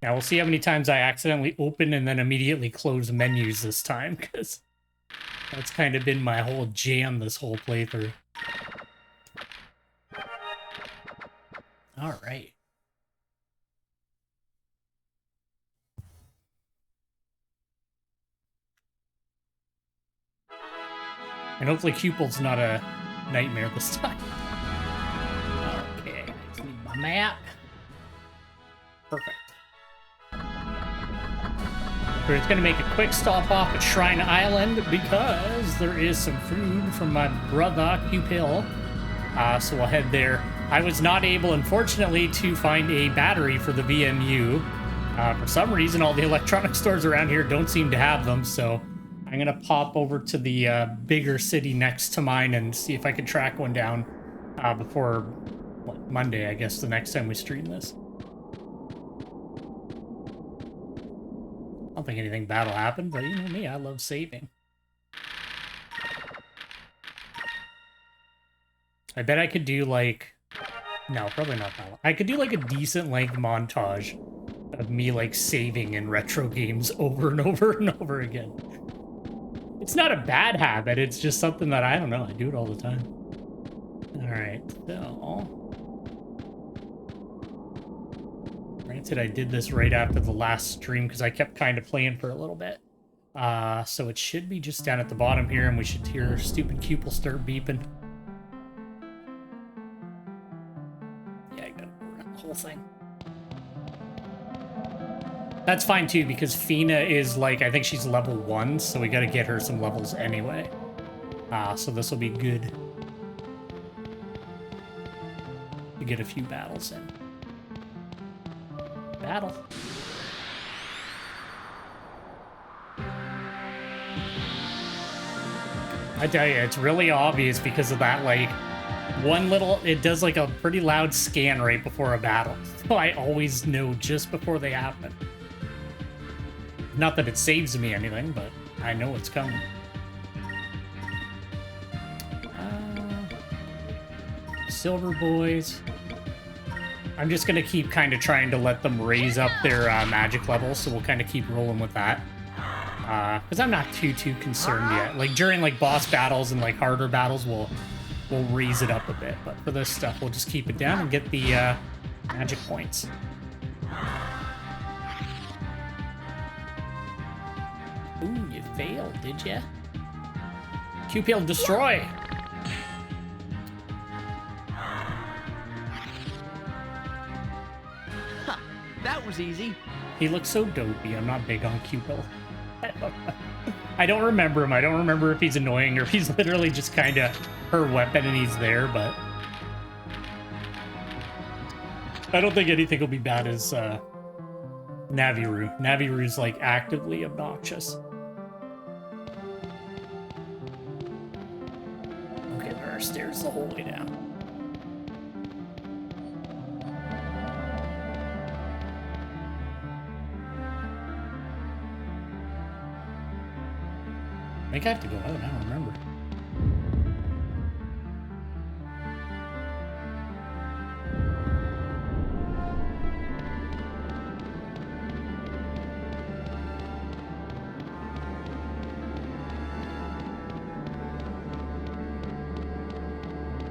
Now we'll see how many times I accidentally open and then immediately close menus this time, because that's kind of been my whole jam this whole playthrough. All right. And hopefully Cupid's not a nightmare this time. Okay, I just need my map. Perfect. We're just going to make a quick stop off at Shrine Island because there is some food from my brother, Cupid. So we'll head there. I was not able, unfortunately, to find a battery for the VMU. For some reason, all the electronic stores around here don't seem to have them, so I'm going to pop over to the bigger city next to mine and see if I can track one down before Monday, I guess, the next time we stream this. I don't think anything bad will happen, but you know me, I love saving. I bet I could do like... No, probably not that one. I could do like a decent length montage of me like saving in retro games over and over and over again. It's not a bad habit, it's just something that, I don't know, I do it all the time. Alright, so... Granted, I did this right after the last stream because I kept kind of playing for a little bit. So it should be just down at the bottom here, and we should hear stupid Cupid start beeping. Yeah, I gotta go around the whole thing. That's fine too, because Fina is like, I think she's level 1, so we gotta get her some levels anyway. So this will be good to get a few battles in. Battle. I tell you, it's really obvious because of that, like, one little, it does like a pretty loud scan right before a battle. So I always know just before they happen. Not that it saves me anything, but I know it's coming. Silver Boys. I'm just going to keep kind of trying to let them raise up their magic levels, so we'll kind of keep rolling with that. Because I'm not too concerned yet. Like, during, like, boss battles and, like, harder battles, we'll raise it up a bit. But for this stuff, we'll just keep it down and get the magic points. Ooh, you failed, did ya? Cupid destroy! That was easy. He looks so dopey. I'm not big on Cupid. I don't remember him. I don't remember if he's annoying or if he's literally just kind of her weapon and he's there, but I don't think anything will be bad as Naviru. Naviru's like actively obnoxious. Okay, there are stairs the whole way down. I think I have to go out, I don't remember.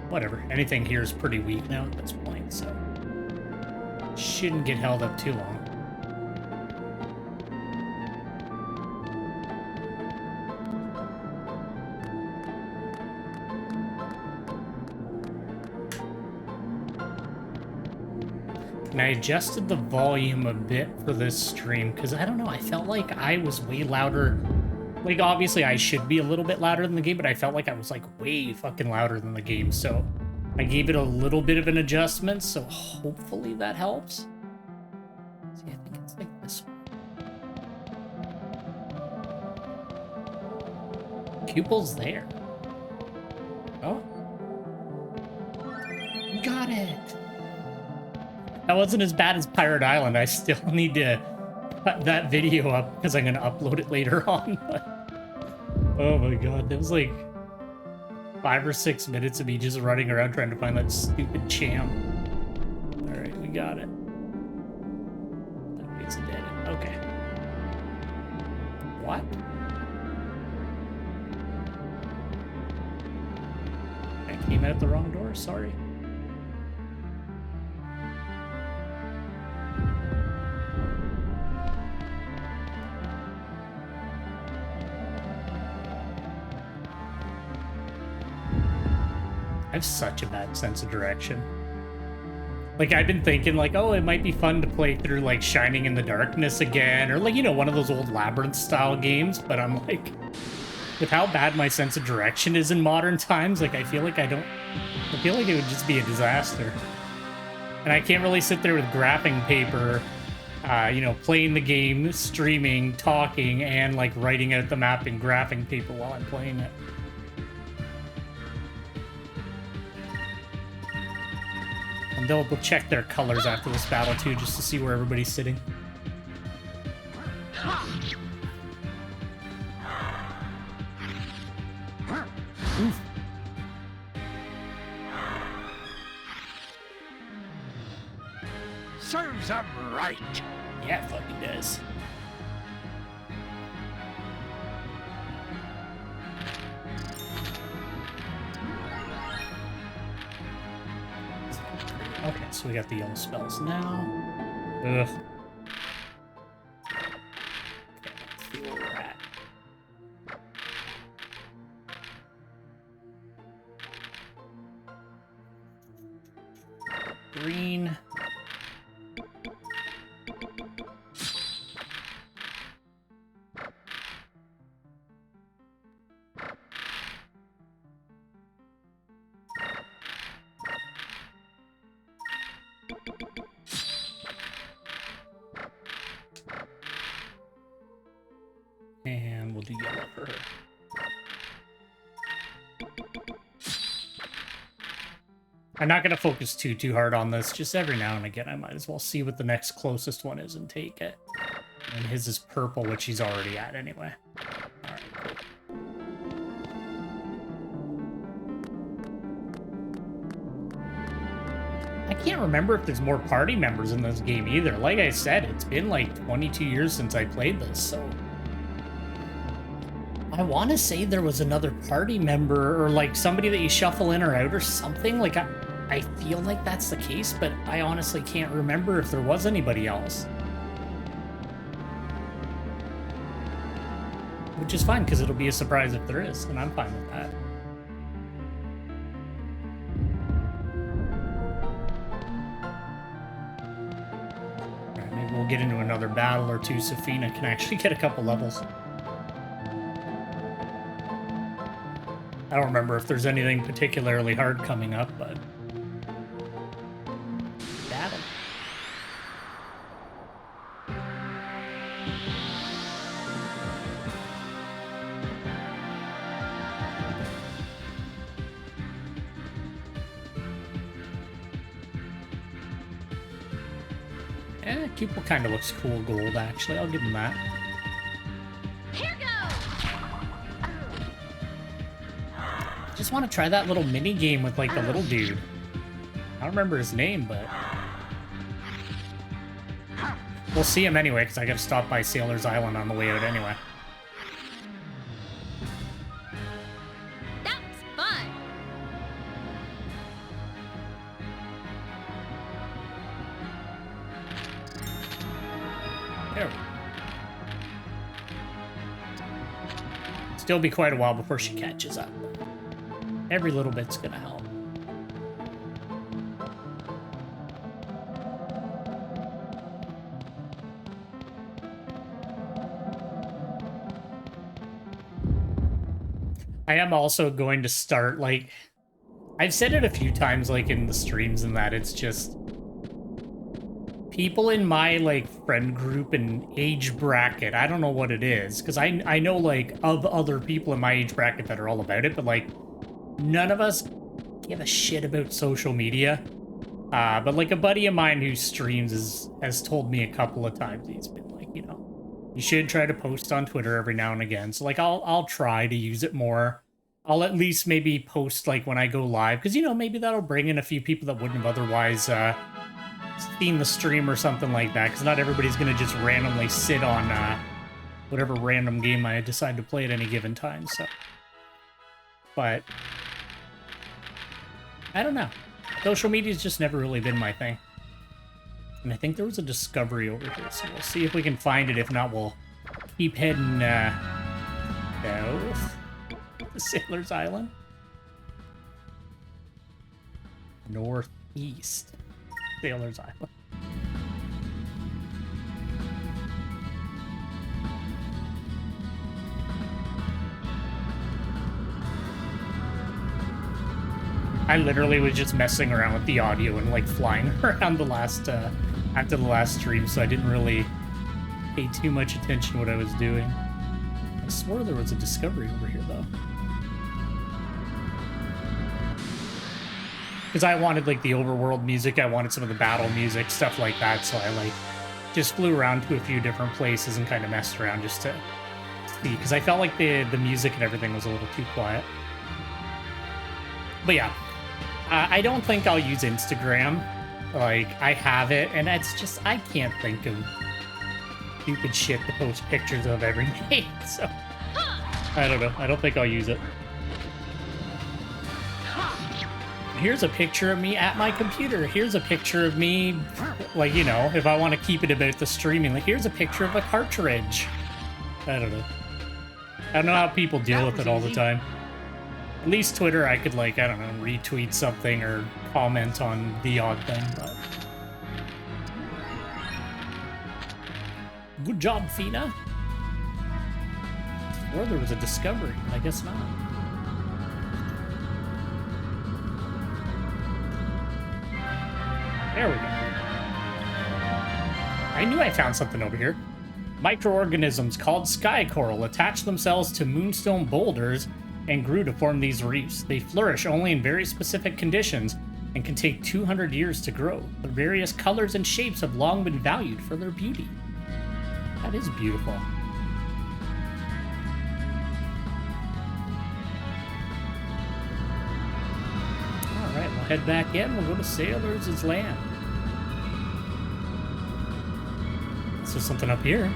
Whatever, anything here is pretty weak now at this point, so shouldn't get held up too long. And I adjusted the volume a bit for this stream, because I don't know, I felt like I was way louder. Like, obviously I should be a little bit louder than the game, but I felt like I was, like, way fucking louder than the game, so I gave it a little bit of an adjustment, so hopefully that helps. See, I think it's like this one. Cupid's there. Oh. You got it! That wasn't as bad as Pirate Island. I still need to cut that video up because I'm going to upload it later on. Oh my god, that was like 5 or 6 minutes of me just running around trying to find that stupid champ. Alright, we got it. That makes a Okay. What? I came out the wrong door, sorry. I have such a bad sense of direction. Like, I've been thinking, like, oh, it might be fun to play through, like, Shining in the Darkness again, or, like, you know, one of those old Labyrinth-style games, but I'm like, with how bad my sense of direction is in modern times, like, I feel like it would just be a disaster. And I can't really sit there with graphing paper, you know, playing the game, streaming, talking, and, like, writing out the map in graphing paper while I'm playing it. And they'll check their colors after this battle, too, just to see where everybody's sitting. Oof. Serves them right. Yeah, it fucking does. Okay, so we got the yellow spells now. Ugh. Okay, let's see where we're at. Green. And we'll do yellow for her. I'm not going to focus too hard on this. Just every now and again, I might as well see what the next closest one is and take it. And his is purple, which he's already at anyway. All right, cool. I can't remember if there's more party members in this game either. Like I said, it's been like 22 years since I played this, so... I want to say there was another party member or like somebody that you shuffle in or out or something. Like I feel like that's the case, but I honestly can't remember if there was anybody else. Which is fine, because it'll be a surprise if there is, and I'm fine with that. Alright, maybe we'll get into another battle or two so Fina can actually get a couple levels. I don't remember if there's anything particularly hard coming up, but... battle. Cupel kind of looks cool gold, actually. I'll give him that. Just want to try that little mini game with like the little dude. I don't remember his name, but we'll see him anyway because I got to stop by Sailor's Island on the way out anyway. That was fun. There we go. Still be quite a while before she catches up. Every little bit's gonna help. I am also going to start, like, I've said it a few times, like, in the streams and that, it's just people in my, like, friend group and age bracket, I don't know what it is, because I know, like, of other people in my age bracket that are all about it, but, like, none of us give a shit about social media. But like a buddy of mine who streams has told me a couple of times, he's been like, you know, you should try to post on Twitter every now and again. So like I'll try to use it more. I'll at least maybe post like when I go live, because you know maybe that'll bring in a few people that wouldn't have otherwise seen the stream or something like that, because not everybody's going to just randomly sit on whatever random game I decide to play at any given time, so. But I don't know. Social media's just never really been my thing. And I think there was a discovery over here, so we'll see if we can find it. If not, we'll keep heading south. The Sailor's Island. Northeast. Sailor's Island. I literally was just messing around with the audio and like flying around the last after the last stream, so I didn't really pay too much attention to what I was doing. I swore there was a discovery over here though. Because I wanted like the overworld music, I wanted some of the battle music, stuff like that, so I like just flew around to a few different places and kind of messed around just to see, because I felt like the music and everything was a little too quiet. But yeah, I don't think I'll use Instagram. Like, I have it, and it's just, I can't think of stupid shit to post pictures of every day, so I don't know. I don't think I'll use it. Here's a picture of me at my computer. Here's a picture of me, like, you know, if I want to keep it about the streaming, like, here's a picture of a cartridge. I don't know. I don't know how people deal with it all the time. At least Twitter, I could, like, I don't know, retweet something or comment on the odd thing, but... Good job, Fina. Or there was a discovery, but I guess not. There we go. I knew I found something over here. Microorganisms called sky coral attach themselves to moonstone boulders and grew to form these reefs. They flourish only in very specific conditions and can take 200 years to grow. Their various colors and shapes have long been valued for their beauty. That is beautiful. Alright, we'll head back in. We'll go to Sailor's Land. Is there something up here?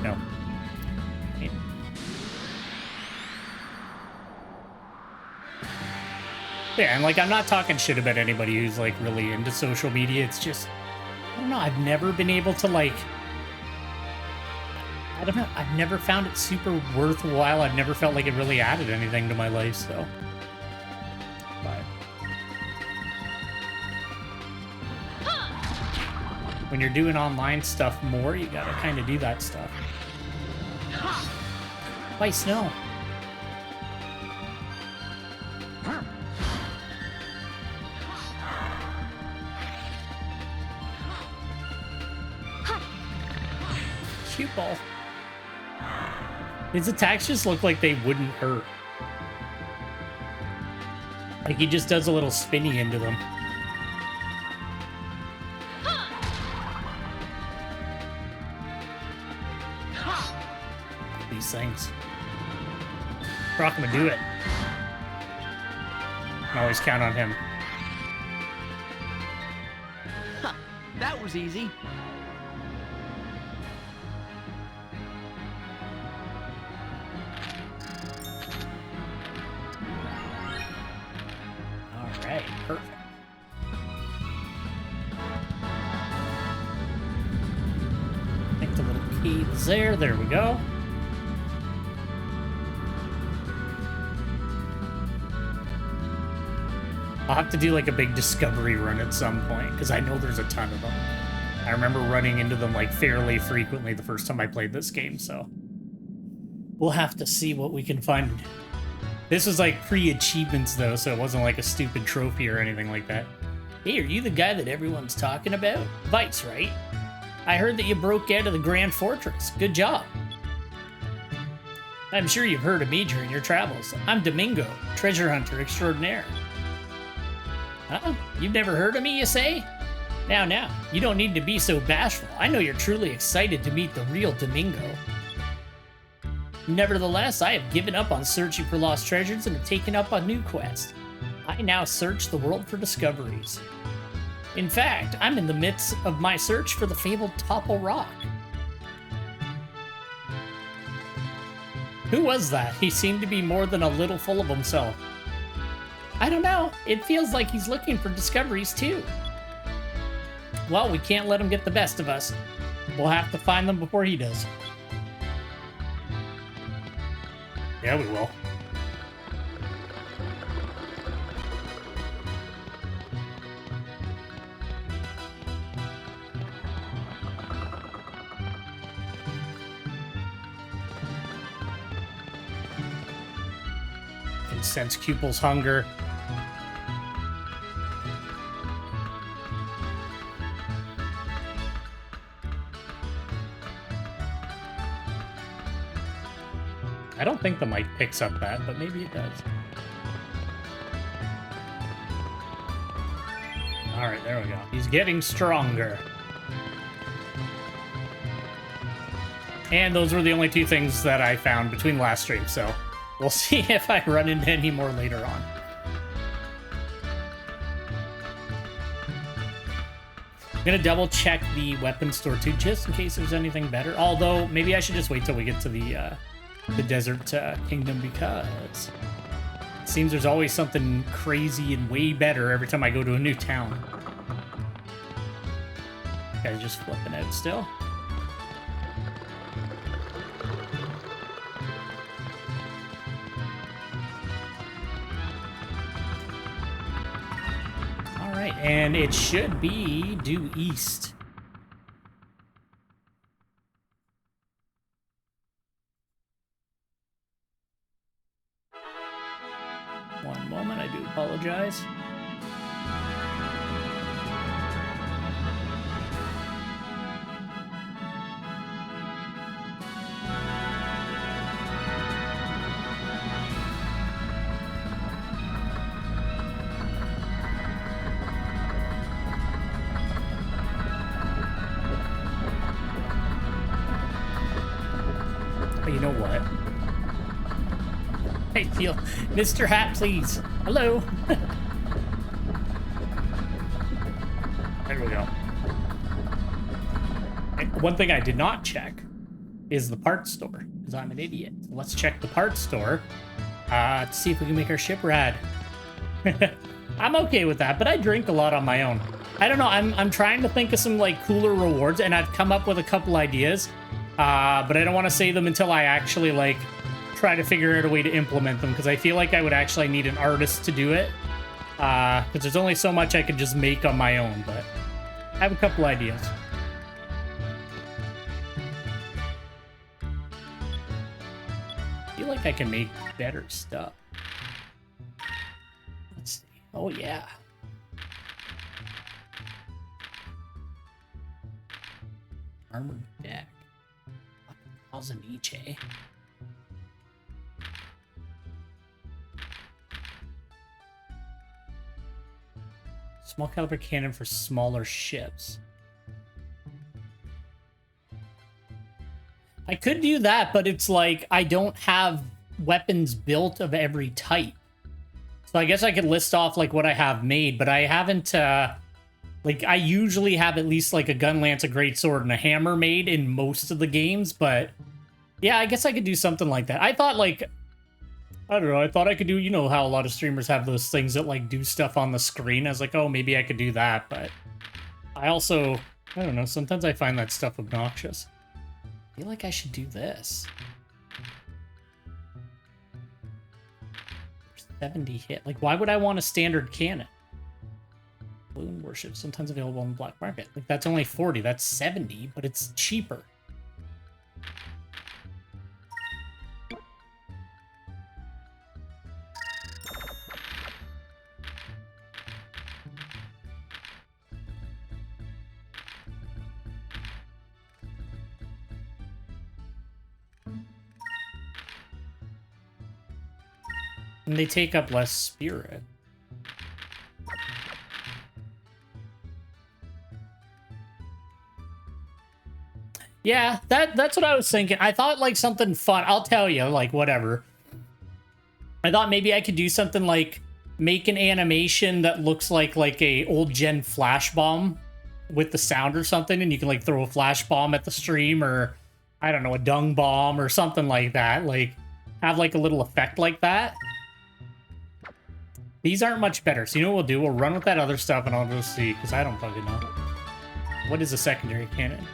No. Yeah, and like, I'm not talking shit about anybody who's like really into social media. It's just, I don't know, I've never been able to like, I don't know, I've never found it super worthwhile. I've never felt like it really added anything to my life, so. But when you're doing online stuff more, you gotta kind of do that stuff. Vyse, no. Shoot ball. His attacks just look like they wouldn't hurt. Like he just does a little spinny into them. These things. Brock gonna do it. Can always count on him. That was easy. Alright, perfect. I think the little key is there. There we go. I'll have to do like a big discovery run at some point, because I know there's a ton of them. I remember running into them like fairly frequently the first time I played this game, so we'll have to see what we can find. This was like pre-achievements though, so it wasn't like a stupid trophy or anything like that. Hey, are you the guy that everyone's talking about? Vyse, right? I heard that you broke out of the Grand Fortress. Good job. I'm sure you've heard of me during your travels. I'm Domingo, treasure hunter extraordinaire. Huh? You've never heard of me, you say? Now, you don't need to be so bashful. I know you're truly excited to meet the real Domingo. Nevertheless, I have given up on searching for lost treasures and have taken up a new quest. I now search the world for discoveries. In fact, I'm in the midst of my search for the fabled Topple Rock. Who was that? He seemed to be more than a little full of himself. I don't know. It feels like he's looking for discoveries, too. Well, we can't let him get the best of us. We'll have to find them before he does. Yeah, we will. Can sense Cupel's hunger. I don't think the mic picks up that, but maybe it does. Alright, there we go. He's getting stronger. And those were the only two things that I found between last stream, so we'll see if I run into any more later on. I'm gonna double check the weapon store too, just in case there's anything better. Although, maybe I should just wait till we get to the desert kingdom, because it seems there's always something crazy and way better every time I go to a new town. Guy's just flipping out still. All right, and it should be due east. One moment, I do apologize. But you know what? Hey, feel, Mr. Hat, please. Hello. There we go. And one thing I did not check is the parts store, because I'm an idiot. So let's check the parts store to see if we can make our ship rad. I'm okay with that, but I drink a lot on my own. I don't know. I'm trying to think of some like cooler rewards, and I've come up with a couple ideas, but I don't want to say them until I actually like try to figure out a way to implement them, because I feel like I would actually need an artist to do it, because there's only so much I could just make on my own, but I have a couple ideas. I feel like I can make better stuff. Let's see. Oh yeah. Armored deck. 1,000 each, eh? Small caliber cannon for smaller ships. I could do that, but it's like I don't have weapons built of every type. So I guess I could list off like what I have made, but I haven't like I usually have at least like a gun, lance, a greatsword, and a hammer made in most of the games, but yeah, I guess I could do something like that. I thought like I don't know, I thought I could do, you know how a lot of streamers have those things that like do stuff on the screen. I was like, oh, maybe I could do that, but I also, I don't know, sometimes I find that stuff obnoxious. I feel like I should do this. 70 hit. Like, why would I want a standard cannon? Balloon worship, sometimes available on the black market. Like, that's only 40, that's 70, but it's cheaper. And they take up less spirit. Yeah, that's what I was thinking. I thought like something fun. I'll tell you, like whatever. I thought maybe I could do something like make an animation that looks like a old gen flash bomb with the sound or something, and you can like throw a flash bomb at the stream, or I don't know, a dung bomb or something like that. Like have like a little effect like that. These aren't much better. So you know what we'll do? We'll run with that other stuff and I'll just see, because I don't fucking know. What is a secondary cannon?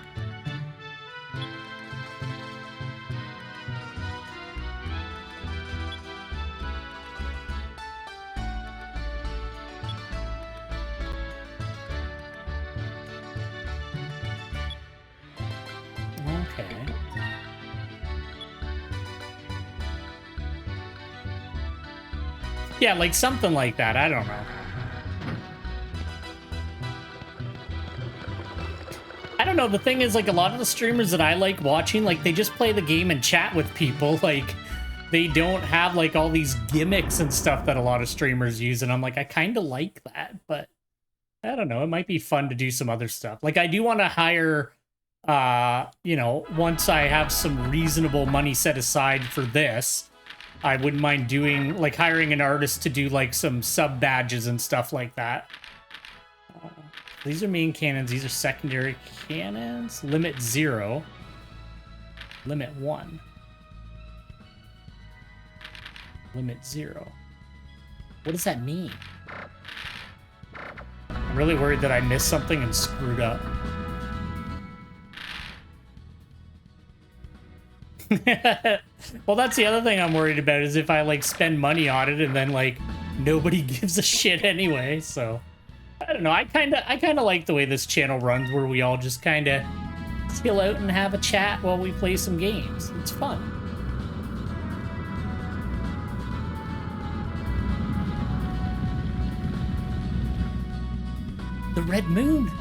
Okay. Yeah, like something like that. I don't know. I don't know. The thing is, like, a lot of the streamers that I like watching, like, they just play the game and chat with people. Like, they don't have, like, all these gimmicks and stuff that a lot of streamers use. And I'm like, I kind of like that, but I don't know. It might be fun to do some other stuff. Like, I do want to hire, you know, once I have some reasonable money set aside for this, I wouldn't mind doing, like, hiring an artist to do, like, some sub-badges and stuff like that. These are main cannons. These are secondary cannons. Limit 0. Limit 1. Limit 0. What does that mean? I'm really worried that I missed something and screwed up. Well, that's the other thing I'm worried about, is if I like spend money on it and then like nobody gives a shit anyway. So I don't know. I kind of like the way this channel runs, where we all just kind of chill out and have a chat while we play some games. It's fun. The red moon.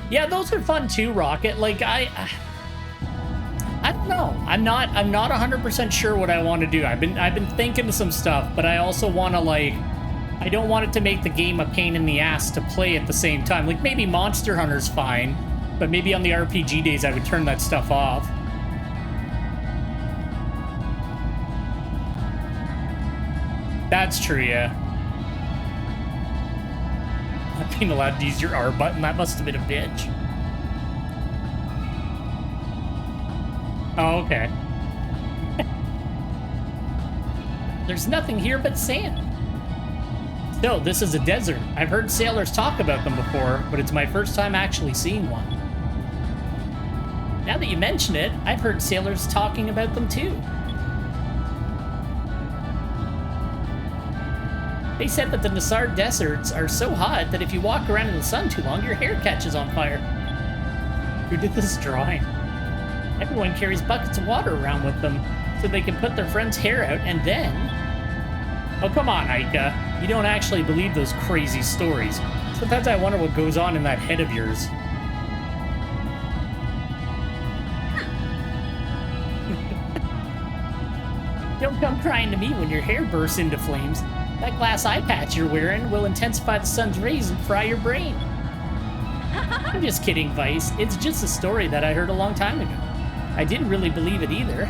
Yeah, those are fun too, Rocket. Like I don't know. I'm not 100% sure what I want to do. I've been thinking of some stuff, but I also want to, like, I don't want it to make the game a pain in the ass to play at the same time. Like, maybe Monster Hunter's fine, but maybe on the RPG days I would turn that stuff off. That's true, yeah. Not being allowed to use your R button, that must have been a bitch. Oh, okay. There's nothing here but sand. So, this is a desert. I've heard sailors talk about them before, but it's my first time actually seeing one. Now that you mention it, I've heard sailors talking about them too. They said that the Nassar deserts are so hot that if you walk around in the sun too long, your hair catches on fire. Who did this drawing? Everyone carries buckets of water around with them so they can put their friend's hair out and then... Oh, come on, Aika. You don't actually believe those crazy stories. Sometimes I wonder what goes on in that head of yours. Don't come crying to me when your hair bursts into flames. That glass eye patch you're wearing will intensify the sun's rays and fry your brain. I'm just kidding, Vyse. It's just a story that I heard a long time ago. I didn't really believe it either,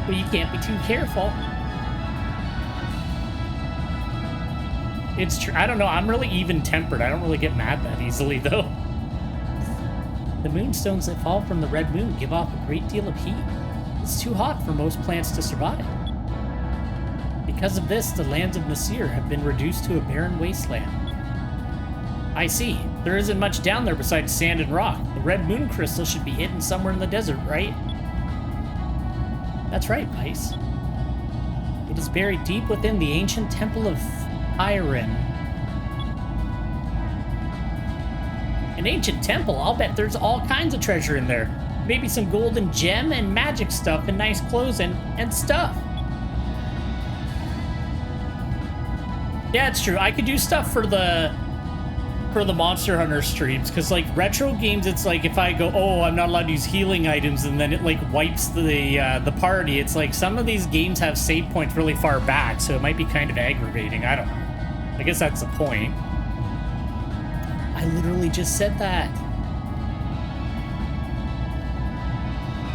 but you can't be too careful. It's true. I don't know. I'm really even-tempered. I don't really get mad that easily, though. The moonstones that fall from the red moon give off a great deal of heat. It's too hot for most plants to survive. Because of this, the lands of Nasir have been reduced to a barren wasteland. I see. There isn't much down there besides sand and rock. The red moon crystal should be hidden somewhere in the desert, right? That's right, Vyse. It is buried deep within the ancient temple of Iron. An ancient temple? I'll bet there's all kinds of treasure in there. Maybe some golden gem and magic stuff and nice clothes and stuff. Yeah, it's true. I could do stuff for the Monster Hunter streams, because like retro games, it's like if I go, oh, I'm not allowed to use healing items, and then it like wipes the party. It's like some of these games have save points really far back, so it might be kind of aggravating. I don't know. I guess that's the point. I literally just said that.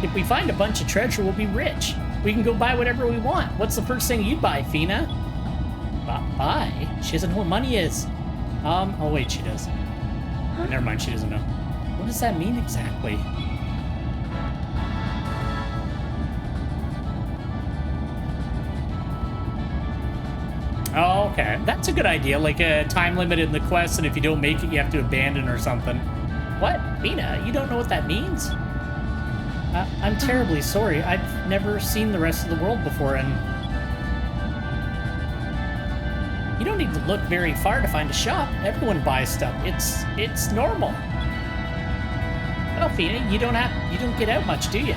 If we find a bunch of treasure, we'll be rich. We can go buy whatever we want. What's the first thing you'd buy, Fina? Buy? She doesn't know what money is. Oh wait, she does. Oh, never mind, she doesn't know. What does that mean exactly? Oh, okay. That's a good idea. Like a time limit in the quest, and if you don't make it, you have to abandon or something. What? Fina, you don't know what that means? I'm terribly sorry. I've never seen the rest of the world before, and... You don't need to look very far to find a shop. Everyone buys stuff. It's normal. Well, Fina, you don't get out much, do you?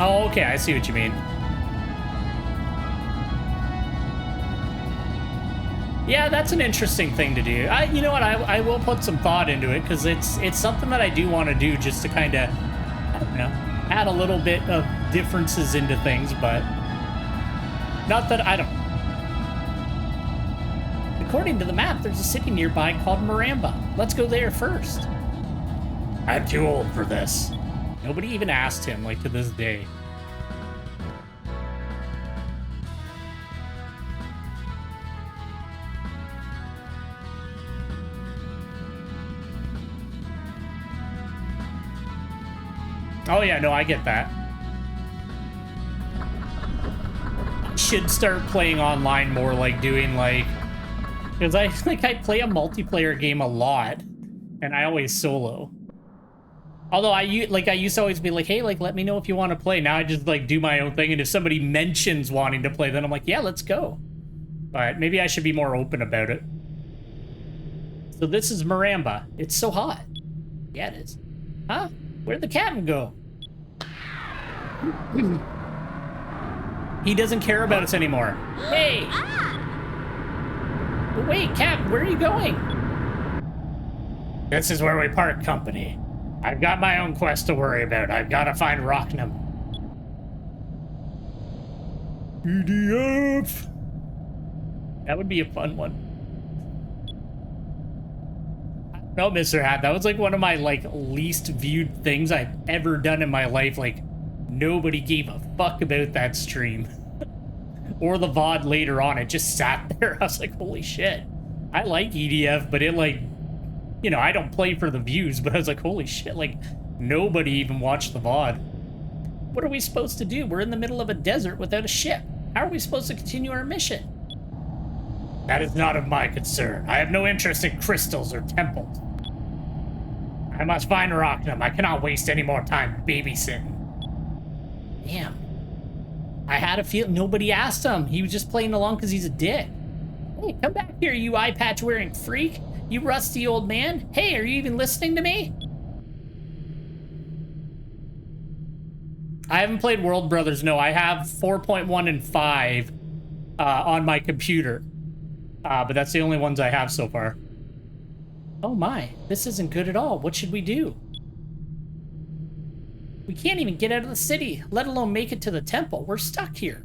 Oh, okay, I see what you mean. Yeah, that's an interesting thing to do. You know what? I will put some thought into it because it's something that I do want to do just to kind of, I don't know, add a little bit of differences into things, but not that I don't. According to the map, there's a city nearby called Maramba. Let's go there first. I'm too old for this. Nobody even asked him, like, to this day. Oh yeah, no, I get that. I should start playing online more, like doing like, because I play a multiplayer game a lot, and I always solo. Although I used to always be like, hey, like let me know if you want to play. Now I just like do my own thing, and if somebody mentions wanting to play, then I'm like, yeah, let's go. But maybe I should be more open about it. So this is Maramba. It's so hot. Yeah, it is. Huh? Where'd the captain go? He doesn't care about us anymore. Hey! But wait, Cap, where are you going? This is where we part company. I've got my own quest to worry about. I've got to find Rocknum. EDF! That would be a fun one. No, Mr. Hat, that was like one of my like least viewed things I've ever done in my life. Like, nobody gave a fuck about that stream. Or the VOD later on. It just sat there. I was like, holy shit. I like EDF, but it like, you know, I don't play for the views, but I was like, holy shit, like, nobody even watched the VOD. What are we supposed to do? We're in the middle of a desert without a ship. How are we supposed to continue our mission? That is not of my concern. I have no interest in crystals or temples. I must find Rocknum. I cannot waste any more time babysitting. Damn. I had a feel nobody asked him. He was just playing along because he's a dick. Hey, come back here, you eye patch wearing freak. You rusty old man. Hey, are you even listening to me? I haven't played World Brothers. No, I have 4.1 and 5 on my computer. But that's the only ones I have so far. Oh my, this isn't good at all. What should we do? We can't even get out of the city, let alone make it to the temple. We're stuck here.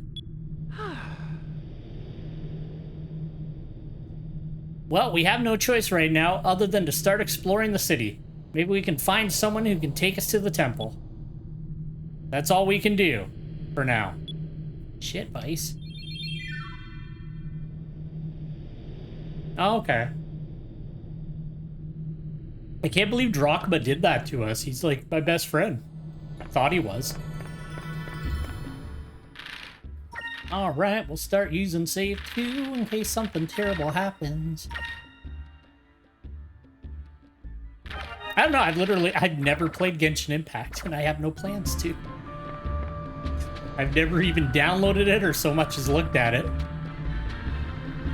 Well, we have no choice right now other than to start exploring the city. Maybe we can find someone who can take us to the temple. That's all we can do for now. Shit, Vyse. Oh, okay. I can't believe Drachma did that to us. He's like my best friend. I thought he was. Alright, we'll start using save 2 in case something terrible happens. I don't know, I've never played Genshin Impact, and I have no plans to. I've never even downloaded it or so much as looked at it.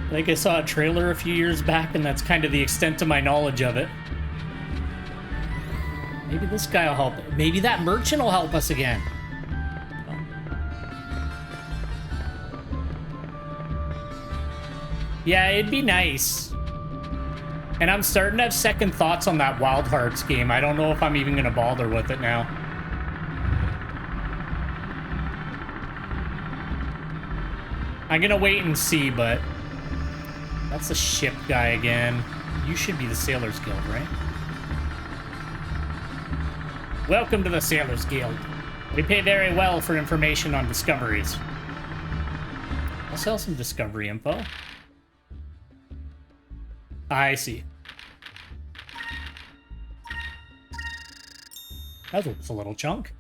I think I saw a trailer a few years back, and that's kind of the extent of my knowledge of it. Maybe this guy will help. Maybe that merchant will help us again. Yeah, it'd be nice. And I'm starting to have second thoughts on that Wild Hearts game. I don't know if I'm even going to bother with it now. I'm gonna wait and see, but that's the ship guy again. You should be the Sailors Guild, right? Welcome to the Sailors Guild. We pay very well for information on discoveries. I'll sell some discovery info. I see. That was a little chunk.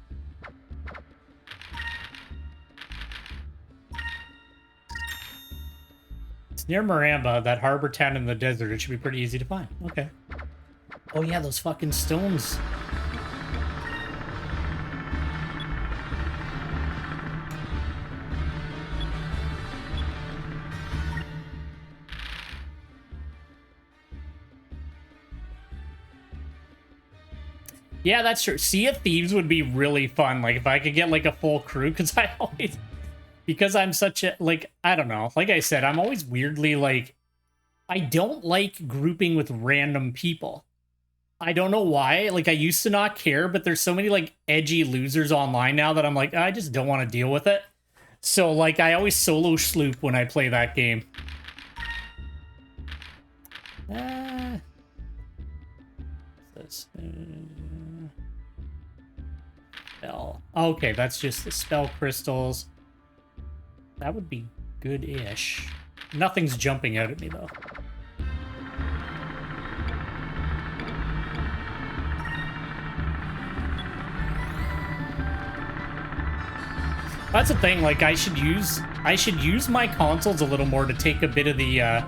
It's near Maramba, that harbor town in the desert. It should be pretty easy to find. Okay. Oh yeah, those fucking stones. Yeah, that's true. Sea of Thieves would be really fun. Like, if I could get, like, a full crew, because I always... Because I'm such a, like, I don't know. Like I said, I'm always weirdly, like... I don't like grouping with random people. I don't know why. Like, I used to not care, but there's so many, like, edgy losers online now that I'm like, I just don't want to deal with it. So, like, I always solo sloop when I play that game. What's this? Spell. Okay, that's just the spell crystals. That would be good-ish. Nothing's jumping out at me, though. That's the thing, like, I should use my consoles a little more to take a bit of the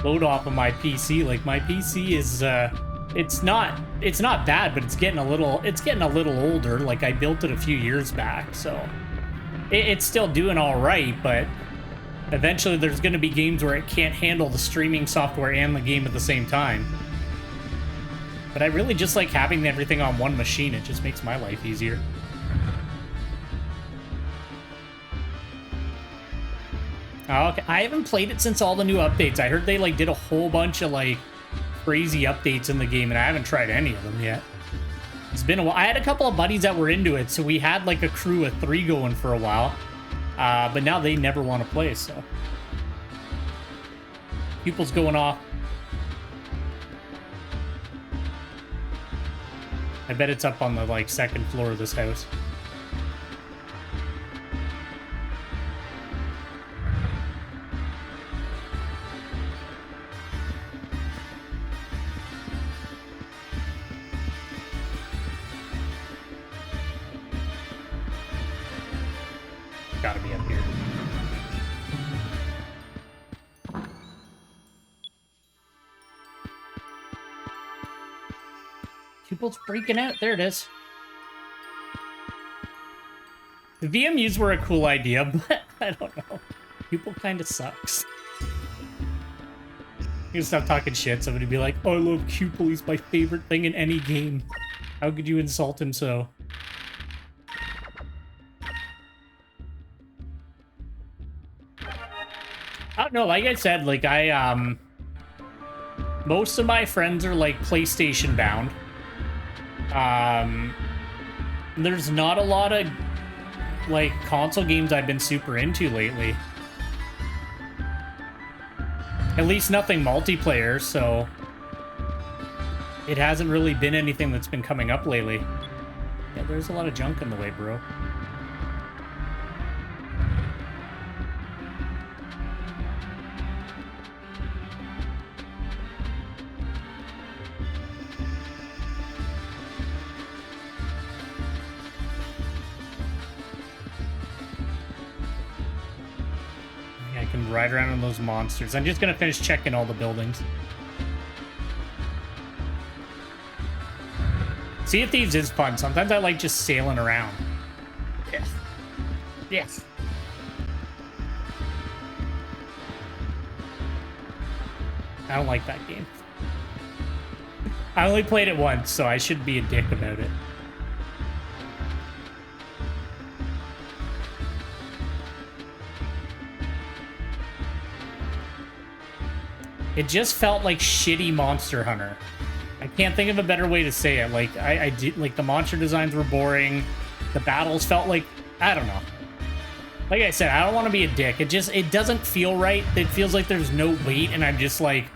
load off of my PC. Like, my PC is, it's not bad, but it's getting a little older. Like, I built it a few years back, so it's still doing all right, but eventually there's going to be games where it can't handle the streaming software and the game at the same time. But I really just like having everything on one machine. It just makes my life easier. Oh, okay. I haven't played it since all the new updates. I heard they like did a whole bunch of like crazy updates in the game, and I haven't tried any of them yet. It's been a while. I had a couple of buddies that were into it, so we had like a crew of 3 going for a while. But now they never want to play, so. Pupils going off. I bet it's up on the like 2nd floor of this house. Gotta be up here. People's freaking out. There it is. The VMUs were a cool idea, but I don't know. People kind of sucks. You can stop talking shit. Somebody be like, oh, I love Cupel. He's my favorite thing in any game. How could you insult him so? I don't know, like I said, like, most of my friends are, like, PlayStation bound. There's not a lot of, like, console games I've been super into lately. At least nothing multiplayer, so... It hasn't really been anything that's been coming up lately. Yeah, there's a lot of junk in the way, bro. Ride around on those monsters. I'm just gonna finish checking all the buildings. Sea of Thieves is fun. Sometimes I like just sailing around. Yes. Yes. I don't like that game. I only played it once, so I should be a dick about it. It just felt like shitty Monster Hunter. I can't think of a better way to say it. Like, I did, like, the monster designs were boring. The battles felt like, I don't know. Like I said, I don't want to be a dick. It doesn't feel right. It feels like there's no weight, and I'm just like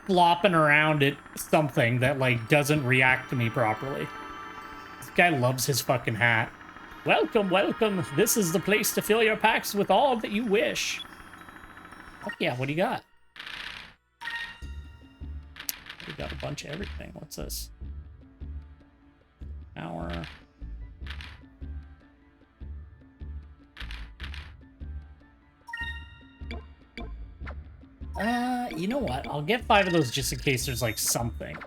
flopping around at something that like doesn't react to me properly. This guy loves his fucking hat. Welcome, welcome. This is the place to fill your packs with all that you wish. Fuck yeah, what do you got? We got a bunch of everything. What's this? Hour. You know what? I'll get 5 of those just in case there's like something.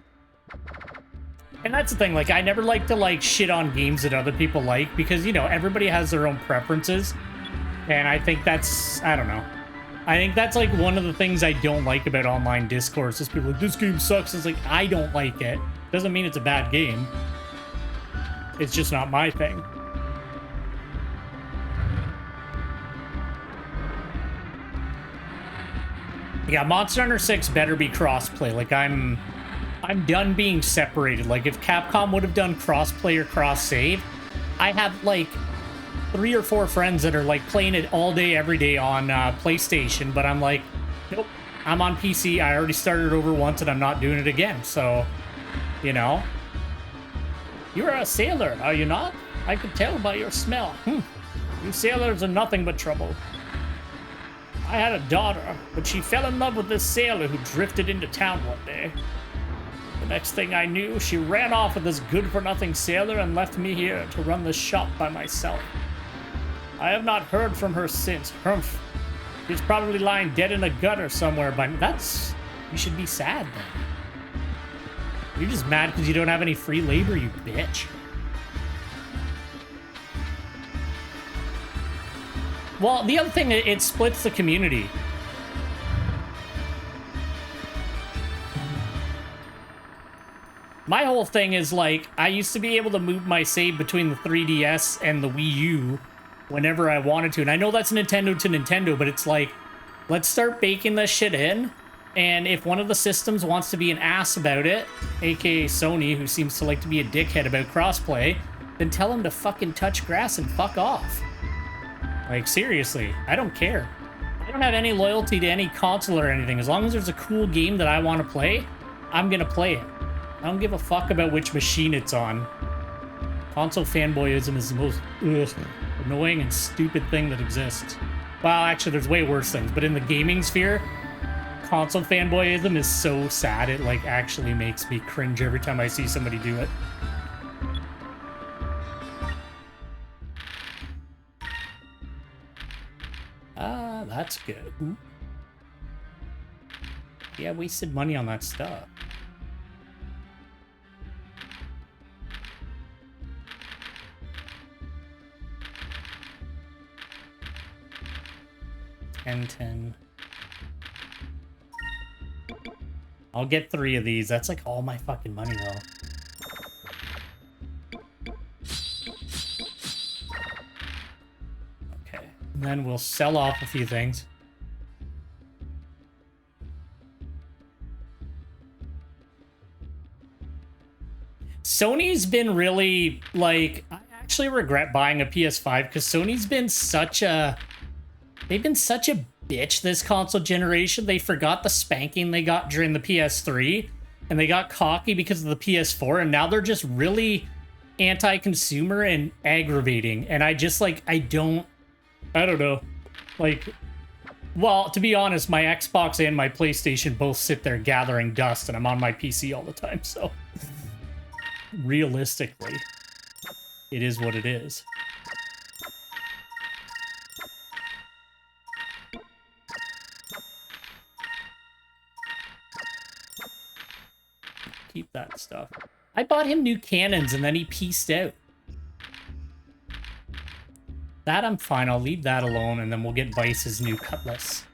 And that's the thing, like I never like to like shit on games that other people like because, you know, everybody has their own preferences. And I think that's, I don't know. I think that's like one of the things I don't like about online discourse is people are like, this game sucks. It's like, I don't like it. Doesn't mean it's a bad game. It's just not my thing. Yeah, Monster Hunter 6 better be crossplay. Like I'm done being separated. Like if Capcom would have done crossplay or cross save, I have like 3 or 4 friends that are like playing it all day, every day on PlayStation, but I'm like, nope, I'm on PC. I already started over once and I'm not doing it again. So, you know, you're a sailor, are you not? I could tell by your smell. You sailors are nothing but trouble. I had a daughter, but she fell in love with this sailor who drifted into town one day. The next thing I knew, she ran off with this good-for-nothing sailor and left me here to run the shop by myself. I have not heard from her since. Humph. She's probably lying dead in a gutter somewhere, but that's... You should be sad, then. You're just mad because you don't have any free labor, you bitch. Well, the other thing, it splits the community. My whole thing is, like, I used to be able to move my save between the 3DS and the Wii U whenever I wanted to. And I know that's Nintendo to Nintendo, but it's like, let's start baking this shit in. And if one of the systems wants to be an ass about it, aka Sony, who seems to like to be a dickhead about crossplay, then tell them to fucking touch grass and fuck off. Like, seriously, I don't care. I don't have any loyalty to any console or anything. As long as there's a cool game that I want to play, I'm gonna play it. I don't give a fuck about which machine it's on. Console fanboyism is the most annoying and stupid thing that exists. Well, actually, there's way worse things, but in the gaming sphere, console fanboyism is so sad, it, like, actually makes me cringe every time I see somebody do it. That's good. Ooh. Yeah, wasted money on that stuff. $10. I'll get 3 of these. That's like all my fucking money, though. And then we'll sell off a few things. Sony's been really, like, I actually regret buying a PS5 because Sony's been such a... They've been such a bitch this console generation. They forgot the spanking they got during the PS3, and they got cocky because of the PS4, and now they're just really anti-consumer and aggravating. And I just, like, I don't know. Like, well, to be honest, my Xbox and my PlayStation both sit there gathering dust, and I'm on my PC all the time, so... Realistically, it is what it is. Keep that stuff. I bought him new cannons, and then he pieced out. That I'm fine. I'll leave that alone, and then we'll get Vyse's new cutlass.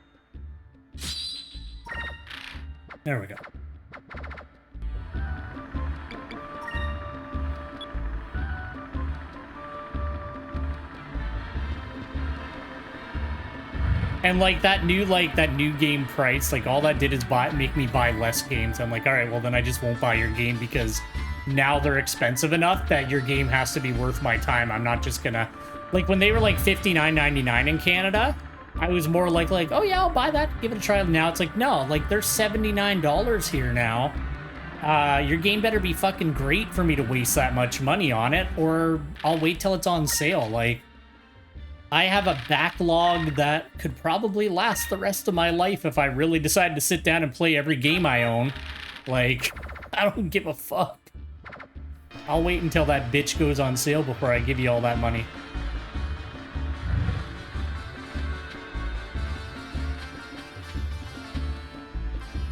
There we go. And like that new game price, like all that did is make me buy less games. I'm like, all right, well then I just won't buy your game because now they're expensive enough that your game has to be worth my time. I'm not just gonna Like when they were like $59.99 in Canada, I was more like, oh yeah, I'll buy that, give it a try. Now it's like, no, like they're $79 here now. Your game better be fucking great for me to waste that much money on it, or I'll wait till it's on sale. Like, I have a backlog that could probably last the rest of my life if I really decide to sit down and play every game I own. Like, I don't give a fuck. I'll wait until that bitch goes on sale before I give you all that money.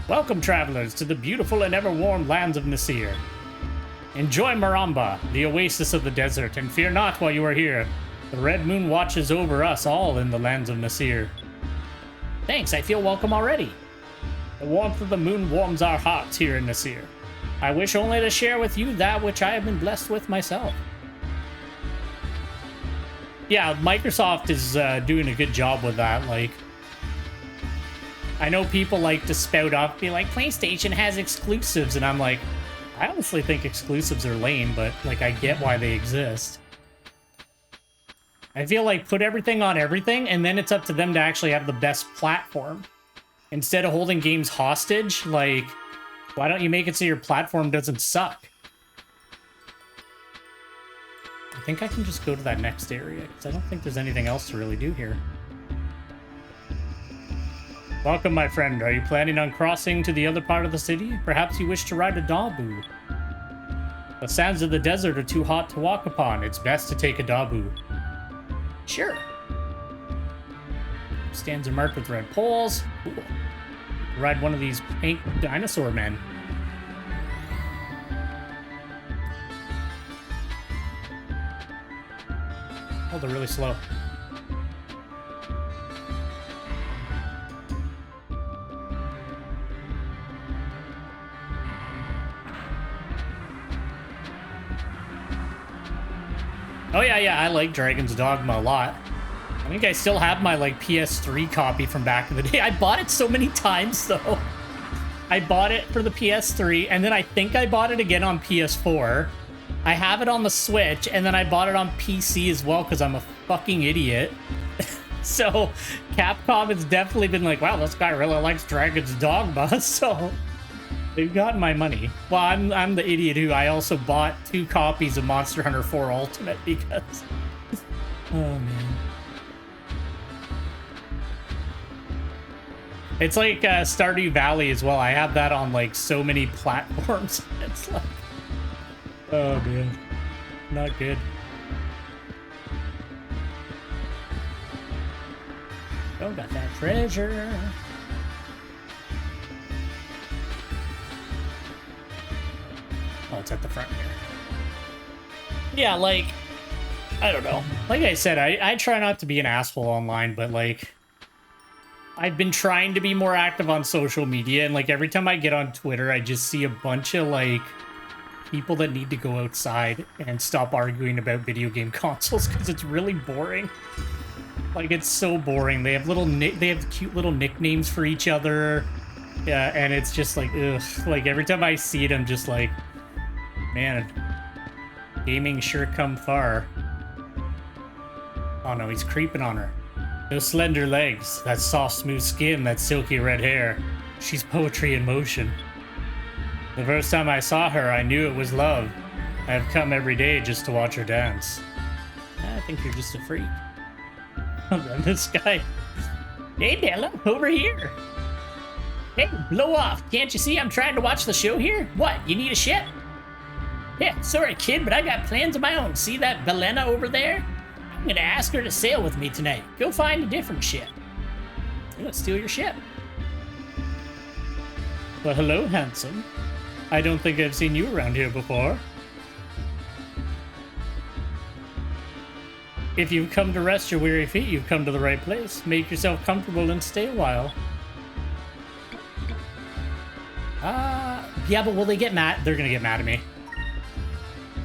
Welcome, travelers, to the beautiful and ever-warm lands of Nasir. Enjoy Maramba, the oasis of the desert, and fear not while you are here. The red moon watches over us all in the lands of Nasir. Thanks, I feel welcome already. The warmth of the moon warms our hearts here in Nasir. I wish only to share with you that which I have been blessed with myself. Yeah, Microsoft is doing a good job with that. Like, I know people like to spout up, be like, PlayStation has exclusives, and I'm like, I honestly think exclusives are lame, but like, I get why they exist. I feel like put everything on everything, and then it's up to them to actually have the best platform. Instead of holding games hostage, like, why don't you make it so your platform doesn't suck? I think I can just go to that next area, because I don't think there's anything else to really do here. Welcome, my friend. Are you planning on crossing to the other part of the city? Perhaps you wish to ride a Dabu. The sands of the desert are too hot to walk upon. It's best to take a Dabu. Sure. Stands are marked with red poles. Cool. Ride one of these pink dinosaur men. Oh, they're really slow. Oh yeah, I like Dragon's Dogma a lot. I think I still have my, like, PS3 copy from back in the day. I bought it so many times, though. I bought it for the PS3, and then I think I bought it again on PS4. I have it on the Switch, and then I bought it on PC as well, because I'm a fucking idiot. So, Capcom has definitely been like, wow, this guy really likes Dragon's Dogma, so they've gotten my money. Well, I'm the idiot who I also bought 2 copies of Monster Hunter 4 Ultimate, because... Oh, man. It's like Stardew Valley as well. I have that on like so many platforms. It's like, oh man, not good. Oh, got that treasure. Oh, it's at the front here. Yeah, like, I don't know. Like I said, I try not to be an asshole online, but like, I've been trying to be more active on social media, and like every time I get on Twitter, I just see a bunch of like people that need to go outside and stop arguing about video game consoles because it's really boring. Like, it's so boring. They have cute little nicknames for each other. Yeah, and it's just like, ugh. Like every time I see it, I'm just like, man, gaming sure come far. Oh no, he's creeping on her. Those slender legs, that soft, smooth skin, that silky red hair. She's poetry in motion. The first time I saw her, I knew it was love. I have come every day just to watch her dance. I think you're just a freak. This guy. Hey, Della, over here. Hey, blow off. Can't you see I'm trying to watch the show here? What, you need a ship? Yeah, sorry, kid, but I got plans of my own. See that Belena over there? I'm gonna ask her to sail with me tonight. Go find a different ship. I'm gonna steal your ship. Well, hello, handsome. I don't think I've seen you around here before. If you've come to rest your weary feet, you've come to the right place. Make yourself comfortable and stay a while. Yeah, but will they get mad? They're gonna get mad at me.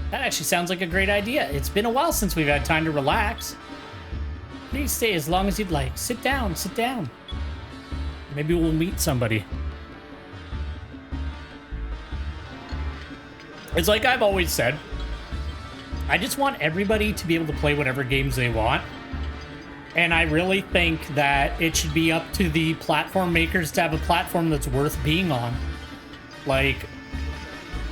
That actually sounds like a great idea. It's been a while since we've had time to relax. Please stay as long as you'd like. Sit down, sit down. Maybe we'll meet somebody. It's like I've always said, I just want everybody to be able to play whatever games they want. And I really think that it should be up to the platform makers to have a platform that's worth being on. Like,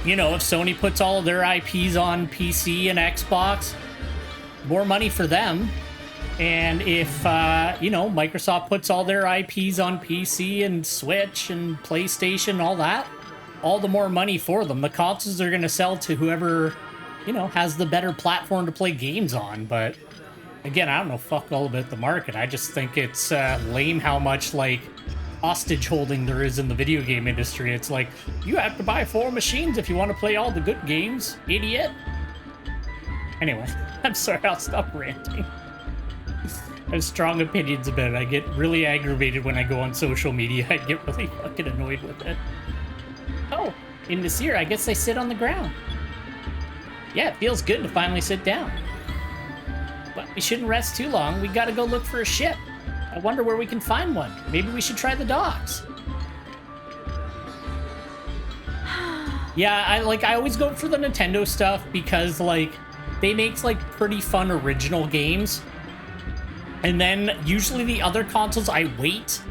you know, if Sony puts all of their IPs on PC and Xbox, more money for them. And if, you know, Microsoft puts all their IPs on PC and Switch and PlayStation, all that, all the more money for them. The consoles are going to sell to whoever, you know, has the better platform to play games on. But again, I don't know fuck all about the market. I just think it's lame how much, like, hostage holding there is in the video game industry. It's like, you have to buy 4 machines if you want to play all the good games, idiot. Anyway, I'm sorry, I'll stop ranting. I have strong opinions about it. I get really aggravated when I go on social media. I get really fucking annoyed with it. Oh, in this year, I guess they sit on the ground. Yeah, it feels good to finally sit down. But we shouldn't rest too long. We gotta go look for a ship. I wonder where we can find one. Maybe we should try the docks. Yeah, I always go for the Nintendo stuff because, like, they make, like, pretty fun original games. And then usually the other consoles, I wait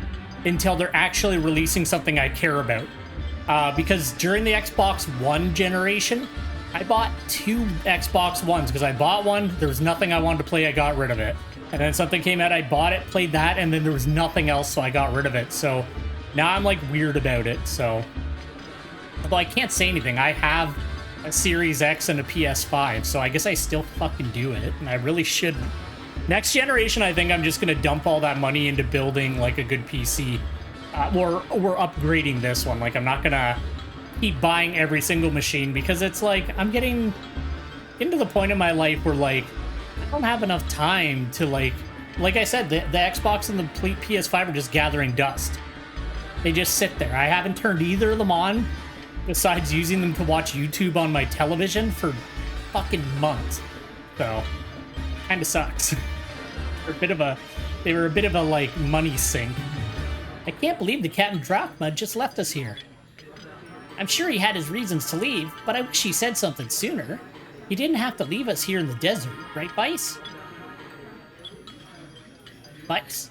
until they're actually releasing something I care about. Because during the Xbox One generation, I bought 2 Xbox Ones because I bought one, there was nothing I wanted to play, I got rid of it. And then something came out, I bought it, played that, and then there was nothing else, so I got rid of it. So now I'm, like, weird about it, so. Although I can't say anything, I have a Series X and a PS5, so I guess I still fucking do it, and I really shouldn't. Next generation, I think I'm just going to dump all that money into building, like, a good PC. Or upgrading this one. Like, I'm not going to keep buying every single machine because it's like, I'm getting into the point in my life where, like, I don't have enough time to, like I said, the Xbox and the PS5 are just gathering dust. They just sit there. I haven't turned either of them on besides using them to watch YouTube on my television for fucking months. So, kind of sucks. They were a bit of a, like, money sink. I can't believe the Captain Drachma just left us here. I'm sure he had his reasons to leave, but I wish he said something sooner. He didn't have to leave us here in the desert, right, Vyse? Vyse?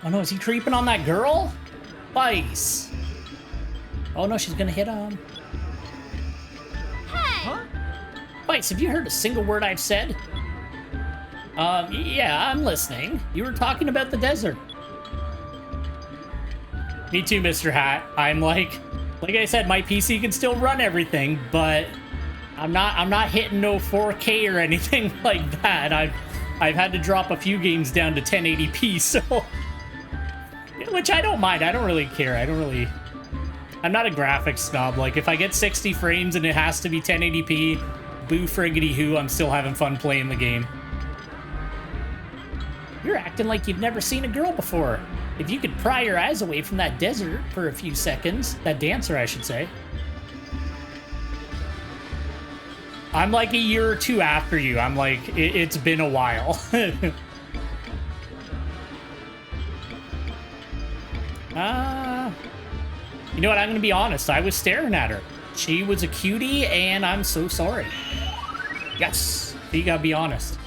Oh no, is he creeping on that girl? Vyse! Oh no, she's gonna hit him. Hey! Huh? Vyse, have you heard a single word I've said? Yeah, I'm listening. You were talking about the desert. Me too, Mr. Hat. I'm like I said, my PC can still run everything, but I'm not hitting no 4K or anything like that. I've had to drop a few games down to 1080p, so which I don't mind. I don't really care. I'm not a graphics snob. Like, if I get 60 frames and it has to be 1080p, boo friggity hoo, I'm still having fun playing the game. You're acting like you've never seen a girl before. If you could pry your eyes away from that desert for a few seconds, that dancer, I should say. I'm like a year or 2 after you. I'm like, it's been a while. You know what? I'm going to be honest. I was staring at her. She was a cutie, and I'm so sorry. Yes. You gotta be honest.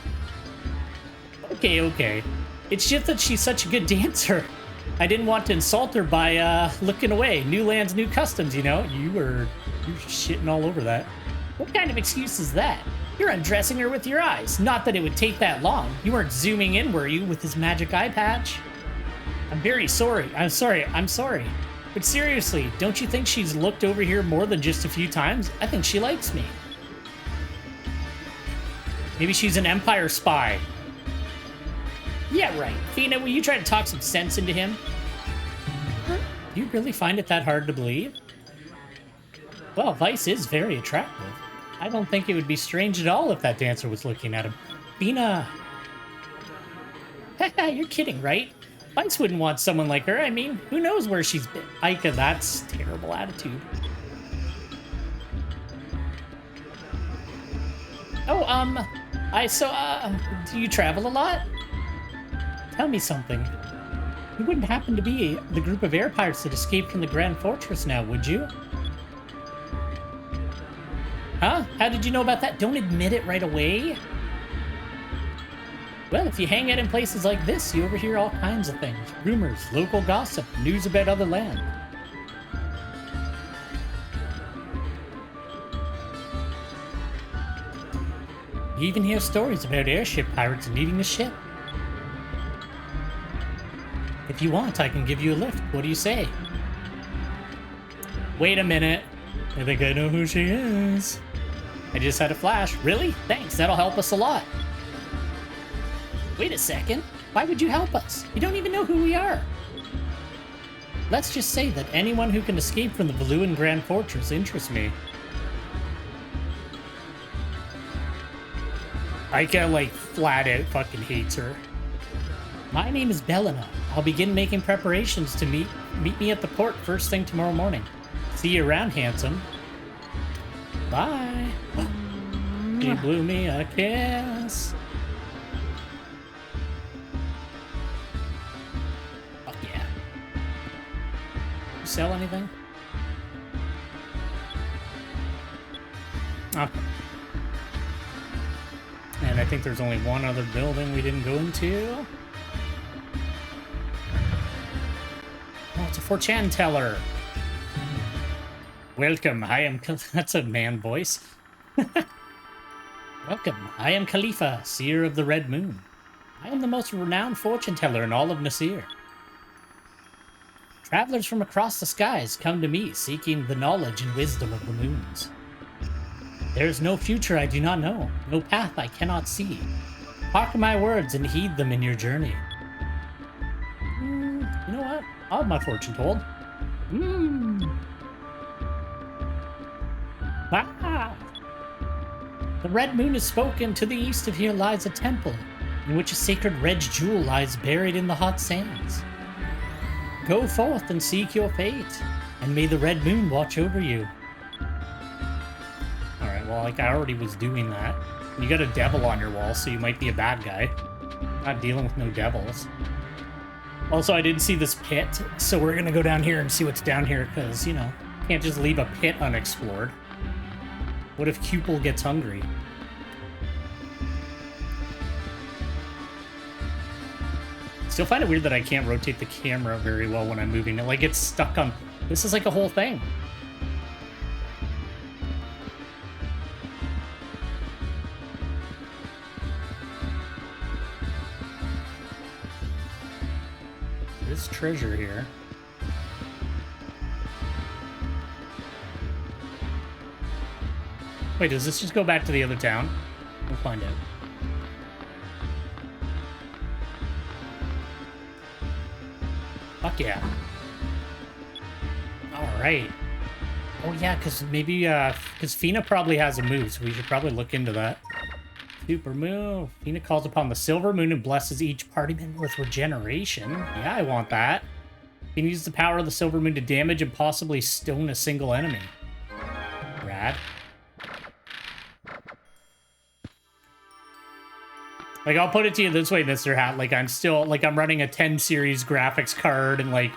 Okay. It's just that she's such a good dancer. I didn't want to insult her by looking away. New lands, new customs, you know? You're shitting all over that. What kind of excuse is that? You're undressing her with your eyes. Not that it would take that long. You weren't zooming in, were you, with this magic eye patch? I'm very sorry. I'm sorry. But seriously, don't you think she's looked over here more than just a few times? I think she likes me. Maybe she's an Empire spy. Yeah, right. Fina, will you try to talk some sense into him? Huh? You really find it that hard to believe? Well, Vyse is very attractive. I don't think it would be strange at all if that dancer was looking at him. Fina! You're kidding, right? Vyse wouldn't want someone like her. I mean, who knows where she's been? Ika, that's terrible attitude. Oh, do you travel a lot? Tell me something. You wouldn't happen to be the group of air pirates that escaped from the Grand Fortress now, would you? Huh? How did you know about that? Don't admit it right away. Well, if you hang out in places like this, you overhear all kinds of things. Rumors, local gossip, news about other land. You even hear stories about airship pirates needing a ship. If you want, I can give you a lift. What do you say? Wait a minute. I think I know who she is. I just had a flash. Really? Thanks, that'll help us a lot. Wait a second. Why would you help us? You don't even know who we are. Let's just say that anyone who can escape from the Valuan Grand Fortress interests me. Ika, like, flat out fucking hates her. My name is Belena. I'll begin making preparations to meet me at the port first thing tomorrow morning. See you around, handsome. Bye. She blew me a kiss. Fuck yeah. You sell anything? Okay. And I think there's only one other building we didn't go into. Oh, it's a fortune teller. Welcome, I am... That's a man voice. Welcome, I am Khalifa, seer of the Red Moon. I am the most renowned fortune teller in all of Nasir. Travelers from across the skies come to me seeking the knowledge and wisdom of the moons. There is no future I do not know, no path I cannot see. Hearken my words and heed them in your journey. You know what? I'll have my fortune told. Ah. The Red Moon is spoken. To the east of here lies a temple, in which a sacred red jewel lies buried in the hot sands. Go forth and seek your fate, and may the Red Moon watch over you. Alright, well, like, I already was doing that. You got a devil on your wall, so you might be a bad guy. Not dealing with no devils. Also, I didn't see this pit, so we're gonna go down here and see what's down here, because, you know, can't just leave a pit unexplored. What if Cupel gets hungry? Still find it weird that I can't rotate the camera very well when I'm moving it. Like, it's stuck on... This is like a whole thing. There's treasure here. Wait, does this just go back to the other town? We'll find out. Fuck yeah. Alright. Oh yeah, because maybe, because Fina probably has a move, so we should probably look into that. Super move. Fina calls upon the Silver Moon and blesses each party member with regeneration. Yeah, I want that. Fina uses the power of the Silver Moon to damage and possibly stone a single enemy. Rad. Like, I'll put it to you this way, Mr. Hat. Like, I'm still, like, I'm running a 10 series graphics card and, like,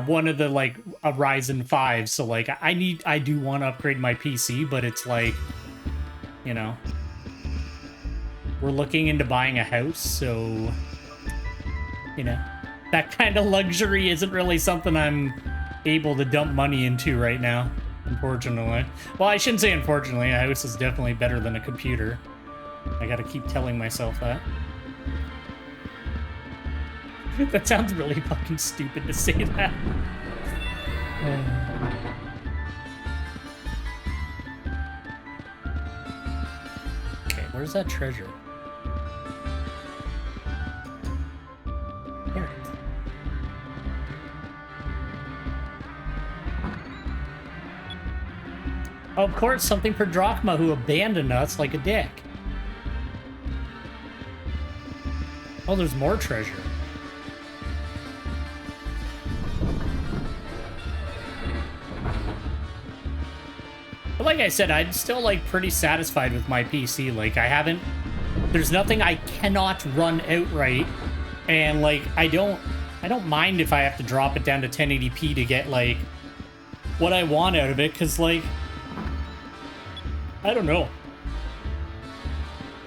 one of the, like, a Ryzen 5. So, like, I do want to upgrade my PC, but it's like, you know, we're looking into buying a house, so, you know, that kind of luxury isn't really something I'm able to dump money into right now, unfortunately. Well, I shouldn't say unfortunately. A house is definitely better than a computer. I gotta keep telling myself that. That sounds really fucking stupid to say that. Okay, where's that treasure? Here it is. Oh, of course, something for Drachma who abandoned us like a dick. Oh, there's more treasure. But like I said, I'm still, like, pretty satisfied with my PC. Like, I haven't... There's nothing I cannot run outright. And, like, I don't mind if I have to drop it down to 1080p to get, like, what I want out of it. Because, like... I don't know.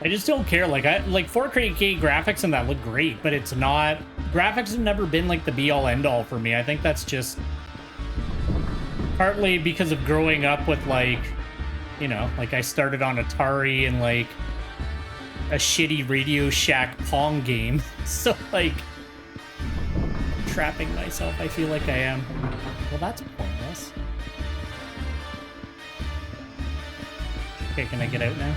I just don't care. Like 4K graphics and that look great, but it's not. Graphics have never been like the be all end all for me. I think that's just partly because of growing up with like, you know, like I started on Atari and like a shitty Radio Shack Pong game. So like trapping myself, I feel like I am. Well, that's pointless. Okay, can I get out now?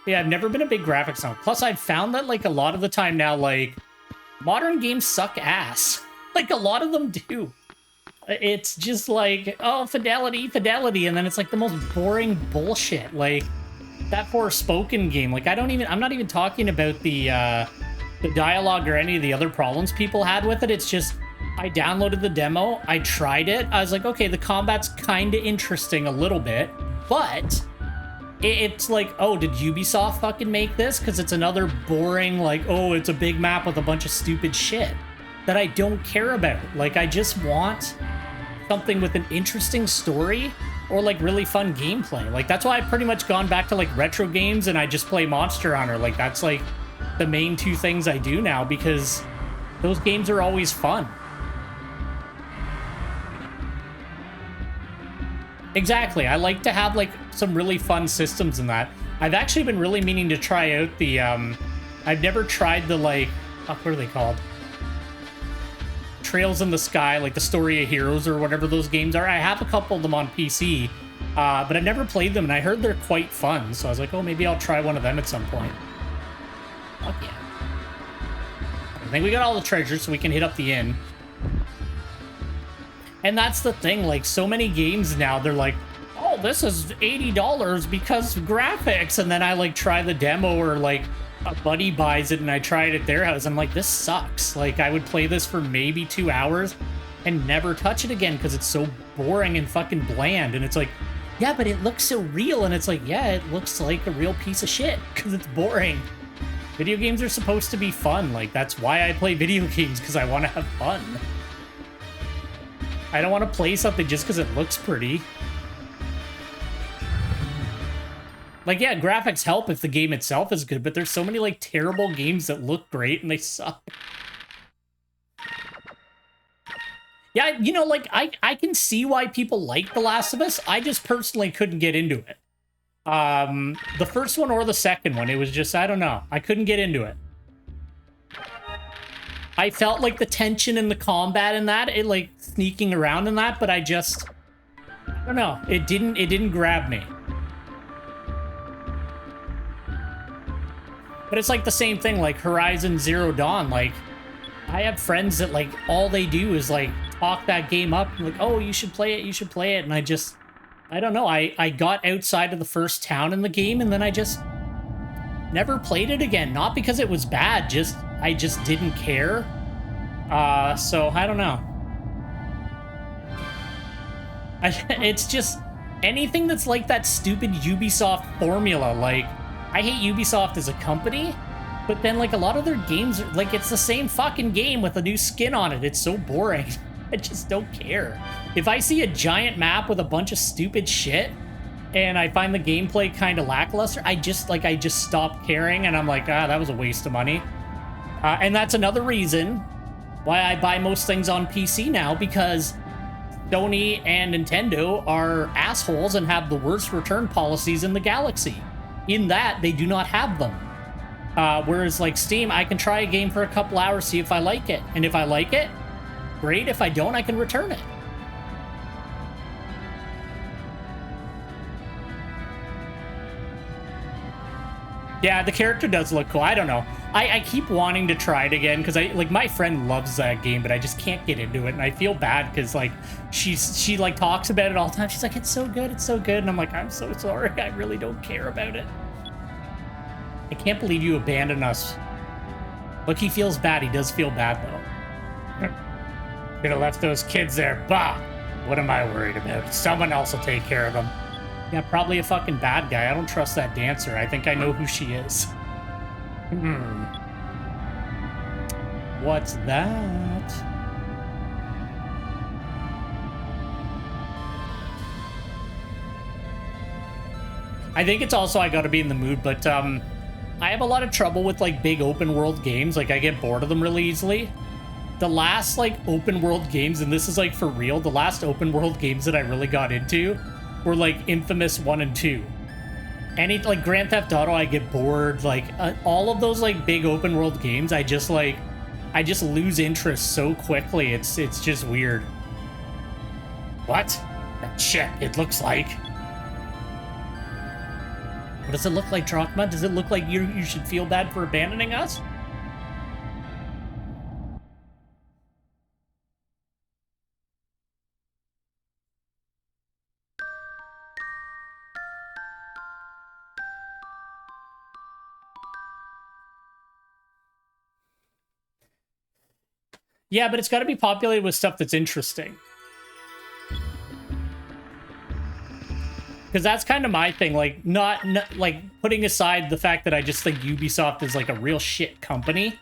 Yeah, I've never been a big graphics fan. Plus, I've found that, like, a lot of the time now, like, modern games suck ass. Like, a lot of them do. It's just like, oh, fidelity, fidelity, and then it's, like, the most boring bullshit. Like, that Forspoken game, like, I'm not even talking about the dialogue or any of the other problems people had with it. It's just, I downloaded the demo, I tried it, I was like, okay, the combat's kinda interesting a little bit, but it's like, oh, did Ubisoft fucking make this? Because it's another boring, like, oh, it's a big map with a bunch of stupid shit that I don't care about. Like, I just want something with an interesting story or, like, really fun gameplay. Like, that's why I've pretty much gone back to, like, retro games and I just play Monster Hunter. Like, that's, like, the main two things I do now because those games are always fun. Exactly. I like to have, like, some really fun systems in that. I've actually been really meaning to try out the, I've never tried the, like, what are they called? Trails in the Sky, like the Story of Heroes or whatever those games are. I have a couple of them on PC, but I've never played them, and I heard they're quite fun. So I was like, oh, maybe I'll try one of them at some point. Fuck yeah. I think we got all the treasures, so we can hit up the inn. And that's the thing, like, so many games now, they're like, oh, this is $80 because of graphics. And then I, like, try the demo or, like, a buddy buys it and I try it at their house. I'm like, this sucks. Like, I would play this for maybe 2 hours and never touch it again because it's so boring and fucking bland. And it's like, yeah, but it looks so real. And it's like, yeah, it looks like a real piece of shit because it's boring. Video games are supposed to be fun. Like, that's why I play video games, because I want to have fun. I don't want to play something just because it looks pretty. Like, yeah, graphics help if the game itself is good, but there's so many, like, terrible games that look great and they suck. Yeah, you know, like, I can see why people like The Last of Us. I just personally couldn't get into it. The first one or the second one, it was just, I don't know. I couldn't get into it. I felt like the tension in the combat in that, it like sneaking around in that, but I don't know. It didn't grab me. But it's like the same thing, like Horizon Zero Dawn. Like, I have friends that, like, all they do is, like, talk that game up. Like, oh, you should play it, you should play it. And I don't know. I got outside of the first town in the game, and then I just never played it again. Not because it was bad, I just didn't care. So, I don't know. It's just anything that's like that stupid Ubisoft formula. Like, I hate Ubisoft as a company, but then, like, a lot of their games are, like, it's the same fucking game with a new skin on it. It's so boring. I just don't care. If I see a giant map with a bunch of stupid shit and I find the gameplay kind of lackluster, I just stop caring, and I'm like, that was a waste of money. And that's another reason why I buy most things on PC now, because Sony and Nintendo are assholes and have the worst return policies in the galaxy. In that, they do not have them. Whereas, like, Steam, I can try a game for a couple hours, see if I like it. And if I like it, great. If I don't, I can return it. Yeah, the character does look cool. I don't know. I keep wanting to try it again because my friend loves that game, but I just can't get into it, and I feel bad because, like, she like talks about it all the time. She's like, it's so good, and I'm like, I'm so sorry. I really don't care about it. I can't believe you abandoned us. Look, he feels bad. He does feel bad though. Could have left those kids there. Bah! What am I worried about? Someone else will take care of them. Yeah, probably a fucking bad guy. I don't trust that dancer. I think I know who she is. What's that? I think it's also I gotta be in the mood, but I have a lot of trouble with like big open world games. Like I get bored of them really easily. The last like open world games, and this is like for real, the last open world games that I really got into were like Infamous 1 and 2. Any like Grand Theft Auto, I get bored. Like all of those like big open world games, I just lose interest so quickly. It's just weird. What? That shit, it looks like. What does it look like, Drachma? Does it look like you should feel bad for abandoning us? Yeah, but it's got to be populated with stuff that's interesting. Because that's kind of my thing. Like, not like putting aside the fact that I just think Ubisoft is like a real shit company.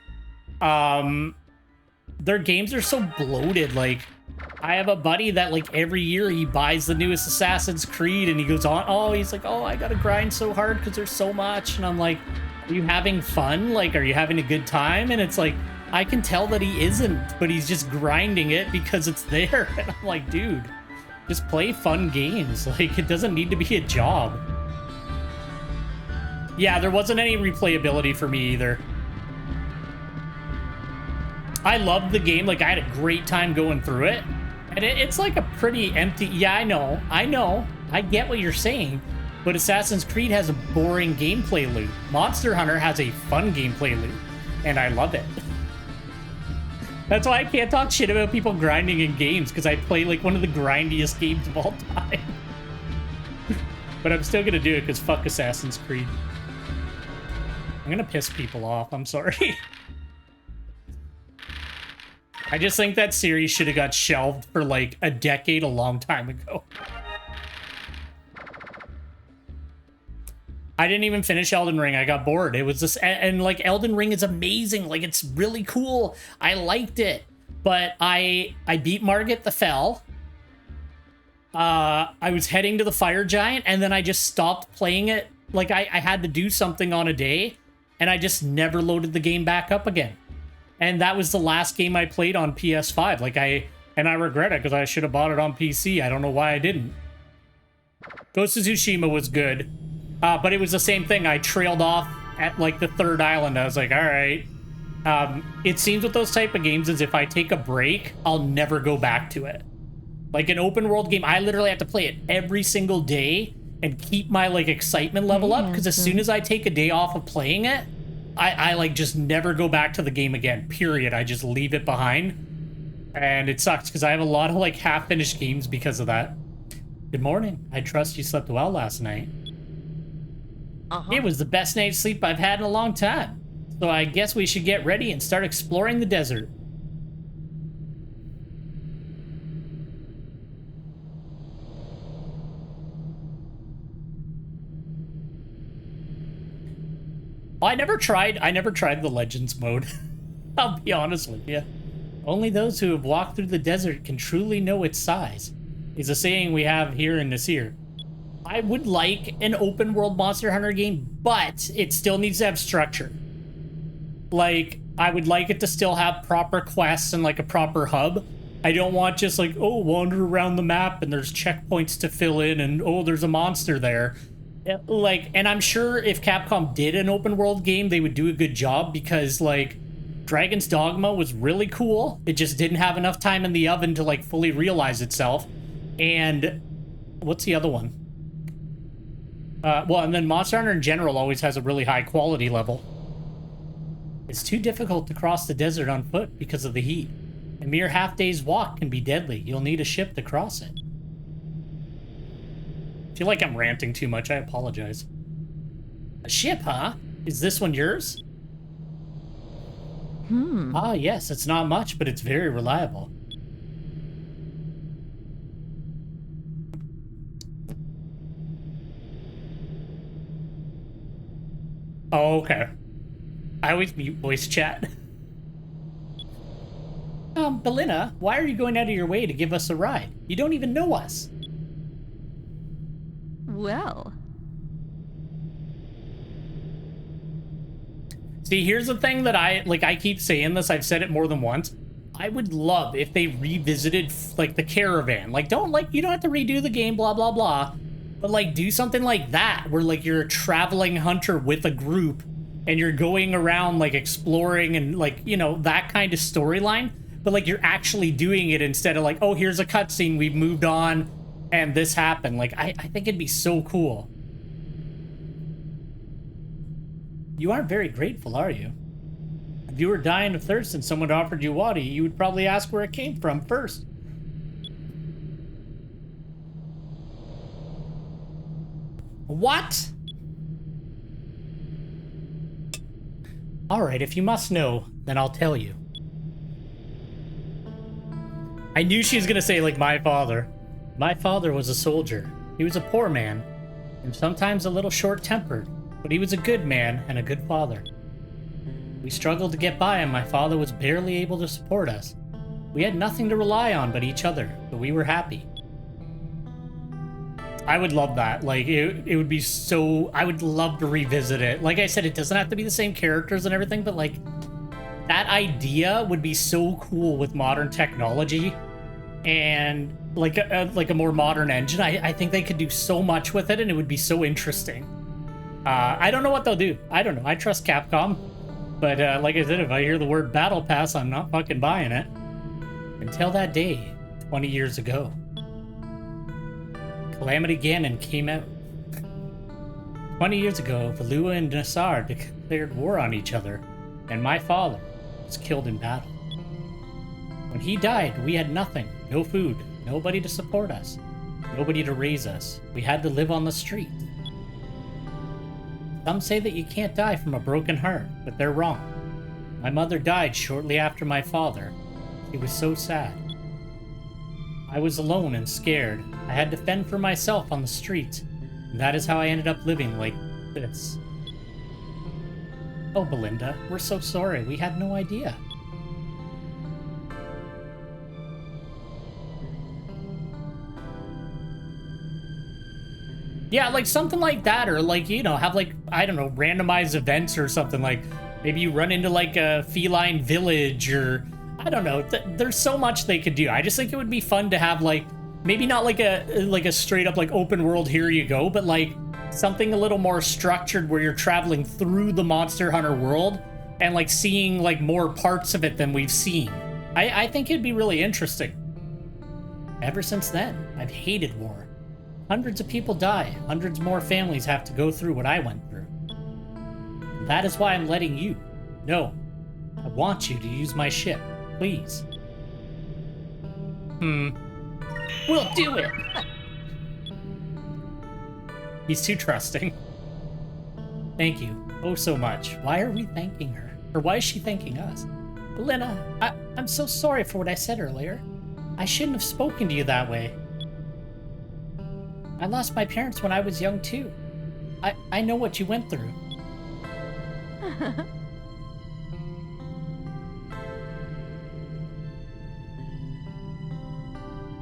Their games are so bloated. Like, I have a buddy that like every year he buys the newest Assassin's Creed and he goes on. Oh, he's like, oh, I gotta grind so hard because there's so much. And I'm like, are you having fun? Like, are you having a good time? And it's like, I can tell that he isn't, but he's just grinding it because it's there. And I'm like, dude, just play fun games. Like, it doesn't need to be a job. Yeah, there wasn't any replayability for me either. I loved the game. Like, I had a great time going through it. And it's like a pretty empty... Yeah, I know. I get what you're saying. But Assassin's Creed has a boring gameplay loop. Monster Hunter has a fun gameplay loop. And I love it. That's why I can't talk shit about people grinding in games, because I play like one of the grindiest games of all time. But I'm still gonna do it because fuck Assassin's Creed. I'm gonna piss people off, I'm sorry. I just think that series should have got shelved for like a decade, a long time ago. I didn't even finish Elden Ring. I got bored. It was just, and like Elden Ring is amazing. Like it's really cool. I liked it, but I beat Margit the Fell. I was heading to the Fire Giant, and then I just stopped playing it. Like I had to do something on a day, and I just never loaded the game back up again. And that was the last game I played on PS5. Like I regret it because I should have bought it on PC. I don't know why I didn't. Ghost of Tsushima was good. But it was the same thing. I trailed off at like the third island. I was like, all right. It seems with those type of games is if I take a break, I'll never go back to it. Like an open world game, I literally have to play it every single day and keep my like excitement level up. Because as soon as I take a day off of playing it, I like just never go back to the game again, period. I just leave it behind. And it sucks because I have a lot of like half-finished games because of that. Good morning. I trust you slept well last night. It was the best night's sleep I've had in a long time. So I guess we should get ready and start exploring the desert. Well, I never tried the Legends mode. I'll be honest with you. Only those who have walked through the desert can truly know its size, is a saying we have here in Nasir. I would like an open world Monster Hunter game, but it still needs to have structure. Like, I would like it to still have proper quests and like a proper hub. I don't want just like, oh, wander around the map and there's checkpoints to fill in and oh, there's a monster there. Like, and I'm sure if Capcom did an open world game, they would do a good job because like Dragon's Dogma was really cool. It just didn't have enough time in the oven to like fully realize itself. And what's the other one? Well, and then Monster Hunter in general always has a really high quality level. It's too difficult to cross the desert on foot because of the heat. A mere half-day's walk can be deadly. You'll need a ship to cross it. I feel like I'm ranting too much. I apologize. A ship, huh? Is this one yours? Ah, yes. It's not much, but it's very reliable. Oh, okay. I always mute voice chat. Belina, why are you going out of your way to give us a ride? You don't even know us. Well, See, here's the thing that I keep saying this, I've said it more than once. I would love if they revisited, like, the caravan. Like, you don't have to redo the game, blah, blah, blah. But, like, do something like that, where, like, you're a traveling hunter with a group, and you're going around, like, exploring and, like, you know, that kind of storyline. But, like, you're actually doing it instead of, like, oh, here's a cutscene, we've moved on, and this happened. Like, I think it'd be so cool. You aren't very grateful, are you? If you were dying of thirst and someone offered you water, you would probably ask where it came from first. What? Alright, if you must know, then I'll tell you. I knew she was gonna say, like, my father. My father was a soldier. He was a poor man, and sometimes a little short-tempered, but he was a good man and a good father. We struggled to get by, and my father was barely able to support us. We had nothing to rely on but each other, but we were happy. I would love that. Like, it would be so... I would love to revisit it. Like I said, it doesn't have to be the same characters and everything, but, like, that idea would be so cool with modern technology and, like, a more modern engine. I think they could do so much with it, and it would be so interesting. I don't know what they'll do. I don't know. I trust Capcom. But, like I said, if I hear the word Battle Pass, I'm not fucking buying it. Until that day, 20 years ago. Calamity Ganon came out. 20 years ago, Valuan and Nassar declared war on each other, and my father was killed in battle. When he died, we had nothing. No food, nobody to support us, nobody to raise us. We had to live on the street. Some say that you can't die from a broken heart, but they're wrong. My mother died shortly after my father. She was so sad. I was alone and scared. I had to fend for myself on the street, and that is how I ended up living like this. Oh, Belinda, we're so sorry. We had no idea. Yeah, like something like that, or like, you know, have like, I don't know, randomized events or something. Like maybe you run into like a feline village, or I don't know. There's so much they could do. I just think it would be fun to have like, maybe not like a straight up like open world, here you go, but like something a little more structured where you're traveling through the Monster Hunter world and like seeing like more parts of it than we've seen. I think it'd be really interesting. Ever since then, I've hated war. Hundreds of people die. Hundreds more families have to go through what I went through. That is why I'm letting you. No. I want you to use my ship. Please. We'll do it! He's too trusting. Thank you. Oh, so much. Why are we thanking her? Or why is she thanking us? Belinda, I'm so sorry for what I said earlier. I shouldn't have spoken to you that way. I lost my parents when I was young, too. I know what you went through.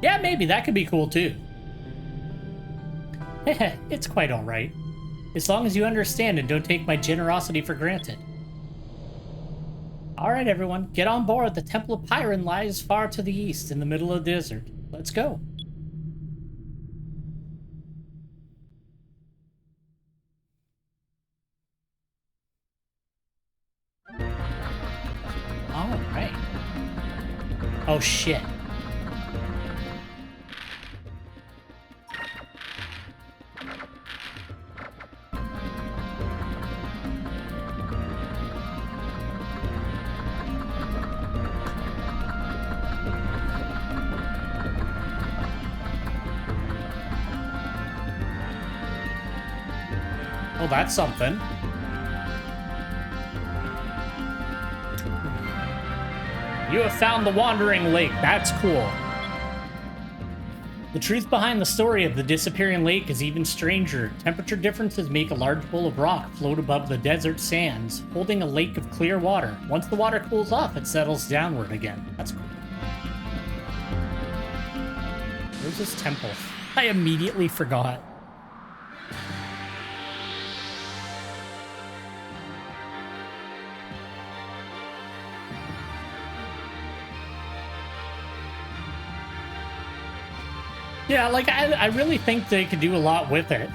Yeah, maybe. That could be cool, too. It's quite alright. As long as you understand and don't take my generosity for granted. Alright, everyone. Get on board. The Temple of Pyron lies far to the east in the middle of the desert. Let's go. Alright. Oh, shit. Oh, that's something. You have found the Wandering Lake. That's cool. The truth behind the story of the disappearing lake is even stranger. Temperature differences make a large bowl of rock float above the desert sands, holding a lake of clear water. Once the water cools off, it settles downward again. That's cool. Where's this temple? I immediately forgot. Yeah, like, I really think they could do a lot with it.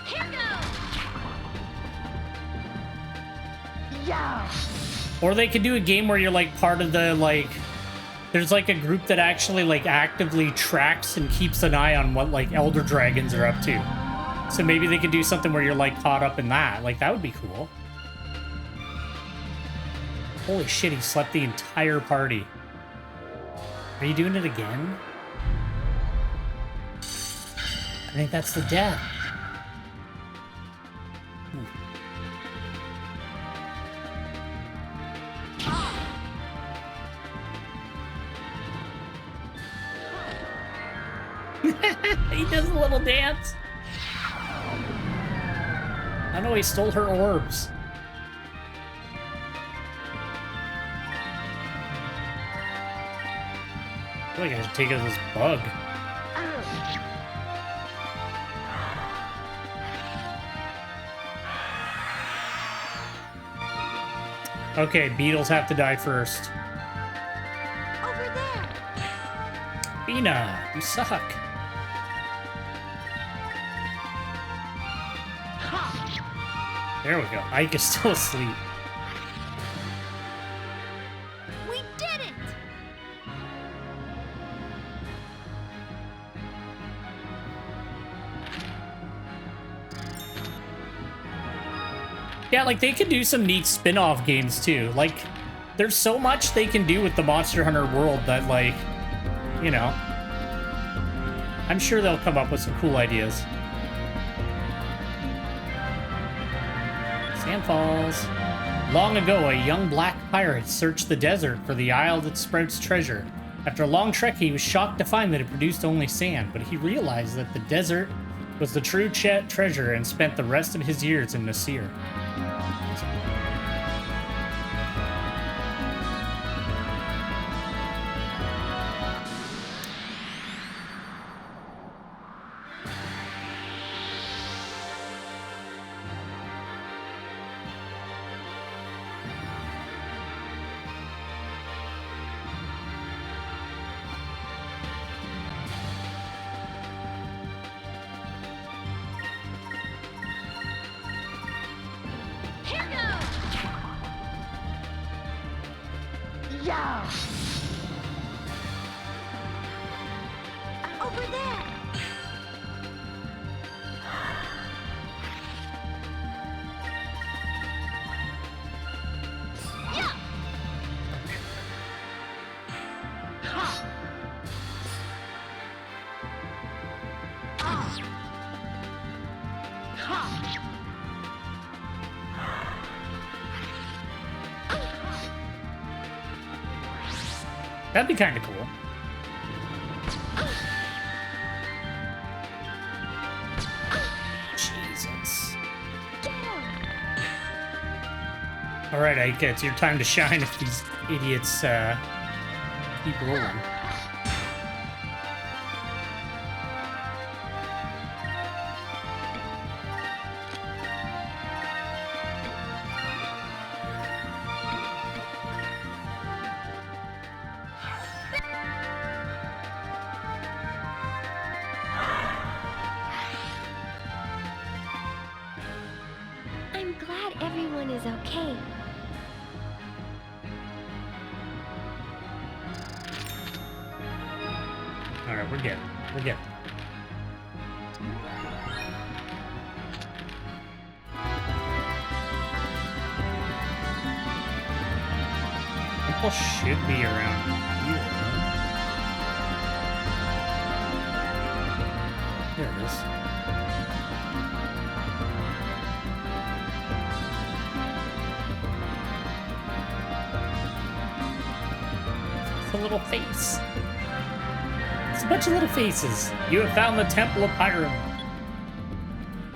Here goes! Yeah. Or they could do a game where you're, like, part of the, like... There's, like, a group that actually, like, actively tracks and keeps an eye on what, like, Elder Dragons are up to. So maybe they could do something where you're, like, caught up in that. Like, that would be cool. Holy shit, he slept the entire party. Are you doing it again? I think that's the death. He does a little dance. I know he stole her orbs. I feel like I should take out this bug. Okay, beetles have to die first. Over there! Bina, you suck. There we go. Ike is still asleep. We did it! Yeah, like, they could do some neat spin-off games, too. Like, there's so much they can do with the Monster Hunter world that, like, you know... I'm sure they'll come up with some cool ideas. Sand falls. Long ago, a young black pirate searched the desert for the isle that sprouts treasure. After a long trek, he was shocked to find that it produced only sand, but he realized that the desert was the true treasure and spent the rest of his years in Nasir. Here goes! Yeah. Over there! Yeah! That'd be kind of cool. Jesus. All right, Ike, it's your time to shine if these idiots keep rolling. I'm glad everyone is okay. All right, we're good. We're good. People should be around here. There it is. It's a little face. It's a bunch of little faces. You have found the Temple of Pyram.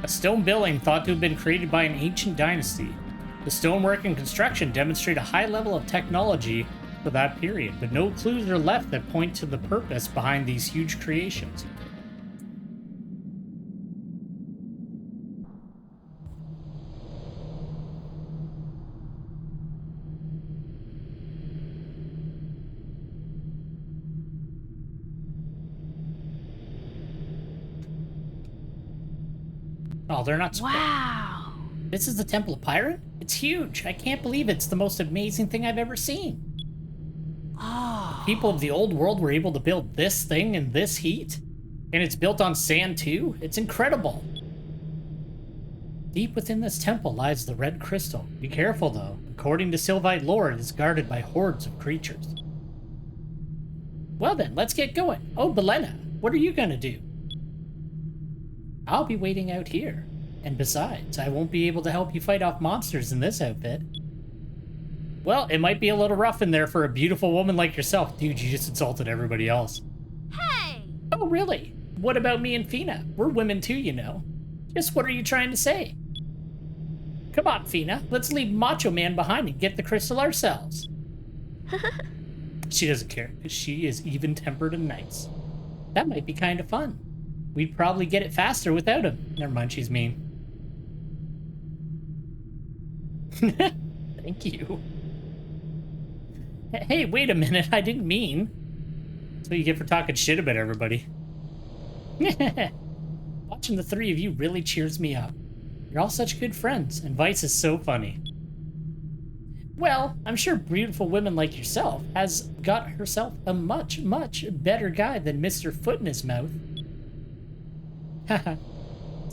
A stone building thought to have been created by an ancient dynasty. The stonework and construction demonstrate a high level of technology for that period, but no clues are left that point to the purpose behind these huge creations. Oh, they're not. Wow. This is the Temple of Pyron? It's huge. I can't believe it's the most amazing thing I've ever seen. Oh. People of the old world were able to build this thing in this heat? And it's built on sand too? It's incredible. Deep within this temple lies the red crystal. Be careful though. According to Sylvite lore, it is guarded by hordes of creatures. Well then, let's get going. Oh, Belena, what are you gonna do? I'll be waiting out here. And besides, I won't be able to help you fight off monsters in this outfit. Well, it might be a little rough in there for a beautiful woman like yourself. Dude, you just insulted everybody else. Hey! Oh, really? What about me and Fina? We're women too, you know. Just what are you trying to say? Come on, Fina. Let's leave Macho Man behind and get the crystal ourselves. She doesn't care, because she is even-tempered and nice. That might be kind of fun. We'd probably get it faster without him. Never mind, she's mean. Thank you. Hey, wait a minute. I didn't mean. That's what you get for talking shit about everybody. Watching the three of you really cheers me up. You're all such good friends, and Vyse is so funny. Well, I'm sure beautiful women like yourself has got herself a much, much better guy than Mr. Foot in his mouth. Haha.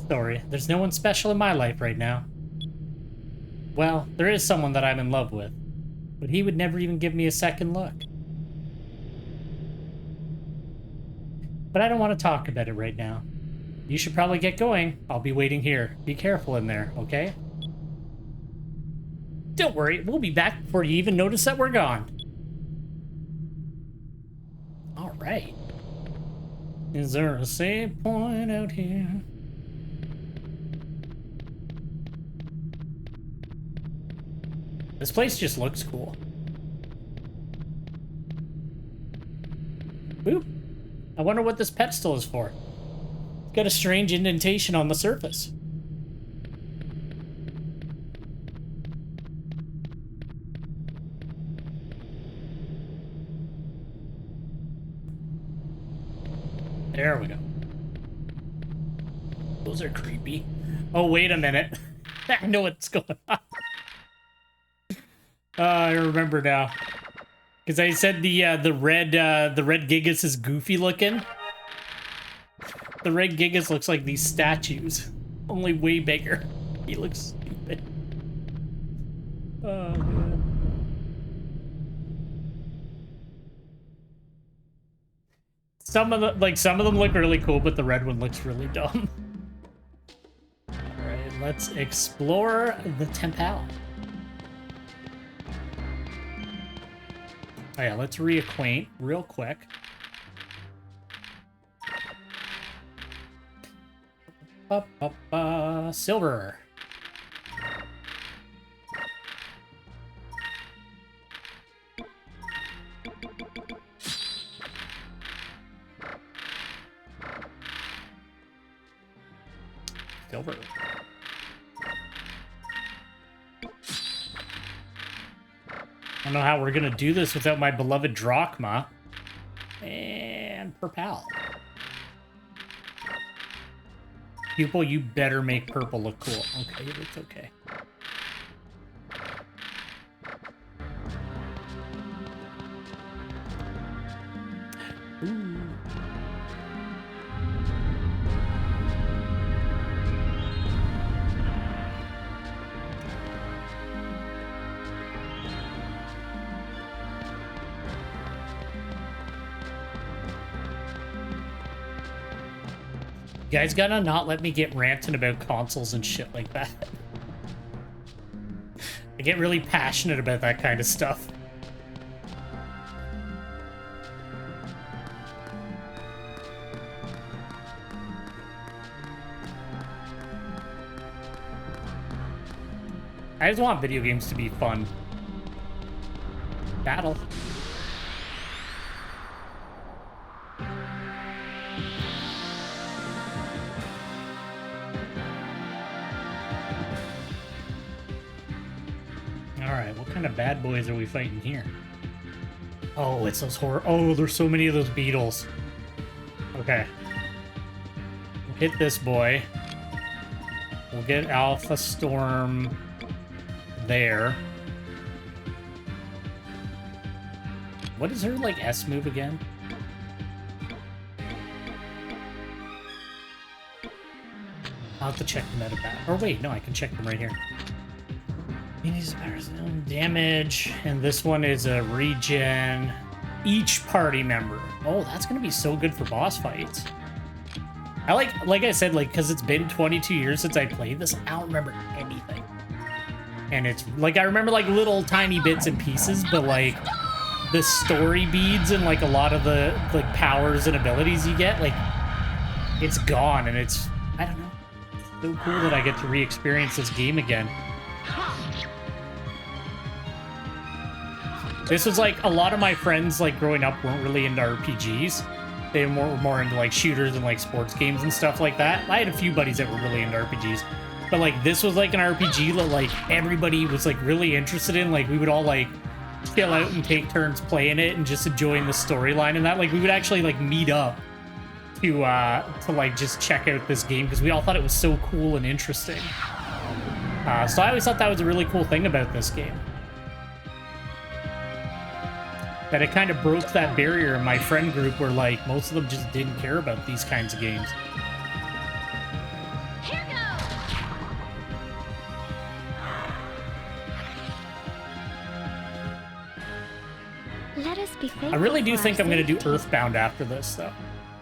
Sorry, there's no one special in my life right now. Well, there is someone that I'm in love with, but he would never even give me a second look. But I don't want to talk about it right now. You should probably get going. I'll be waiting here. Be careful in there, okay? Don't worry, we'll be back before you even notice that we're gone. All right. Is there a save point out here? This place just looks cool. Boop. I wonder what this pedestal is for. It's got a strange indentation on the surface. There we go. Those are creepy. Oh, wait a minute. I know what's going on. I remember now. Because I said the red Gigas is goofy looking. The red Gigas looks like these statues, only way bigger. He looks stupid. Oh, man. Some of them look really cool, but the red one looks really dumb. All right, let's explore the temple. Oh yeah, let's reacquaint real quick. Silver. Silver. I don't know how we're gonna do this without my beloved drachma. And purple. Pupil, you better make purple look cool. Okay, it's okay. Ooh. You guys gotta not let me get ranting about consoles and shit like that. I get really passionate about that kind of stuff. I just want video games to be fun. Battle. Alright, what kind of bad boys are we fighting here? Oh, it's those horror... Oh, there's so many of those beetles. Okay. Hit this boy. We'll get Alpha Storm there. What is her, like, S move again? I'll have to check them out about. Or wait, no, I can check them right here. Damage, and this one is a regen. Each party member. Oh, that's gonna be so good for boss fights. I like I said, like, because it's been 22 years since I played this, I don't remember anything. And it's like, I remember like little tiny bits and pieces, but like the story beads and like a lot of the like powers and abilities you get, like, it's gone, and it's, I don't know, it's so cool that I get to re-experience this game again. This was like, a lot of my friends like growing up weren't really into RPGs. They were more into like shooters and like sports games and stuff like that. I had a few buddies that were really into RPGs, but like this was like an RPG that like everybody was like really interested in. Like we would all like chill out and take turns playing it and just enjoying the storyline and that. Like we would actually like meet up to like just check out this game because we all thought it was so cool and interesting. So I always thought that was a really cool thing about this game. That it kind of broke that barrier in my friend group where, like, most of them just didn't care about these kinds of games. Here goes. Let us be thankful. I really do for think our I'm going to do safety. Earthbound after this, though.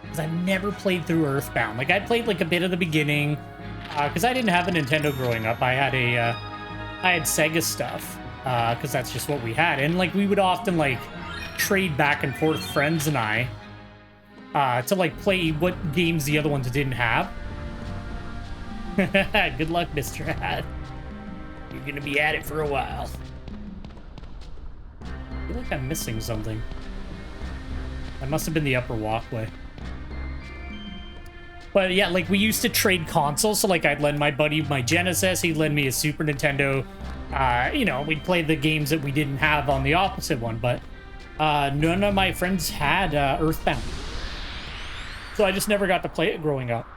Because I've never played through Earthbound. Like, I played, like, a bit of the beginning. Because I didn't have a Nintendo growing up. I had Sega stuff. Because that's just what we had. And, like, we would often, like, trade back and forth, friends and I, to like play what games the other ones didn't have. Good luck, Mr. Hat. You're gonna be at it for a while. I feel like I'm missing something. That must have been the upper walkway. But yeah, like we used to trade consoles, so like I'd lend my buddy my Genesis, he'd lend me a Super Nintendo. You know, we'd play the games that we didn't have on the opposite one, but none of my friends had Earthbound. So I just never got to play it growing up.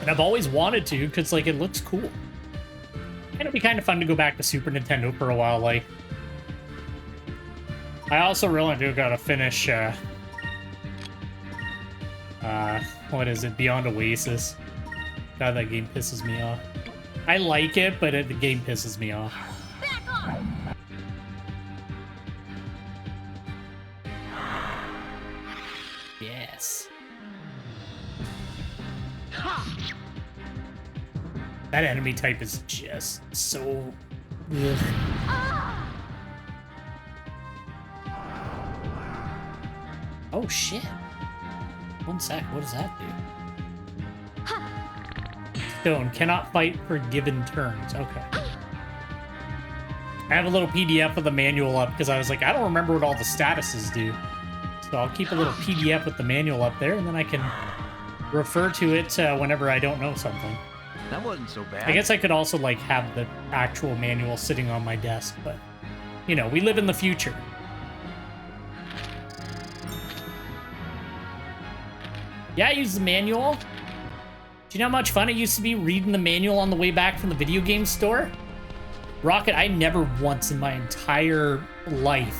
And I've always wanted to, because, like, it looks cool. And it'd be kind of fun to go back to Super Nintendo for a while, like. I also really do gotta finish, what is it? Beyond Oasis. God, that game pisses me off. I like it, but the game pisses me off. Back off. Yes. That enemy type is just so... Ugh. Oh, shit. One sec, what does that do? Stone cannot fight for given turns. Okay. I have a little PDF of the manual up because I was like, I don't remember what all the statuses do. So I'll keep a little PDF with the manual up there, and then I can refer to it whenever I don't know something. That wasn't so bad. I guess I could also like have the actual manual sitting on my desk, but you know, we live in the future. Yeah, I use the manual. Do you know how much fun it used to be reading the manual on the way back from the video game store? Rocket, I never once in my entire life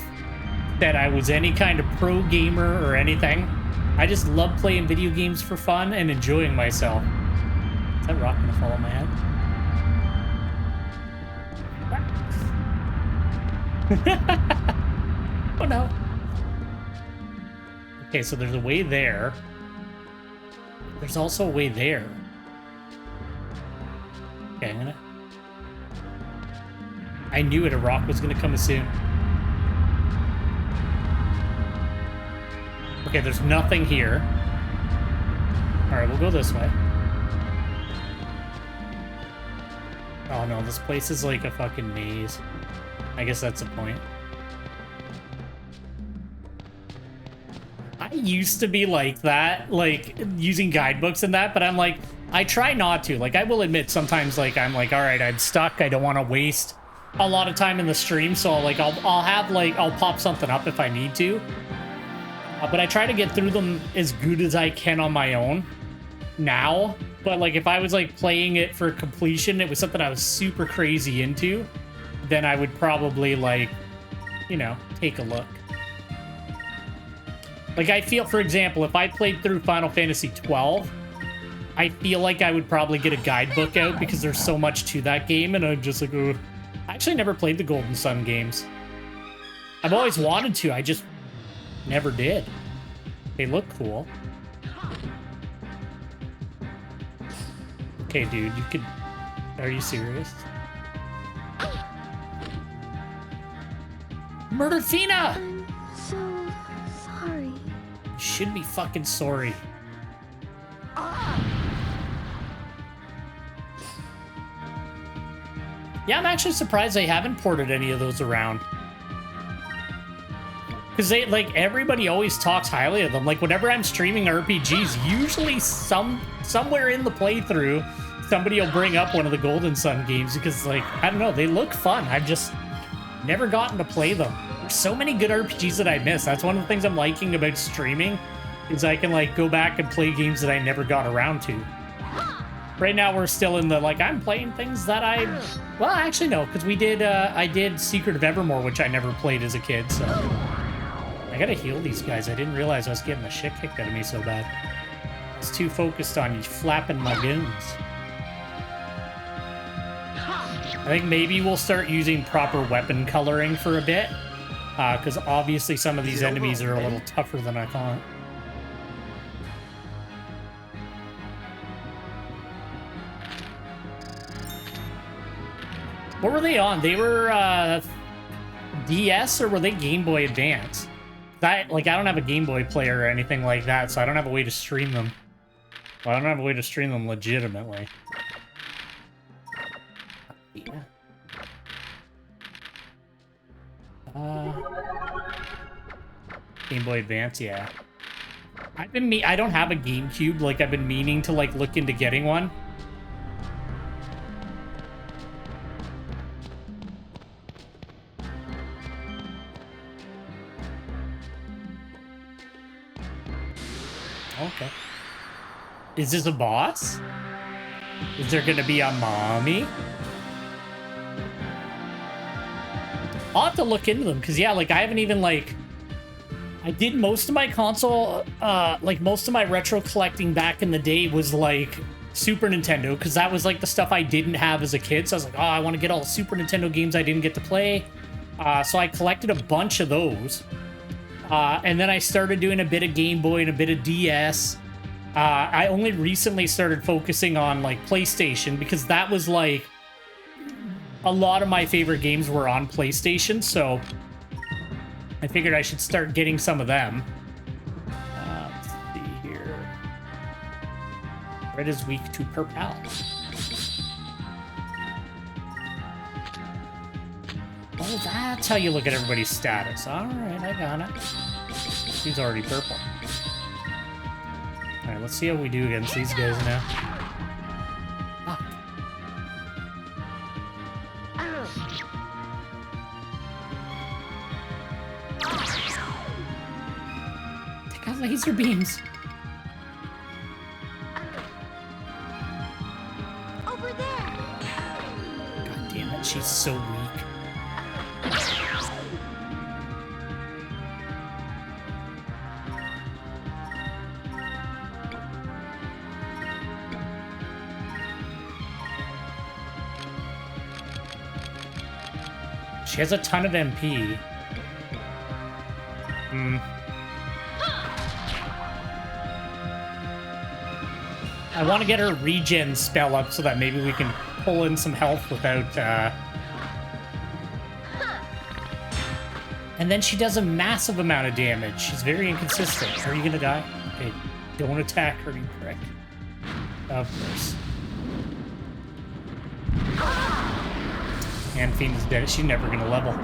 that I was any kind of pro gamer or anything. I just love playing video games for fun and enjoying myself. Is that rock gonna fall on my head? Oh no. Okay, so there's a way there. There's also a way there. Okay, I knew it, a rock was gonna come soon. Okay, there's nothing here. Alright, we'll go this way. Oh no, this place is like a fucking maze. I guess that's the point. I used to be like that, like using guidebooks and that, but I'm like, I try not to. Like, I will admit sometimes, like, I'm like, all right, I'm stuck. I don't want to waste a lot of time in the stream, so I'll pop something up if I need to. But I try to get through them as good as I can on my own now. But like if I was like playing it for completion, it was something I was super crazy into, then I would probably like, you know, take a look. Like I feel, for example, if I played through Final Fantasy 12, I feel like I would probably get a guidebook out because there's so much to that game, and I'm just like, ugh. I actually never played the Golden Sun games. I've always wanted to, I just never did. They look cool. Okay, dude, you could... Are you serious? Murder Fina! I'm so sorry. You should be fucking sorry. Yeah, I'm actually surprised they haven't ported any of those around. Because they, like, everybody always talks highly of them. Like, whenever I'm streaming RPGs, usually somewhere in the playthrough, somebody will bring up one of the Golden Sun games because, like, I don't know, they look fun. I've just never gotten to play them. There's so many good RPGs that I miss. That's one of the things I'm liking about streaming, is I can, like, go back and play games that I never got around to. Right now, we're still in the, like, I'm playing things that I... Well, actually, no, because we did, I did Secret of Evermore, which I never played as a kid, so... I gotta heal these guys. I didn't realize I was getting the shit kicked out of me so bad. I was too focused on you flapping my goons. I think maybe we'll start using proper weapon coloring for a bit, because obviously some of these enemies are a little tougher than I thought. What were they on? They were DS, or were they Game Boy Advance? I don't have a Game Boy player or anything like that, so I don't have a way to stream them. Well, I don't have a way to stream them legitimately. Yeah. Game Boy Advance, yeah. I don't have a GameCube. Like, I've been meaning to, like, look into getting one. Okay. Is this a boss? Is there gonna be a mommy? I'll have to look into them, because, yeah, like, I haven't even, like... I did most of my console, like, most of my retro collecting back in the day was, like, Super Nintendo, because that was, like, the stuff I didn't have as a kid, so I was like, oh, I want to get all the Super Nintendo games I didn't get to play. So I collected a bunch of those. And then I started doing a bit of Game Boy and a bit of DS. I only recently started focusing on, like, PlayStation, because that was, like, a lot of my favorite games were on PlayStation, so I figured I should start getting some of them. Let's see here. Red is weak to purple. Oh, that's how you look at everybody's status. Alright, I got it. He's already purple. Alright, let's see how we do against these guys now. Fuck. They got laser beams. Over there. God damn it, she's so weak. She has a ton of MP. I want to get her regen spell up so that maybe we can pull in some health without, And then she does a massive amount of damage. She's very inconsistent. Are you gonna die? Okay, don't attack her, you prick. Of course. And Fiend is dead. She's never gonna level.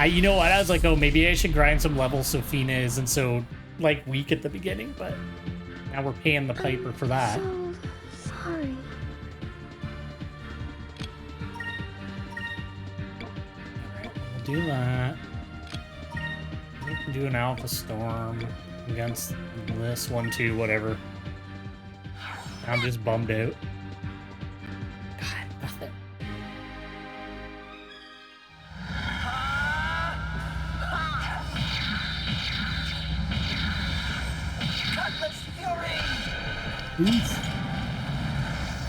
You know what? I was like, oh, maybe I should grind some levels so Fina isn't so, like, weak at the beginning, but now we're paying the piper for that. So sorry. Alright, we'll do that. Do an Alpha Storm against this one too, whatever. I'm just bummed out. God, nothing. Oof.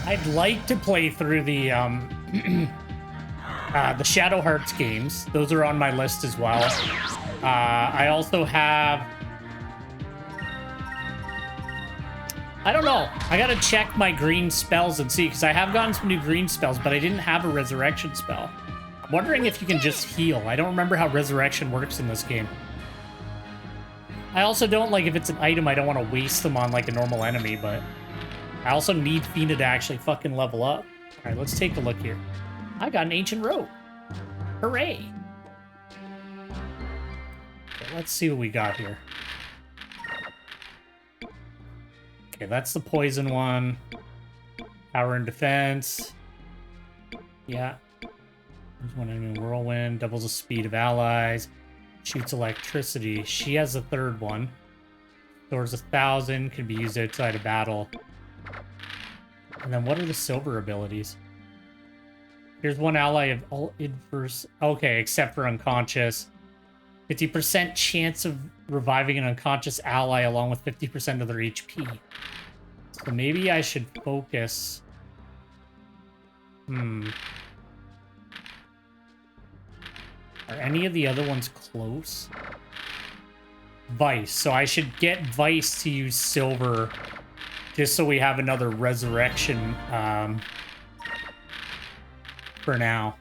I'd like to play through the Shadow Hearts games. Those are on my list as well. I also have... I don't know. I gotta check my green spells and see, because I have gotten some new green spells, but I didn't have a resurrection spell. I'm wondering if you can just heal. I don't remember how resurrection works in this game. I also don't, like, if it's an item, I don't want to waste them on, like, a normal enemy, but I also need Fina to actually fucking level up. All right, let's take a look here. I got an ancient rope. Hooray. Okay, let's see what we got here. Okay, that's the poison one. Power and defense. Yeah. There's one in whirlwind. Doubles the speed of allies. Shoots electricity. She has the third one. Stores 1,000. Can be used outside of battle. And then what are the silver abilities? Here's one ally of all adverse... Okay, except for unconscious. 50% chance of reviving an unconscious ally along with 50% of their HP. So maybe I should focus... Are any of the other ones close? Vyse. So I should get Vyse to use silver just so we have another resurrection for now.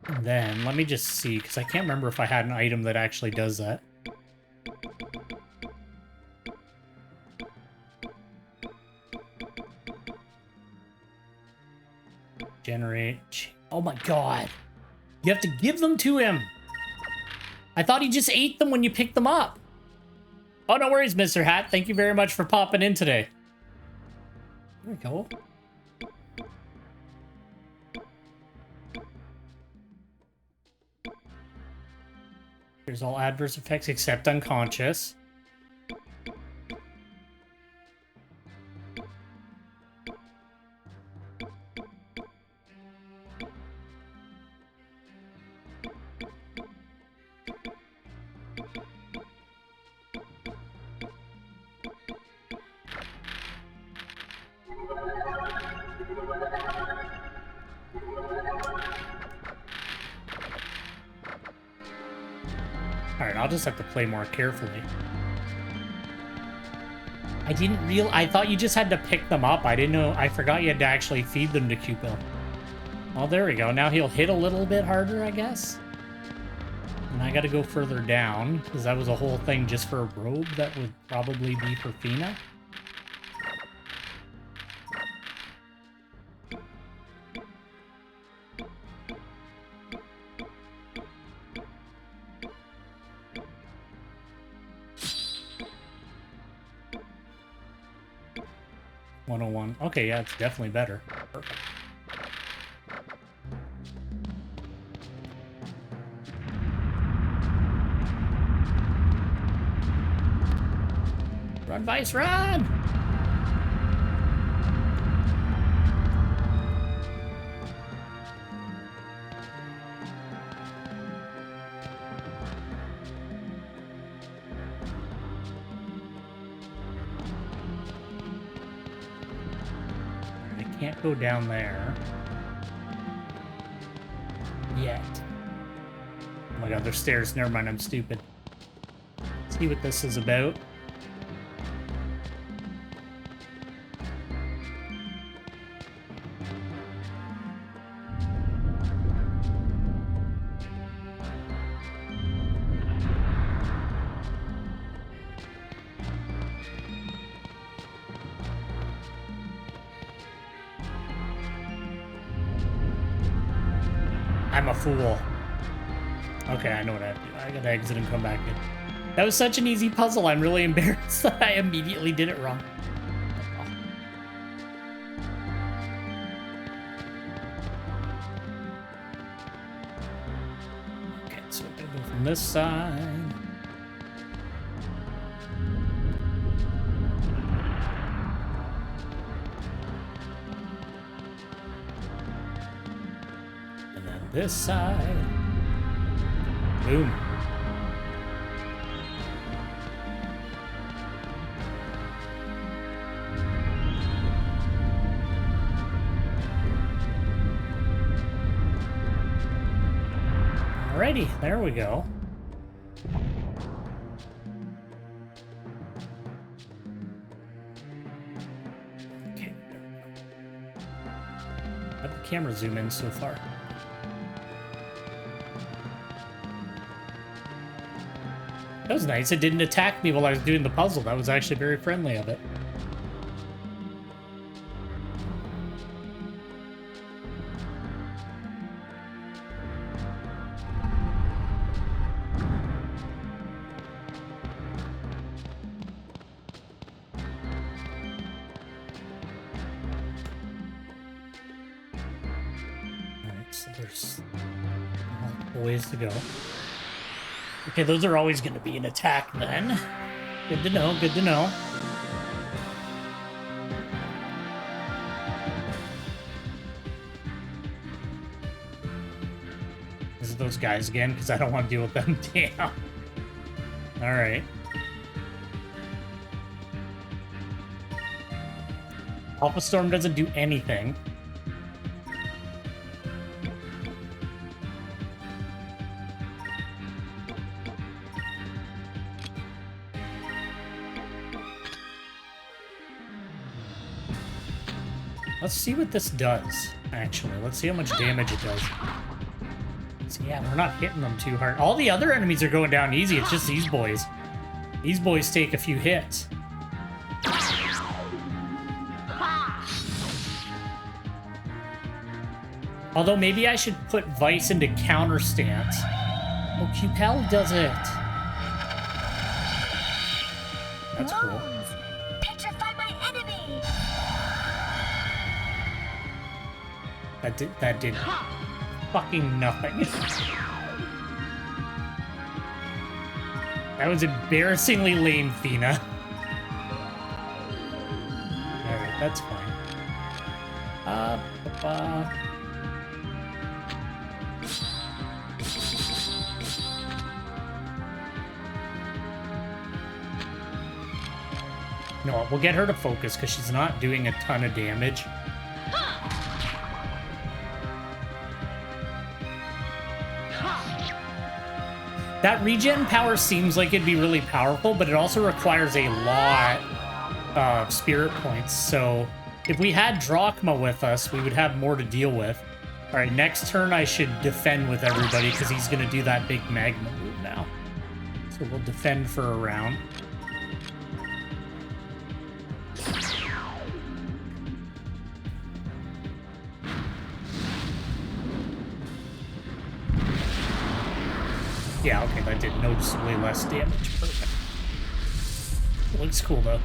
And then, let me just see, because I can't remember if I had an item that actually does that. Generate. Oh my god. You have to give them to him. I thought he just ate them when you picked them up. Oh, no worries, Mr. Hat. Thank you very much for popping in today. There we go. Here's all adverse effects except unconscious. Alright, I'll just have to play more carefully. I thought you just had to pick them up. I didn't know. I forgot you had to actually feed them to Cupil. Well, there we go. Now he'll hit a little bit harder, I guess. And I gotta go further down, because that was a whole thing just for a robe that would probably be for Fina. Okay, yeah, it's definitely better. Perfect. Run, Vyse, run! Can't go down there yet. Oh my god, there's stairs. Never mind, I'm stupid. Let's see what this is about. I'm a fool. Okay, I know what I have to do. I gotta exit and come back in. That was such an easy puzzle. I'm really embarrassed that I immediately did it wrong. on this side. And then this side. Boom. Alrighty, there we go. Okay. Let the camera zoom in so far. That was nice. It didn't attack me while I was doing the puzzle. That was actually very friendly of it. There's multiple ways to go. Okay, those are always going to be an attack then. Good to know, good to know. Is it those guys again? Because I don't want to deal with them. Damn. Alright. Alpha Storm doesn't do anything. Let's see what this does, actually. Let's see how much damage it does. So yeah, we're not hitting them too hard. All the other enemies are going down easy. It's just these boys. These boys take a few hits. Although maybe I should put Vyse into counter stance. Oh, Cupel does it. That's cool. Petrify my enemy. That did fucking nothing. That was embarrassingly lame, Fina. Alright, that's fine. No, we'll get her to focus because she's not doing a ton of damage. That regen power seems like it'd be really powerful, but it also requires a lot of spirit points. So if we had Drachma with us, we would have more to deal with. All right, next turn I should defend with everybody because he's going to do that big magma move now. So we'll defend for a round. Yeah, okay, that did noticeably less damage. Perfect. It looks cool, though.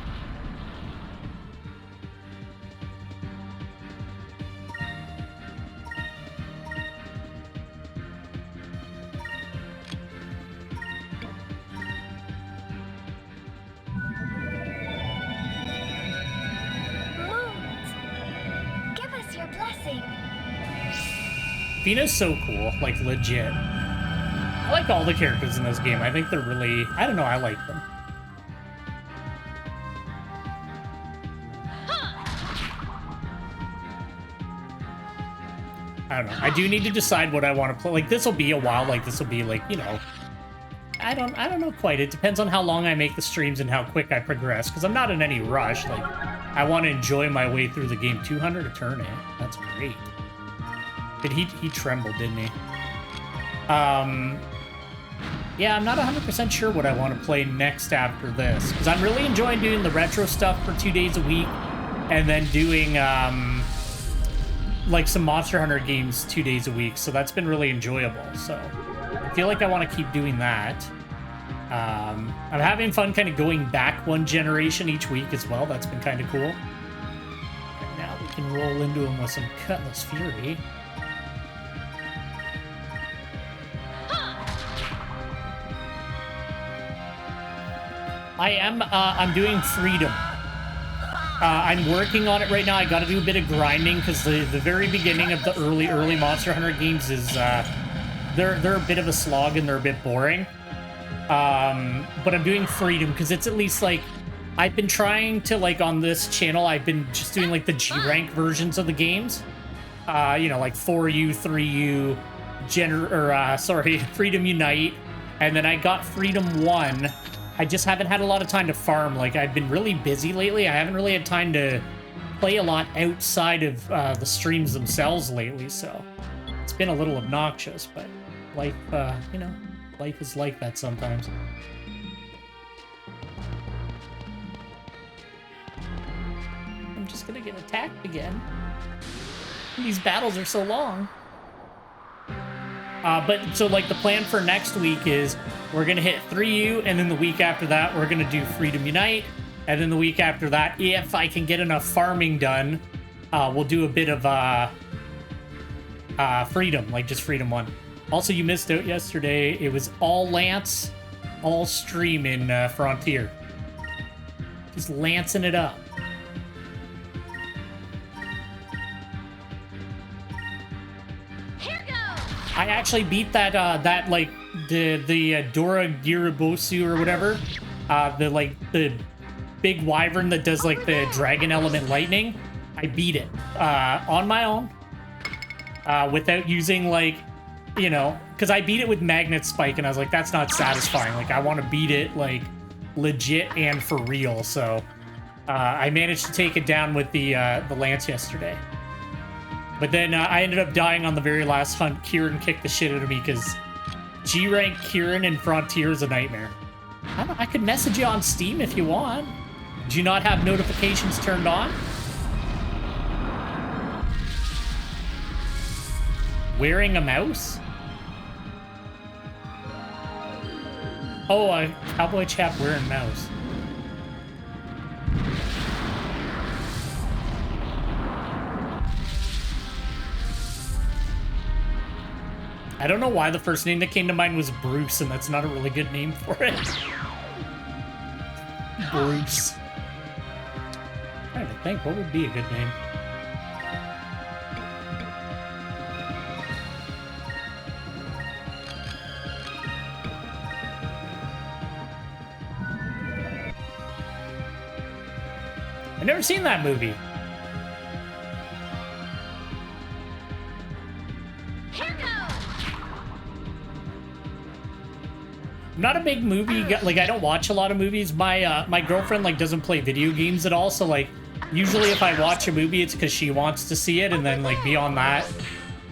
Moons, give us your blessing. Fina's so cool, like legit. I like all the characters in this game. I think they're really... I don't know, I like them. I don't know. I do need to decide what I want to play. Like, this will be a while. Like, this will be, like, you know... I don't know quite. It depends on how long I make the streams and how quick I progress. Because I'm not in any rush. Like, I want to enjoy my way through the game. 200 a turn, eh? That's great. Did he trembled, didn't he? Yeah, I'm not 100% sure what I want to play next after this. Because I'm really enjoying doing the retro stuff for 2 days a week. And then doing, like, some Monster Hunter games 2 days a week. So that's been really enjoyable. So I feel like I want to keep doing that. I'm having fun kind of going back one generation each week as well. That's been kind of cool. And now we can roll into them with some Cutlass Fury. I am, I'm doing Freedom. I'm working on it right now. I gotta do a bit of grinding, because the very beginning of the early Monster Hunter games is, they're a bit of a slog and they're a bit boring. But I'm doing Freedom, because it's at least, like, I've been trying to, like, on this channel, I've been just doing, like, the G-rank versions of the games. You know, like 4U, 3U, Freedom Unite, and then I got Freedom 1. I just haven't had a lot of time to farm. Like, I've been really busy lately. I haven't really had time to play a lot outside of the streams themselves lately, so it's been a little obnoxious, but life, you know, life is like that sometimes. I'm just gonna get attacked again. These battles are so long. But so, like, the plan for next week is we're gonna hit 3U, and then the week after that we're gonna do Freedom Unite, and then the week after that, if I can get enough farming done, we'll do a bit of Freedom, like just Freedom 1. Also, you missed out yesterday. It was all Lance, all stream in Frontier. Just lancing it up. I actually beat that, like, the Dora Girabosu or whatever. The big wyvern that does, like, the dragon element lightning. I beat it, on my own. Without using, like, you know, because I beat it with Magnet Spike, and I was like, that's not satisfying. Like, I want to beat it, like, legit and for real, so... I managed to take it down with the Lance yesterday. But then I ended up dying on the very last hunt. Kieran kicked the shit out of me because G-rank Kieran in Frontier is a nightmare. I could message you on Steam if you want. Do you not have notifications turned on? Wearing a mouse? Oh, a cowboy chap wearing a mouse. I don't know why the first name that came to mind was Bruce, and that's not a really good name for it. Bruce. I'm trying to think, what would be a good name? I've never seen that movie. I'm not a big movie guy. Like, I don't watch a lot of movies. My girlfriend, like, doesn't play video games at all, so, like, usually if I watch a movie, it's because she wants to see it, and then, like, beyond that,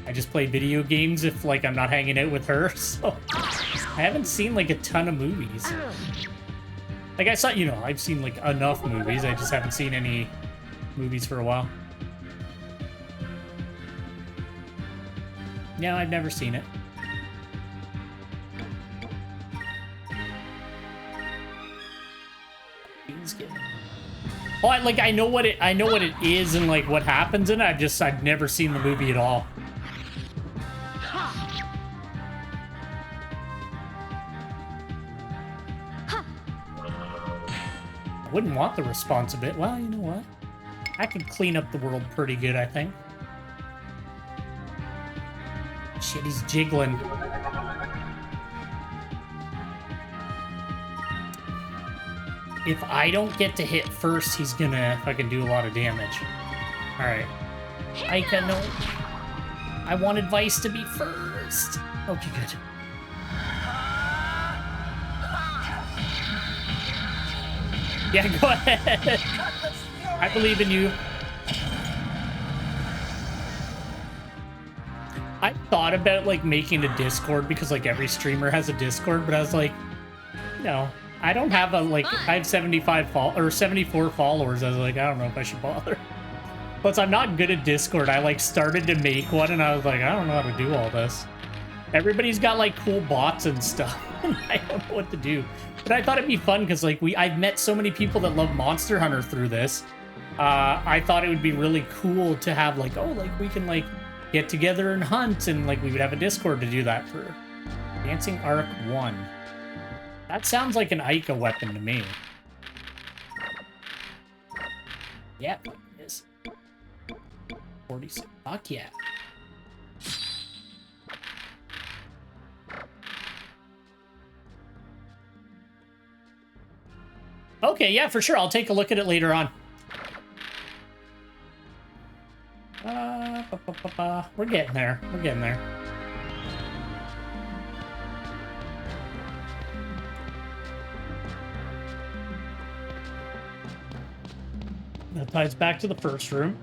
I just play video games if, like, I'm not hanging out with her, so I haven't seen, like, a ton of movies. Like, I saw, you know, I've seen, like, enough movies. I just haven't seen any movies for a while. No, I've never seen it. Oh, I know what it is and, like, what happens in it. I've never seen the movie at all. I wouldn't want the responsibility. Well, you know what? I could clean up the world pretty good, I think. Shit, he's jiggling. If I don't get to hit first, he's gonna fucking do a lot of damage. Alright. I wanted Vyse to be first. Okay, good. Yeah, go ahead. I believe in you. I thought about, like, making a Discord because, like, every streamer has a Discord, but I was like, no. I don't have a, like, I have 74 followers. I was like, I don't know if I should bother. Plus, I'm not good at Discord. I, like, started to make one, and I was like, I don't know how to do all this. Everybody's got, like, cool bots and stuff, and I don't know what to do. But I thought it'd be fun, because, like, I've met so many people that love Monster Hunter through this. I thought it would be really cool to have, like, oh, like, we can, like, get together and hunt, and, like, we would have a Discord to do that for. Dancing Arc 1. That sounds like an Ica weapon to me. Yeah, it is. 46. Fuck yeah. Okay, yeah, for sure. I'll take a look at it later on. We're getting there. We're getting there. That ties back to the first room.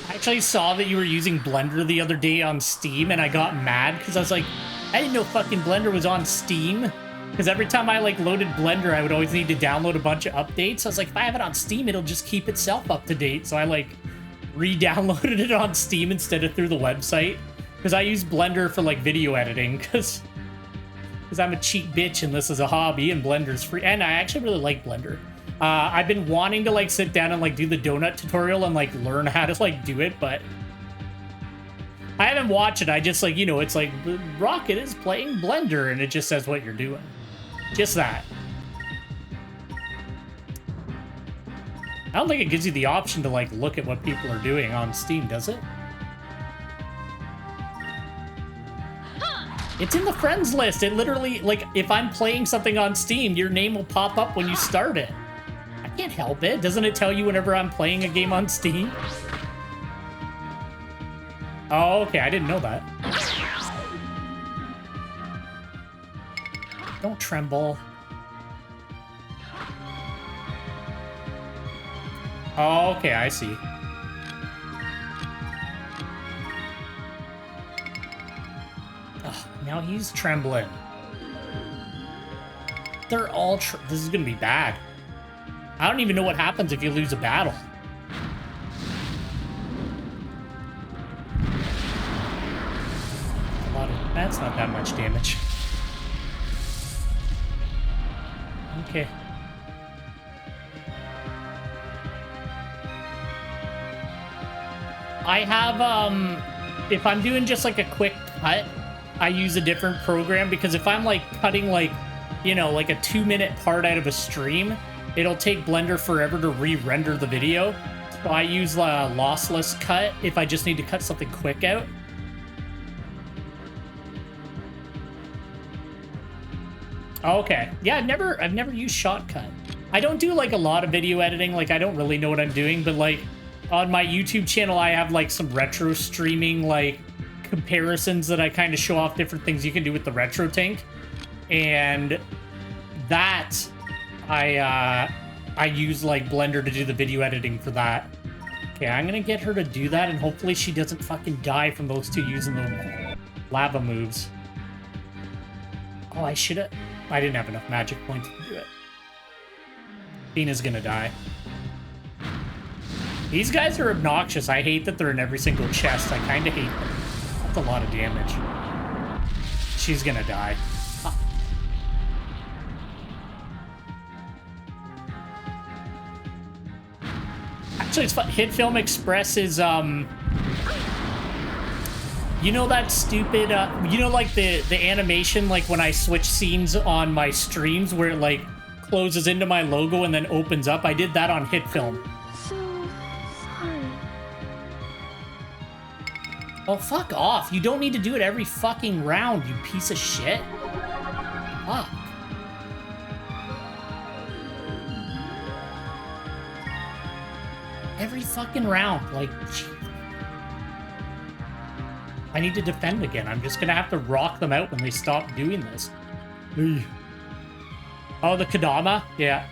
I actually saw that you were using Blender the other day on Steam, and I got mad because I was like, I didn't know fucking Blender was on Steam. Because every time I like loaded Blender, I would always need to download a bunch of updates. I was like, if I have it on Steam, it'll just keep itself up to date. So I like re-downloaded it on Steam instead of through the website. Because I use Blender for like video editing. Because I'm a cheap bitch and this is a hobby and Blender's free. And I actually really like Blender. I've been wanting to like sit down and like do the donut tutorial and like learn how to like do it, but I haven't watched it. I just like, you know, it's like Rocket is playing Blender and it just says what you're doing. Just that. I don't think it gives you the option to like look at what people are doing on Steam, does it? It's in the friends list. It literally, like, if I'm playing something on Steam, your name will pop up when you start it. I can't help it. Doesn't it tell you whenever I'm playing a game on Steam? Oh, okay. I didn't know that. Don't tremble. Oh, okay. I see. Now he's trembling. They're all this is gonna be bad. I don't even know what happens if you lose a battle. That's not that much damage. Okay. I have, if I'm doing just like a quick cut, I use a different program because if I'm like cutting like, you know, like a 2-minute part out of a stream, it'll take Blender forever to re-render the video. So I use lossless cut if I just need to cut something quick out. Okay. Yeah, I've never used Shotcut. I don't do like a lot of video editing, like I don't really know what I'm doing, but like on my YouTube channel I have like some retro streaming like comparisons that I kind of show off different things you can do with the RetroTINK. And that I use like Blender to do the video editing for that. Okay, I'm gonna get her to do that and hopefully she doesn't fucking die from those two using the lava moves. Oh, I didn't have enough magic points to do it. Tina's gonna die. These guys are obnoxious. I hate that they're in every single chest. I kind of hate them. That's a lot of damage. She's gonna die. Actually, it's fun. Hit Film Express is, you know that stupid, you know, like the animation, like when I switch scenes on my streams where it like closes into my logo and then opens up? I did that on Hit Film. So sorry. Oh, fuck off. You don't need to do it every fucking round, you piece of shit. Fuck. Every fucking round, like... I need to defend again. I'm just gonna have to rock them out when they stop doing this. Oh, the Kodama? Yeah.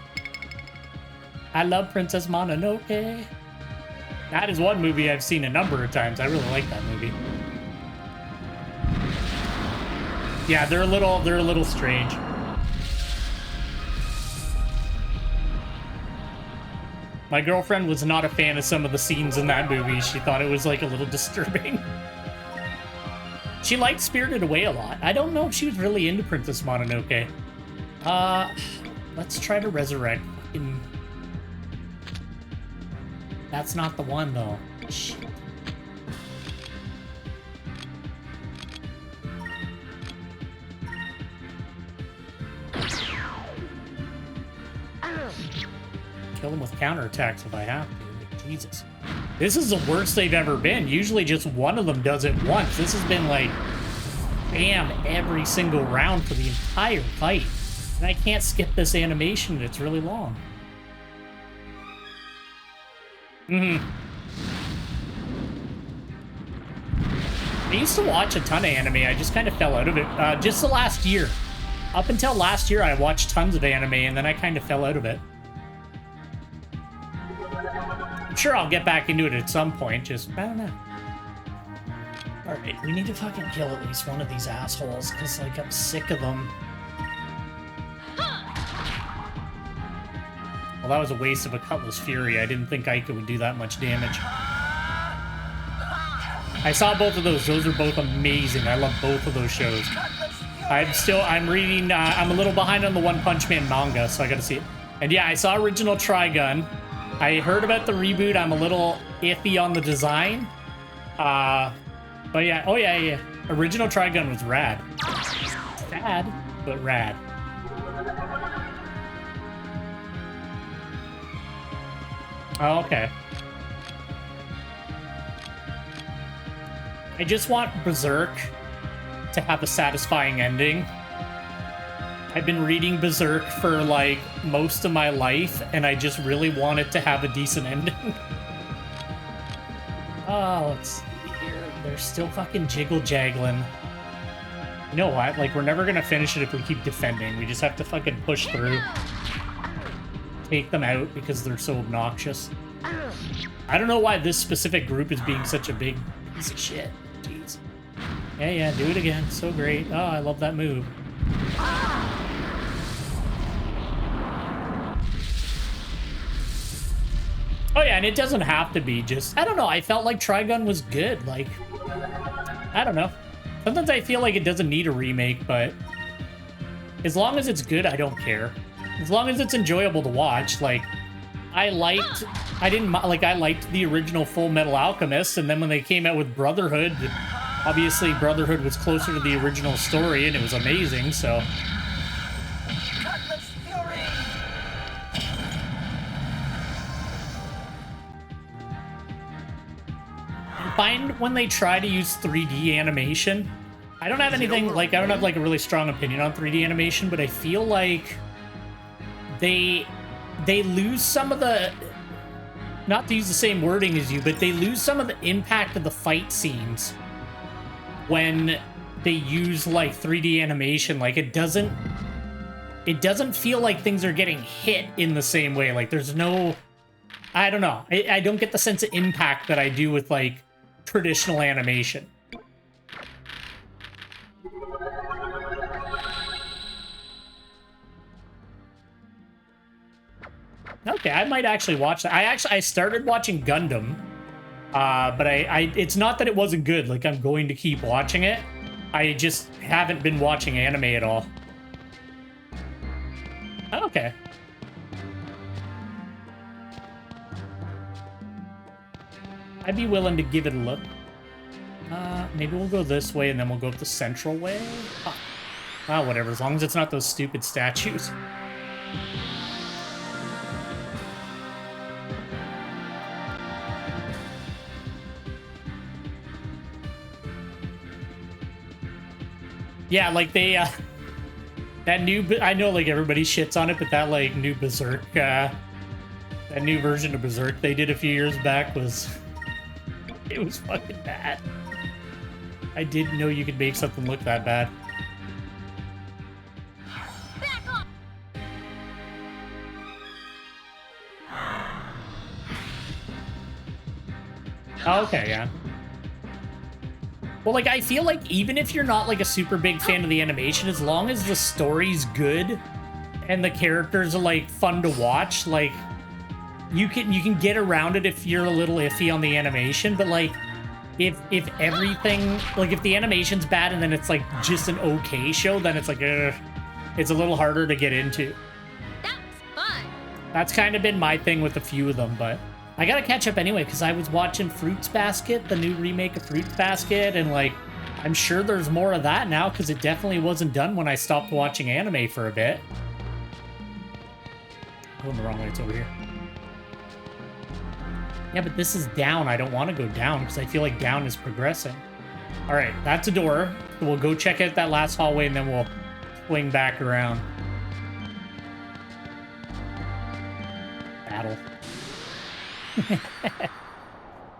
I love Princess Mononoke. That is one movie I've seen a number of times. I really like that movie. Yeah, they're a little strange. My girlfriend was not a fan of some of the scenes in that movie. She thought it was like a little disturbing. She liked Spirited Away a lot. I don't know if she was really into Princess Mononoke. Let's try to resurrect. That's not the one, though. Shit. kill them with counterattacks if I have to. Like, Jesus. This is the worst they've ever been. Usually just one of them does it once. This has been like, bam, every single round for the entire fight. And I can't skip this animation. It's really long. I used to watch a ton of anime. I just kind of fell out of it. Just the last year. Up until last year, I watched tons of anime, and then I kind of fell out of it. I'm sure I'll get back into it at some point, just, I don't know. Alright, we need to fucking kill at least one of these assholes, because, like, I'm sick of them. Well, that was a waste of a Cutlass Fury. I didn't think Ica would do that much damage. I saw both of those. Those are both amazing. I love both of those shows. I'm reading, I'm a little behind on the One Punch Man manga, so I gotta see it. And yeah, I saw Original Trigun. I heard about the reboot. I'm a little iffy on the design. But yeah, oh yeah. Original Trigun was rad. Sad, but rad. Oh, okay. I just want Berserk to have a satisfying ending. I've been reading Berserk for, like, most of my life, and I just really want it to have a decent ending. Oh, let's see here. They're still fucking jiggle-jaggling. You know what? Like, we're never gonna finish it if we keep defending. We just have to fucking push through. Take them out because they're so obnoxious. I don't know why this specific group is being such a big piece of shit. Jeez. Yeah, do it again. So great. Oh, I love that move. Oh yeah, and it doesn't have to be just... I don't know, I felt like Trigun was good. Like, I don't know. Sometimes I feel like it doesn't need a remake, but as long as it's good, I don't care. As long as it's enjoyable to watch, like, I liked the original Full Metal Alchemist, and then when they came out with Brotherhood, obviously Brotherhood was closer to the original story, and it was amazing, so... I find when they try to use 3D animation, I don't have anything, like, I don't have, like, a really strong opinion on 3D animation, but I feel like they lose some of the, not to use the same wording as you, but they lose some of the impact of the fight scenes when they use, like, 3D animation. Like, it doesn't feel like things are getting hit in the same way. Like, there's no, I don't know. I don't get the sense of impact that I do with, like, traditional animation. Okay, I might actually watch that. I started watching Gundam, but it's not that it wasn't good. Like, I'm going to keep watching it. I just haven't been watching anime at all. Okay. I'd be willing to give it a look. Maybe we'll go this way and then we'll go up the central way. Ah, whatever, as long as it's not those stupid statues. Yeah, like they, that new, I know like everybody shits on it, but that like new Berserk, that new version of Berserk they did a few years back was, it was fucking bad. I didn't know you could make something look that bad. Oh, okay, yeah. Well, like, I feel like even if you're not, like, a super big fan of the animation, as long as the story's good and the characters are, like, fun to watch, like, you can get around it if you're a little iffy on the animation, but, like, if everything, like, if the animation's bad and then it's, like, just an okay show, then it's, like, it's a little harder to get into. That's fun. That's kind of been my thing with a few of them, but... I gotta catch up anyway, because I was watching Fruits Basket, the new remake of Fruits Basket, and, like, I'm sure there's more of that now, because it definitely wasn't done when I stopped watching anime for a bit. Going the wrong way, it's over here. Yeah, but this is down. I don't want to go down because I feel like down is progressing. All right, that's a door. We'll go check out that last hallway and then we'll swing back around. Battle.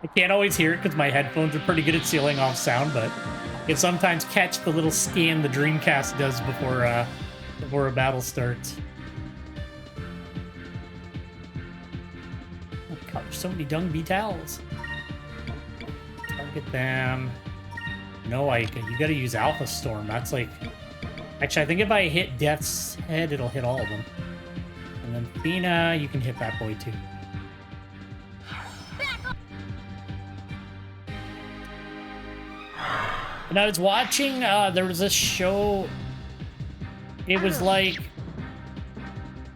I can't always hear it because my headphones are pretty good at sealing off sound, but I can sometimes catch the little scan the Dreamcast does before a battle starts. Oh god, there's so many dung beetles. Target them. No, you gotta use Alpha Storm. That's like... Actually, I think if I hit Death's Head, it'll hit all of them. And then Fina, you can hit that boy too. And I was watching, there was this show, it was like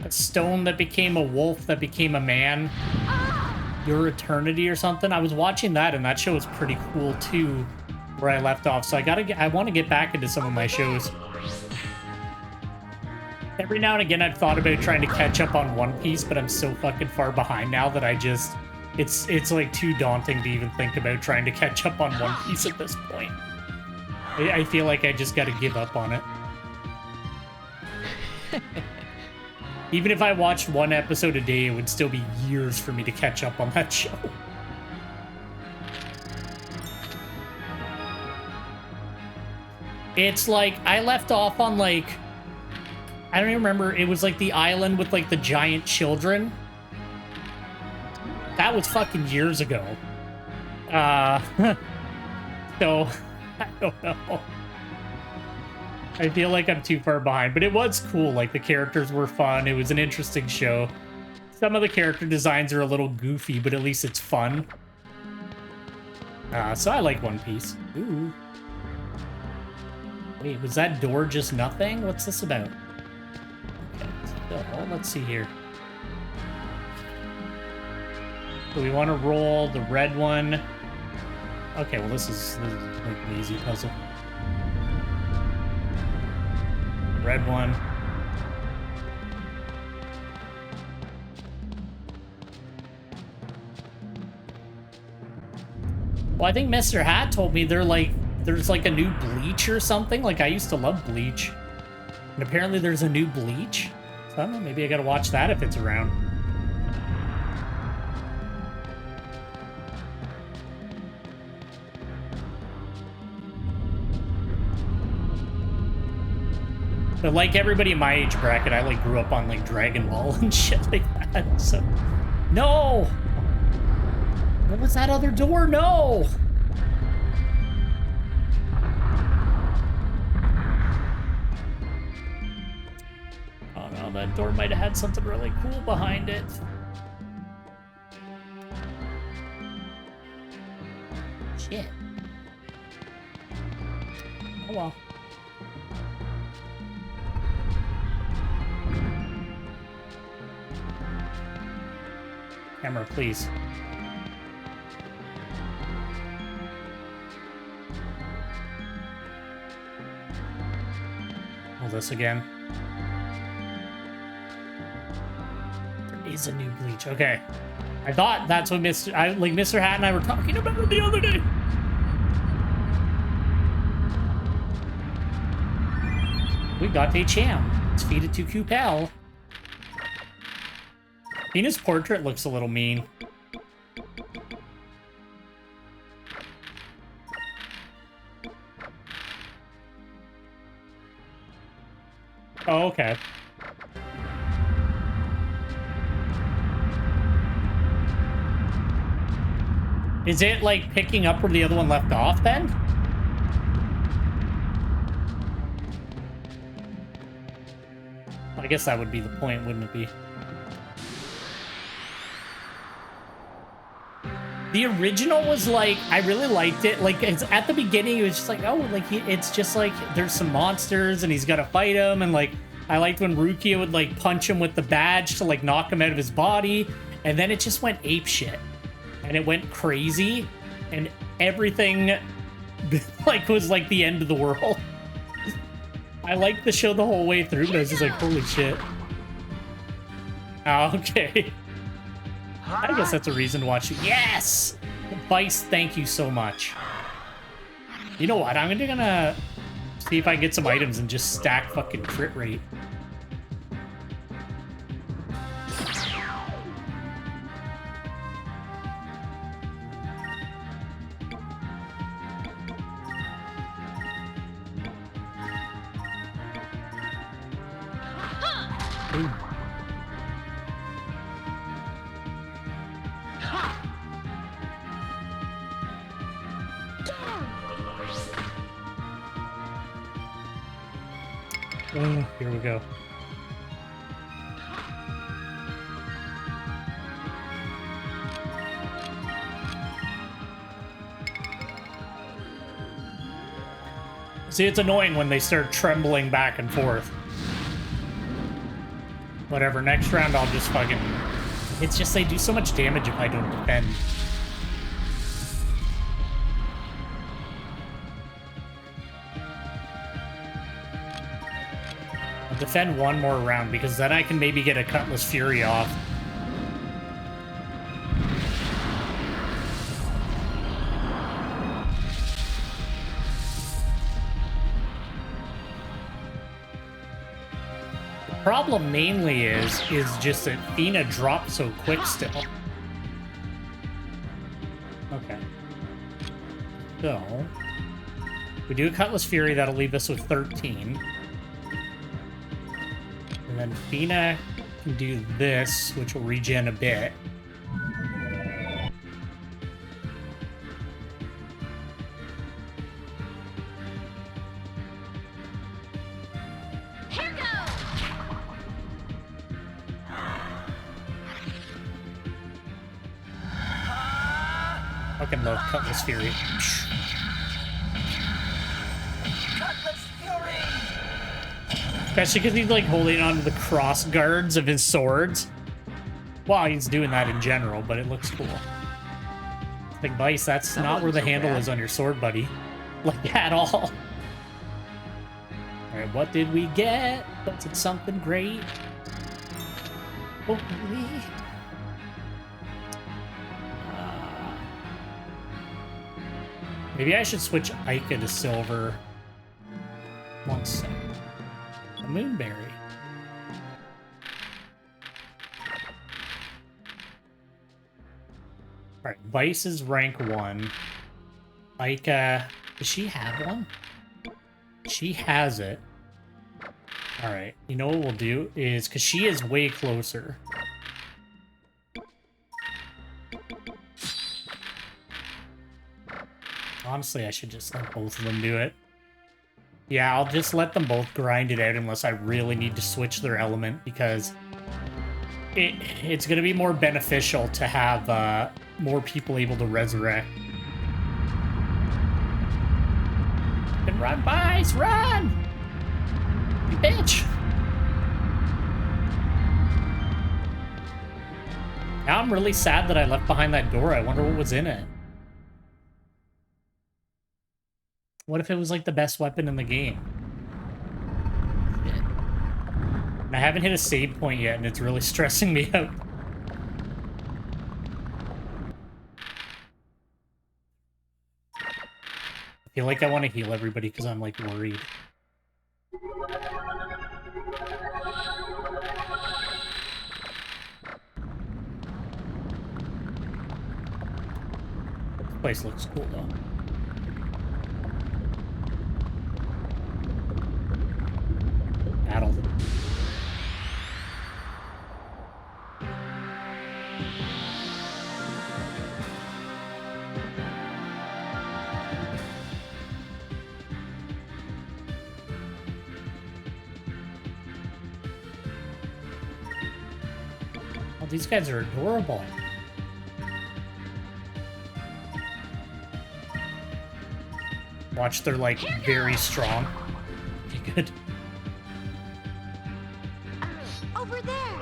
a stone that became a wolf that became a man, Your Eternity or something. I was watching that, and that show was pretty cool too, where I left off. So I want to get back into some of my shows. Every now and again, I've thought about trying to catch up on One Piece, but I'm so fucking far behind now that I just, it's like too daunting to even think about trying to catch up on One Piece at this point. I feel like I just gotta give up on it. Even if I watched one episode a day, it would still be years for me to catch up on that show. It's like, I left off on like, I don't even remember, it was like the island with like the giant children. That was fucking years ago. So... I don't know. I feel like I'm too far behind, but it was cool. Like, the characters were fun. It was an interesting show. Some of the character designs are a little goofy, but at least it's fun. So I like One Piece. Ooh. Wait, was that door just nothing? What's this about? Okay, so let's see here. So we want to roll the red one. Okay, well this is like an easy puzzle. Red one. Well, I think Mr. Hat told me there's like a new Bleach or something. Like, I used to love Bleach. And apparently there's a new Bleach. So I don't know, maybe I gotta watch that if it's around. But like everybody in my age bracket, I like grew up on like Dragon Ball and shit like that. So, no! What was that other door? No! Oh no, that door might have had something really cool behind it. Shit. Oh well. Camera, please. Hold this again. There is a new Bleach. Okay. I thought that's what Mr. Hat and I were talking about it the other day. We got a champ. Let's feed it to Coupel. Tina's portrait looks a little mean. Oh, okay. Is it like picking up where the other one left off then? I guess that would be the point, wouldn't it be? The original was like, I really liked it. Like, it's at the beginning, it was just like, oh, like, it's just like, there's some monsters and he's got to fight them. And like, I liked when Rukia would like punch him with the badge to like knock him out of his body. And then it just went apeshit. And it went crazy. And everything like was like the end of the world. I liked the show the whole way through, but I was just like, holy shit. Oh, okay. I guess that's a reason to watch you. Yes! Vyse, thank you so much. You know what? I'm gonna see if I can get some items and just stack fucking crit rate. Ooh. Oh, here we go. See, it's annoying when they start trembling back and forth. Whatever, next round I'll just fucking... It's just they do so much damage if I don't defend. I'll defend one more round because then I can maybe get a Cutlass Fury off. Problem mainly is just that Fina dropped so quick still. Okay. So we do a Cutlass Fury, that'll leave us with 13. And then Fina can do this, which will regen a bit. Fucking love Cutlass Fury. Cutlass Fury! Especially because he's like holding onto the cross guards of his swords. Well, he's doing that in general, but it looks cool. Like, Vyse, that's not where the handle is on your sword, buddy. Like, at all. Alright, what did we get? Was it something great? Hopefully. Maybe I should switch Ica to silver. 1 second. A Moonberry. Alright, Vyse is rank 1. Ica... Does she have one? She has it. Alright, you know what we'll do is... Because she is way closer. Honestly, I should just let both of them do it. Yeah, I'll just let them both grind it out unless I really need to switch their element, because it's going to be more beneficial to have more people able to resurrect. And run, Vyse, run! You bitch! Now I'm really sad that I left behind that door. I wonder what was in it. What if it was like the best weapon in the game? Shit. And I haven't hit a save point yet, and it's really stressing me out. I feel like I want to heal everybody because I'm like worried. This place looks cool though. Battle. Oh, these guys are adorable. Watch, they're like very strong. Okay, good. Over there.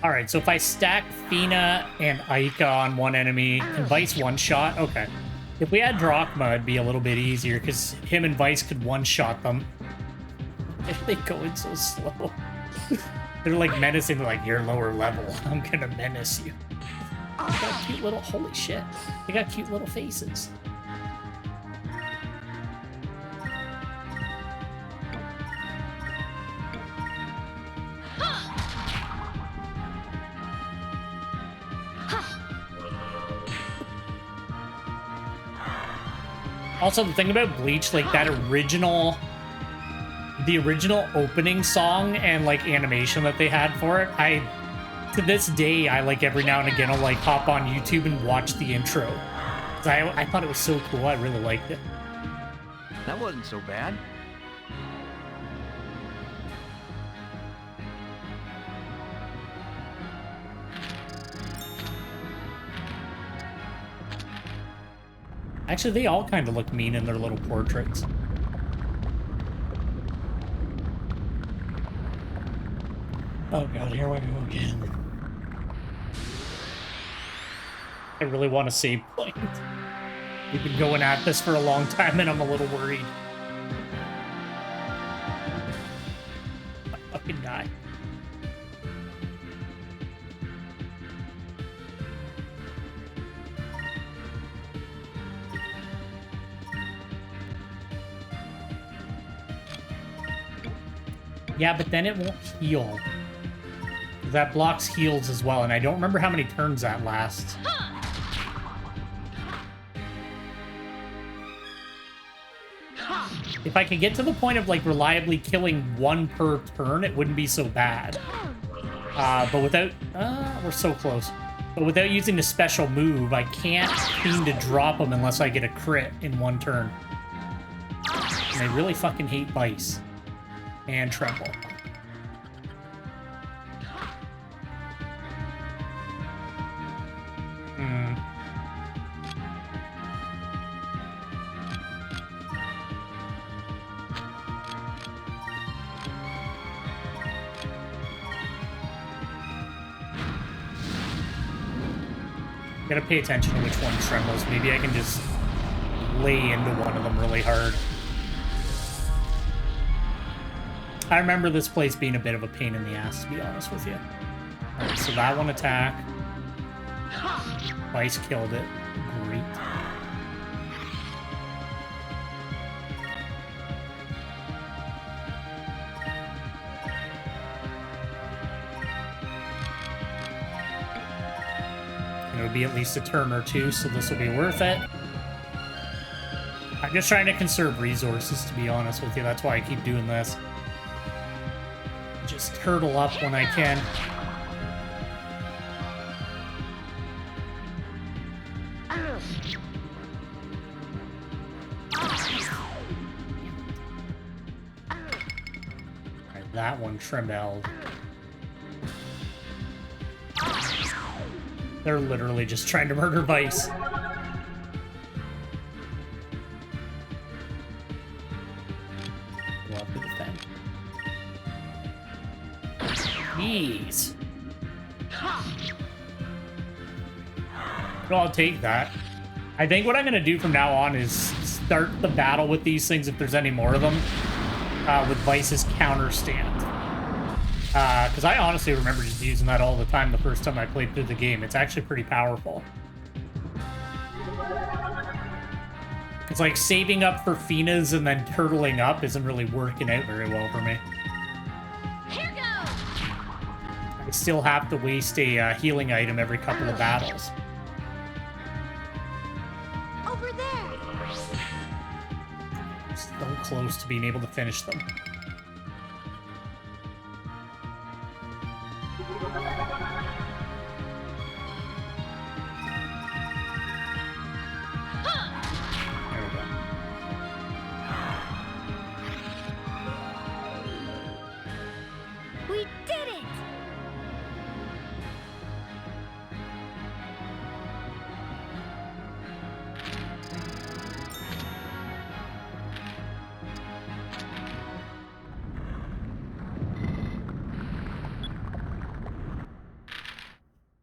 Alright, so if I stack Fina and Ica on one enemy, can Vyse one-shot? Okay. If we had Drachma, it'd be a little bit easier, because him and Vyse could one-shot them. If they go in so slow. They're like menacing, like, you're lower level. I'm gonna menace you. They got cute little, holy shit. They got cute little faces. Also, the thing about Bleach, like that the original opening song and like animation that they had for it, to this day, I like every now and again I'll like hop on YouTube and watch the intro. 'Cause I thought it was so cool. I really liked it. That wasn't so bad. Actually, they all kind of look mean in their little portraits. Oh god, here we go again. I really want to save point. We've been going at this for a long time and I'm a little worried. I fucking die. Yeah, but then it won't heal. That blocks heals as well, and I don't remember how many turns that lasts. If I could get to the point of, like, reliably killing one per turn, it wouldn't be so bad. But without... we're so close. But without using the special move, I can't seem to drop them unless I get a crit in one turn. And I really fucking hate Vyse. And Tremble. Gotta pay attention to which one trembles. Maybe I can just lay into one of them really hard. I remember this place being a bit of a pain in the ass, to be honest with you. Alright, so that one attack. Vyse killed it. Great. It'll be at least a turn or two, so this will be worth it. I'm just trying to conserve resources, to be honest with you. That's why I keep doing this. Just turtle up when I can. Alright, that one trembled. They're literally just trying to murder Vyse. Love to defend. Jeez. Well, I'll take that. I think what I'm going to do from now on is start the battle with these things, if there's any more of them, with Vyse's counter stand. Because I honestly remember just using that all the time the first time I played through the game. It's actually pretty powerful. It's like saving up for Fina's and then turtling up isn't really working out very well for me. Here goes. I still have to waste a healing item every couple of battles. Over there. So close to being able to finish them. We did it!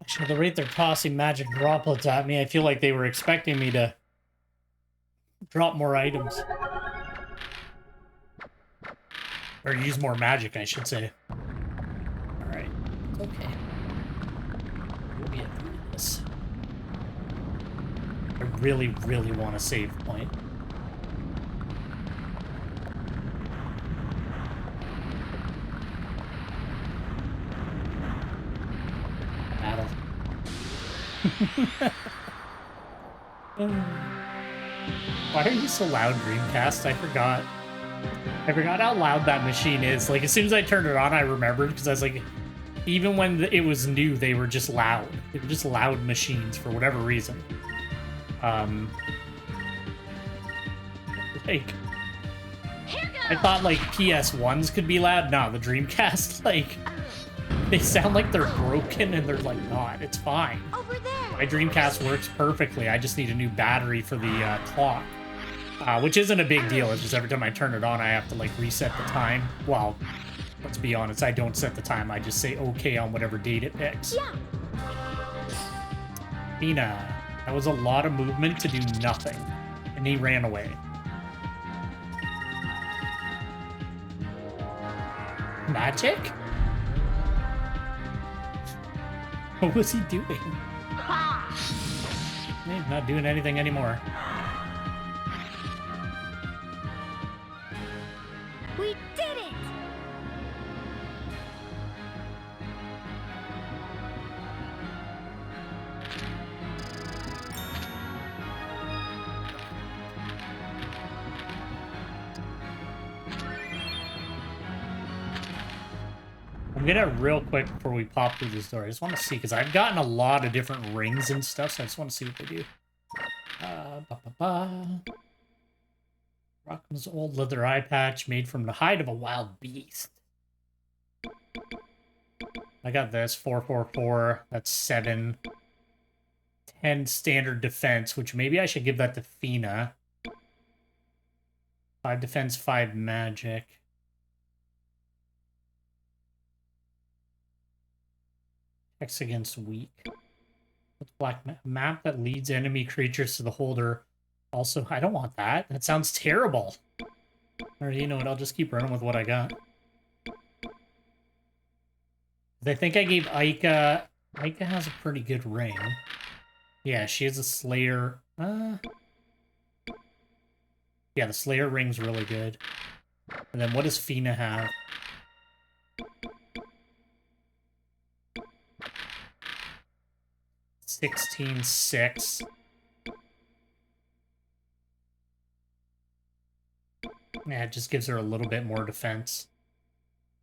Actually, the rate they're tossing magic droplets at me, I feel like they were expecting me to drop more items. Or use more magic, I should say. Alright. It's okay. We'll get through this. I really, really want a save point. Battle. Why are you so loud, Dreamcast? I forgot how loud that machine is. Like, as soon as I turned it on, I remembered, because I was like, even when it was new, they were just loud. They were just loud machines for whatever reason. Like, I thought, like, PS1s could be loud. No, the Dreamcast, like, they sound like they're broken, and they're, like, not. It's fine. Over there. My Dreamcast works perfectly. I just need a new battery for the clock. Which isn't a big deal. It's just every time I turn it on, I have to, like, reset the time. Well, let's be honest, I don't set the time. I just say okay on whatever date it picks. Yeah. Fina. That was a lot of movement to do nothing. And he ran away. Magic? What was he doing? He's not doing anything anymore. We did it! I'm gonna real quick before we pop through this door. I just want to see, because I've gotten a lot of different rings and stuff, so I just want to see what they do. Rockham's old leather eye patch made from the hide of a wild beast. I got this 444. That's 7. 10 standard defense, which maybe I should give that to Fina. 5 defense, 5 magic. X against weak. What's black map that leads enemy creatures to the holder? Also, I don't want that. That sounds terrible. Or you know what? I'll just keep running with what I got. I think I gave Aika. Aika has a pretty good ring. Yeah, she has a Slayer. Yeah, the Slayer ring's really good. And then what does Fina have? 16-6. Yeah, it just gives her a little bit more defense.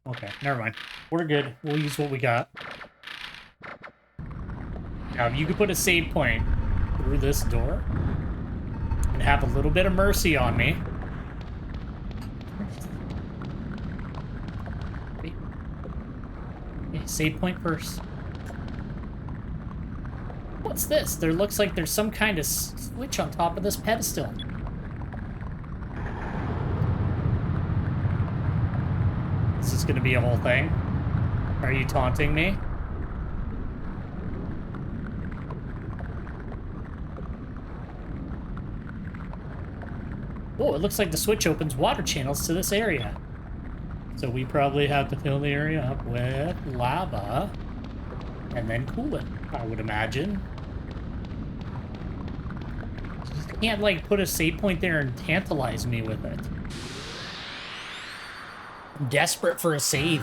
Okay, never mind. We're good. We'll use what we got. Now, if you could put a save point through this door and have a little bit of mercy on me. Okay, save point first. What's this? There looks like there's some kind of switch on top of this pedestal. Is this gonna be a whole thing? Are you taunting me? Oh, it looks like the switch opens water channels to this area. So we probably have to fill the area up with lava and then cool it, I would imagine. You can't, like, put a save point there and tantalize me with it. I'm desperate for a save.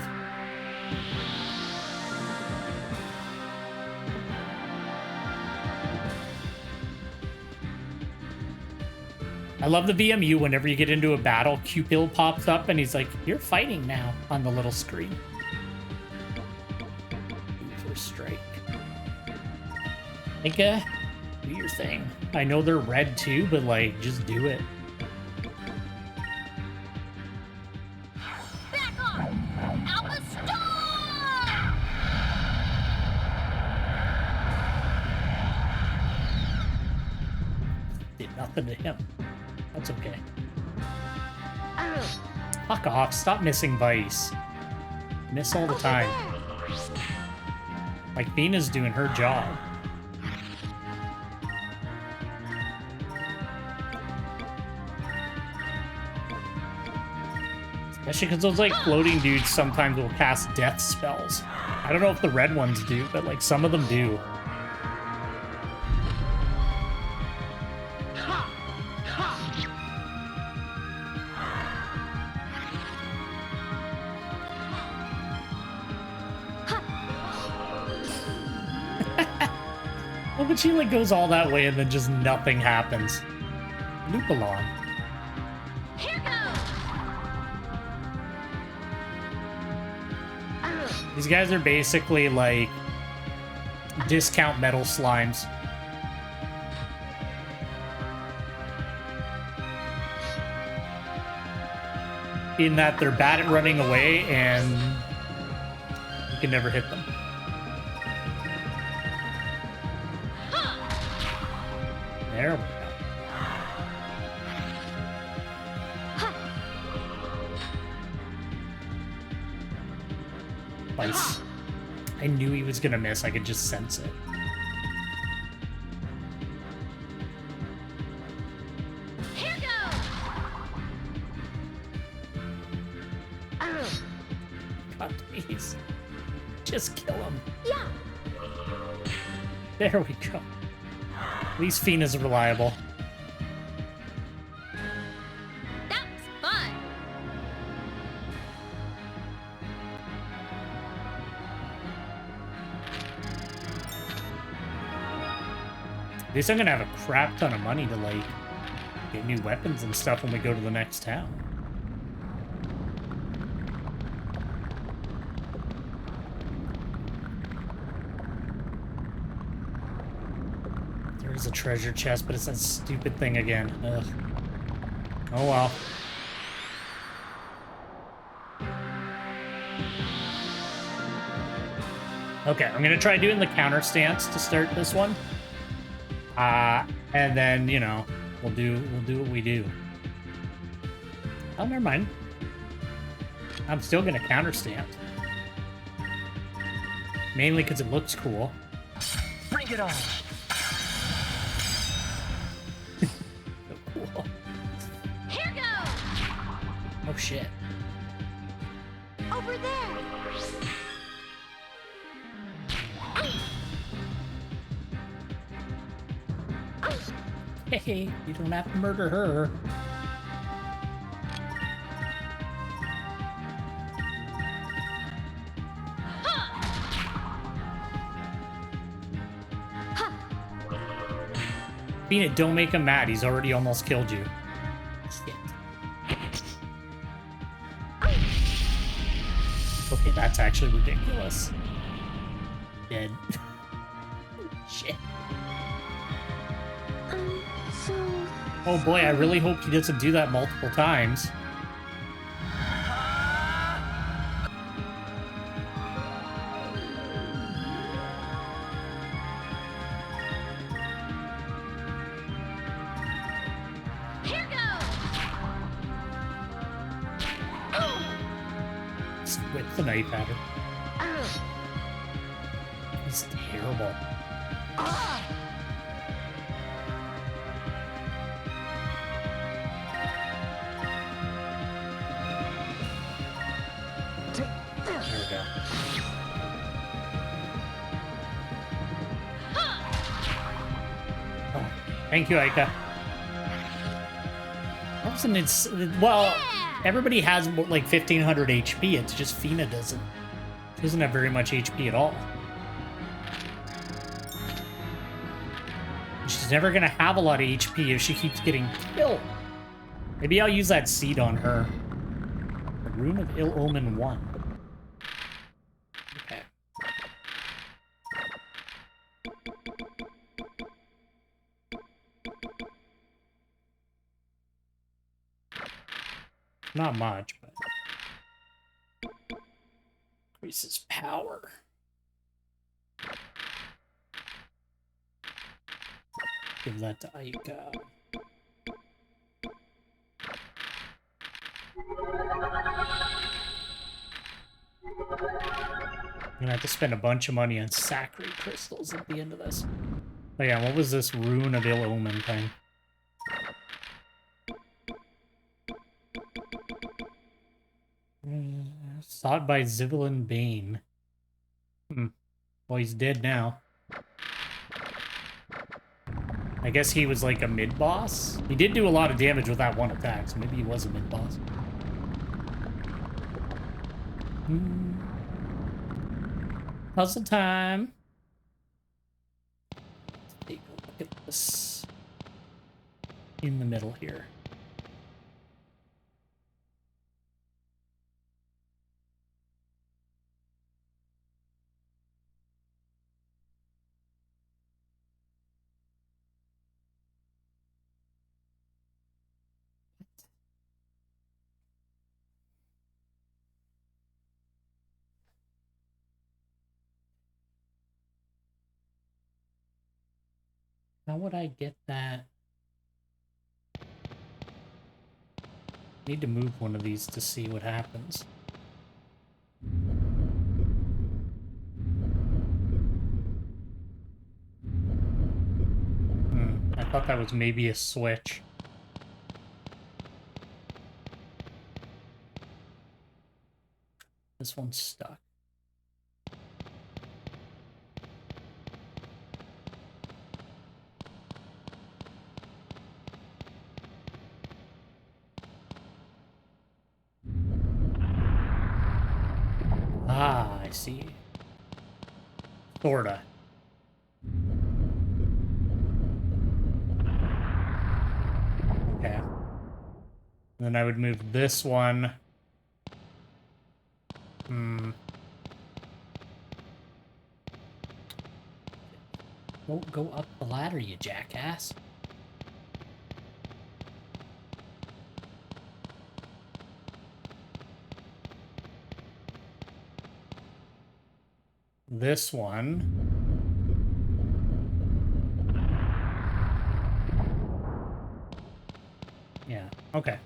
I love the VMU. Whenever you get into a battle, Cupil pops up and he's like, "You're fighting now," on the little screen. First strike. Like, do your thing. I know they're red too, but, like, just do it. Back off! Alpha Star! Did nothing to him. That's okay. Fuck off. Stop missing Vyse. Miss all the time. Like, Fina's doing her job. Especially because those like floating dudes sometimes will cast death spells. I don't know if the red ones do, but like some of them do. Well, but she like goes all that way and then just nothing happens. Lupalon. Here goes. These guys are basically like discount metal slimes. In that they're bad at running away and you can never hit them. There we go. Vyse. I knew he was gonna miss. I could just sense it. Here goes. God, please. Just kill him. Yeah. There we go. At least Fina's reliable. That was fun. At least I'm gonna have a crap ton of money to like get new weapons and stuff when we go to the next town. There's a treasure chest, but it's that stupid thing again. Ugh. Oh well. Okay, I'm gonna try doing the counter stance to start this one. And then, you know, we'll do what we do. Oh, never mind. I'm still gonna counter stance. Mainly because it looks cool. Bring it on. So cool. Here goes. Oh shit. Over there. Hey, you don't have to murder her. Fina, don't make him mad. He's already almost killed you. Shit. Okay, that's actually ridiculous. Dead. Shit. So... Oh boy, I really hope he doesn't do that multiple times. Here goes. Just whip the knife at her. He's terrible. There we go. Oh, thank you, Aika. Awesome, it's well, everybody has like 1500 HP. It's just Fina doesn't. She doesn't have very much HP at all. She's never gonna have a lot of HP if she keeps getting killed. Maybe I'll use that seed on her. The Rune of Ill Omen 1. Okay. Not much, but increases power. Give that to Aika. I'm gonna have to spend a bunch of money on Sakura crystals at the end of this. Oh yeah, what was this Rune of Ill Omen thing? Caught by Zivelin Bane. Well, he's dead now. I guess he was like a mid-boss. He did do a lot of damage with that one attack, so maybe he was a mid-boss. Puzzle time. Let's take a look at this in the middle here. How would I get that? Need to move one of these to see what happens. I thought that was maybe a switch. This one's stuck. Ah, I see. Sorta. Okay. And then I would move this one. Don't go up the ladder, you jackass. This one. Yeah, okay.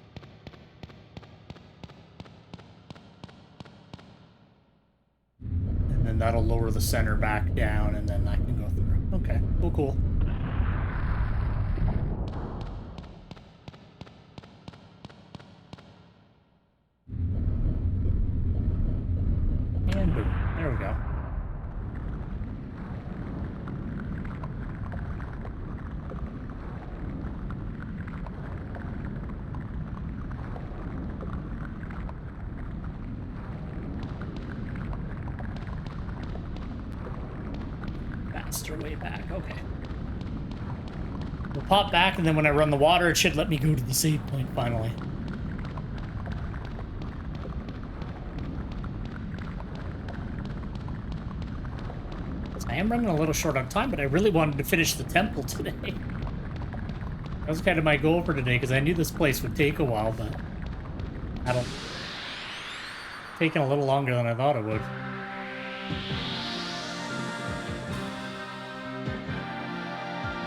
And then that'll lower the center back down, and then I can go through. Okay, cool, cool. And boom. There we go. Way back, okay. We'll pop back, and then when I run the water, it should let me go to the save point finally. So I am running a little short on time, but I really wanted to finish the temple today. That was kind of my goal for today, because I knew this place would take a while, but I don't. Taking a little longer than I thought it would.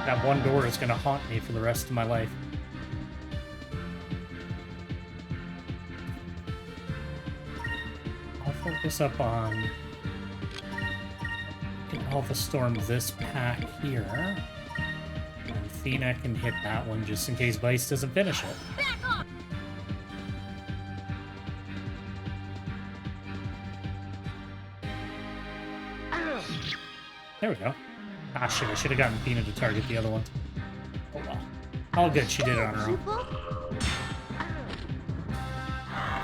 That one door is going to haunt me for the rest of my life. I'll focus up on... can Alpha Storm this pack here. And Athena can hit that one just in case Vyse doesn't finish it. There we go. Ah, shit, I should have gotten Athena to target the other one. Oh, well. All good, she did it on her own.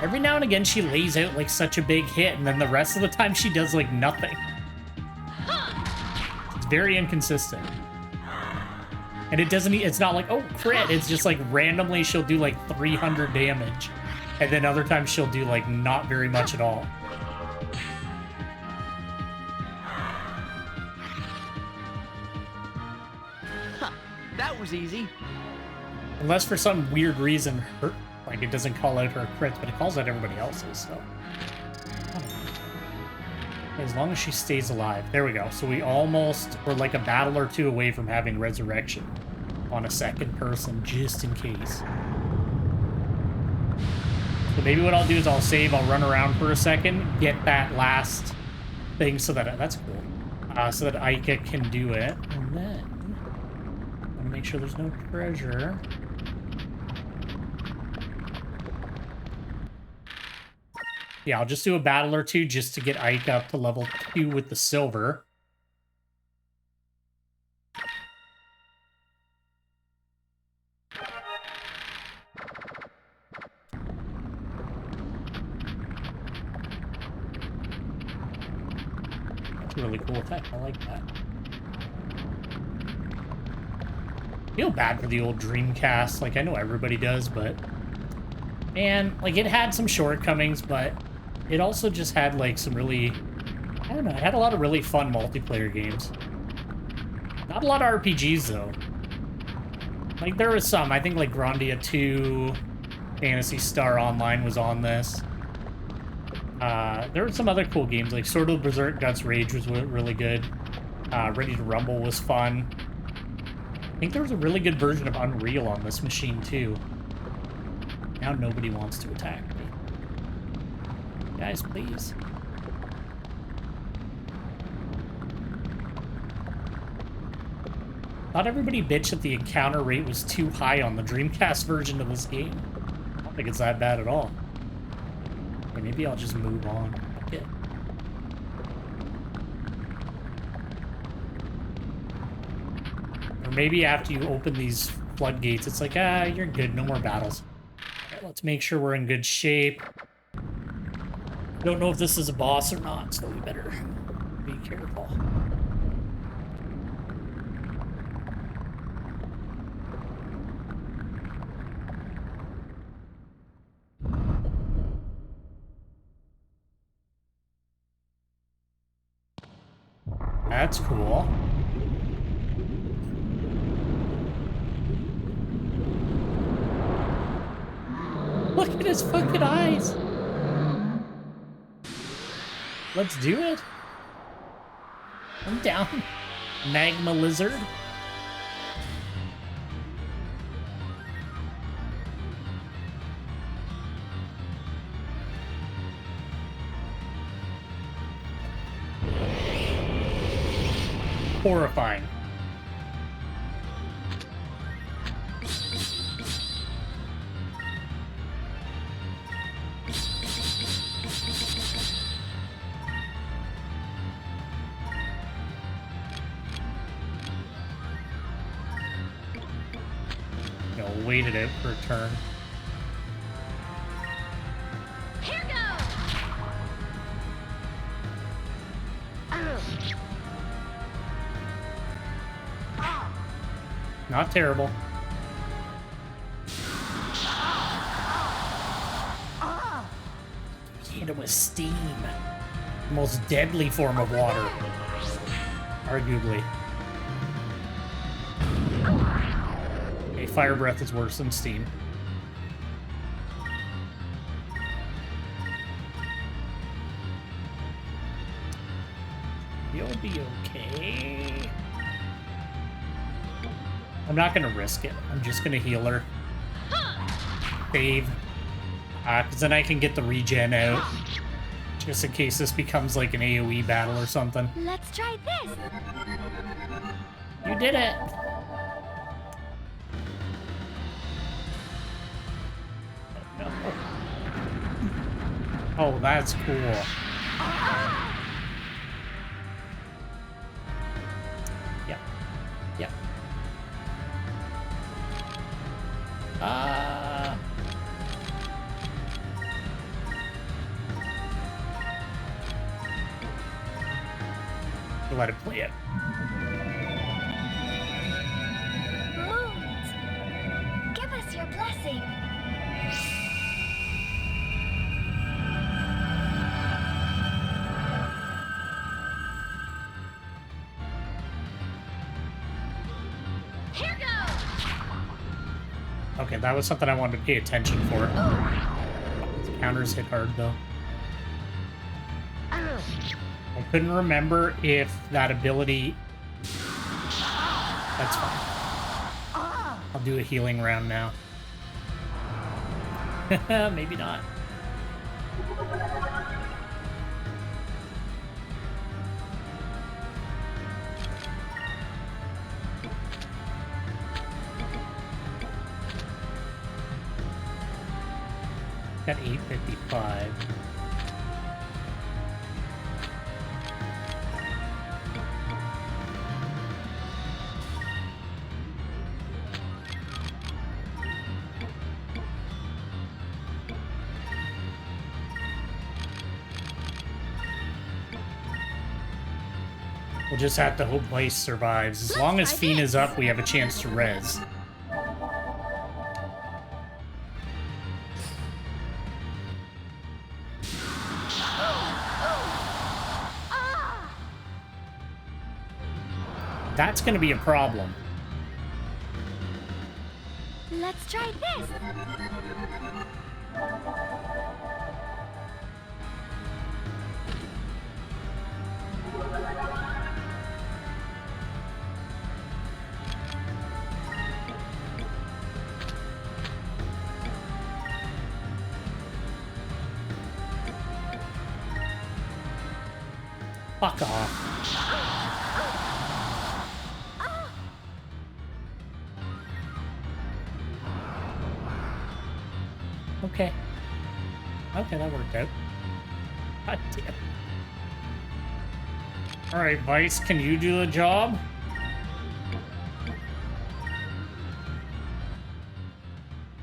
Every now and again, she lays out, like, such a big hit, and then the rest of the time, she does, like, nothing. It's very inconsistent. And it doesn't... it's not like, oh, crit. It's just, like, randomly she'll do, like, 300 damage. And then other times she'll do, like, not very much at all. That was easy. Unless for some weird reason, her, like, it doesn't call out her crits, but it calls out everybody else's, so... As long as she stays alive. There we go. So we almost were like a battle or two away from having Resurrection on a second person, just in case. So maybe what I'll do is I'll save, I'll run around for a second, get that last thing so that... that's cool. So that Aika can do it, and then... make sure there's no treasure. Yeah, I'll just do a battle or two just to get Ike up to level 2 with the silver. That's a really cool effect. I like that. I feel bad for the old Dreamcast. Like, I know everybody does, but... Man, like, it had some shortcomings, but it also just had, like, some really... I don't know, it had a lot of really fun multiplayer games. Not a lot of RPGs, though. Like, there was some. I think, like, Grandia 2, Phantasy Star Online was on this. There were some other cool games, like Sword of Berserk Guts Rage was really good. Ready to Rumble was fun. I think there was a really good version of Unreal on this machine, too. Now nobody wants to attack me. Guys, please. Thought everybody bitched that the encounter rate was too high on the Dreamcast version of this game. I don't think it's that bad at all. Okay, maybe I'll just move on. Okay. Or maybe after you open these floodgates, it's like, you're good, no more battles. All right, let's make sure we're in good shape. Don't know if this is a boss or not, so we better be careful. That's cool. Look at his fucking eyes. Let's do it. I'm down. Magma lizard. Horrifying. Waited it for a turn. Here goes. Not terrible. Hit him with steam. The most deadly form of water. Arguably. Okay, fire breath is worse than steam. You'll be okay. I'm not gonna risk it. I'm just gonna heal her. Save. Because then I can get the regen out. Just in case this becomes like an AoE battle or something. Let's try this. You did it! No. Oh, that's cool. Yep. Yep. Let it play it. Moons, give us your blessing. Here goes. Okay, that was something I wanted to pay attention for. Counters hit hard, though. I couldn't remember if that ability... That's fine. I'll do a healing round now. Maybe not. Got 855. We'll just have to hope Vyse survives. As long as Fina's up, we have a chance to res. That's gonna be a problem. Let's try this. Fuck off. Okay. Okay, that worked out. God damn. Alright, Vyse, can you do the job?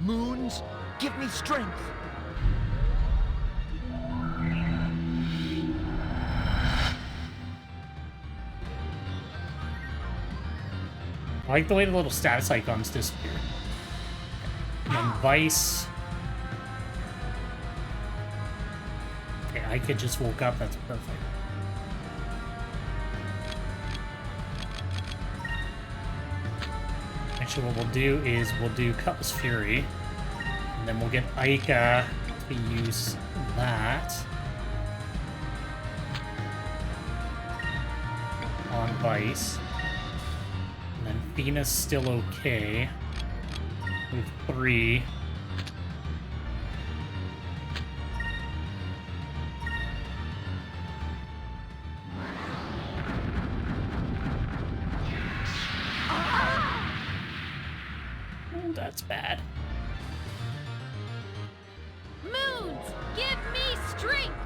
Moons, give me strength. I like the way the little status icons disappear. And then Vyse. Okay, I could just woke up, that's perfect. Actually, what we'll do is we'll do Cutlass Fury. And then we'll get Ica to use that on Vyse. And then Fina's still okay with 3. Oh, that's bad. Moons, give me strength.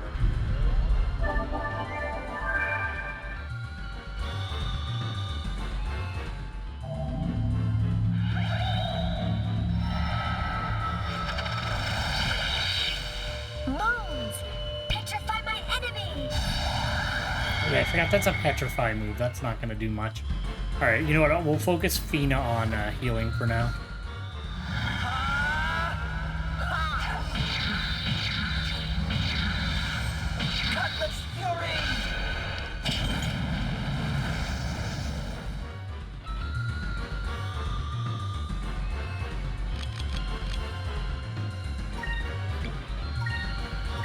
Moons, petrify my enemy. Yeah, I forgot that's a petrify move. That's not going to do much. Alright, you know what? We'll focus Fina on healing for now. Cutlass Fury!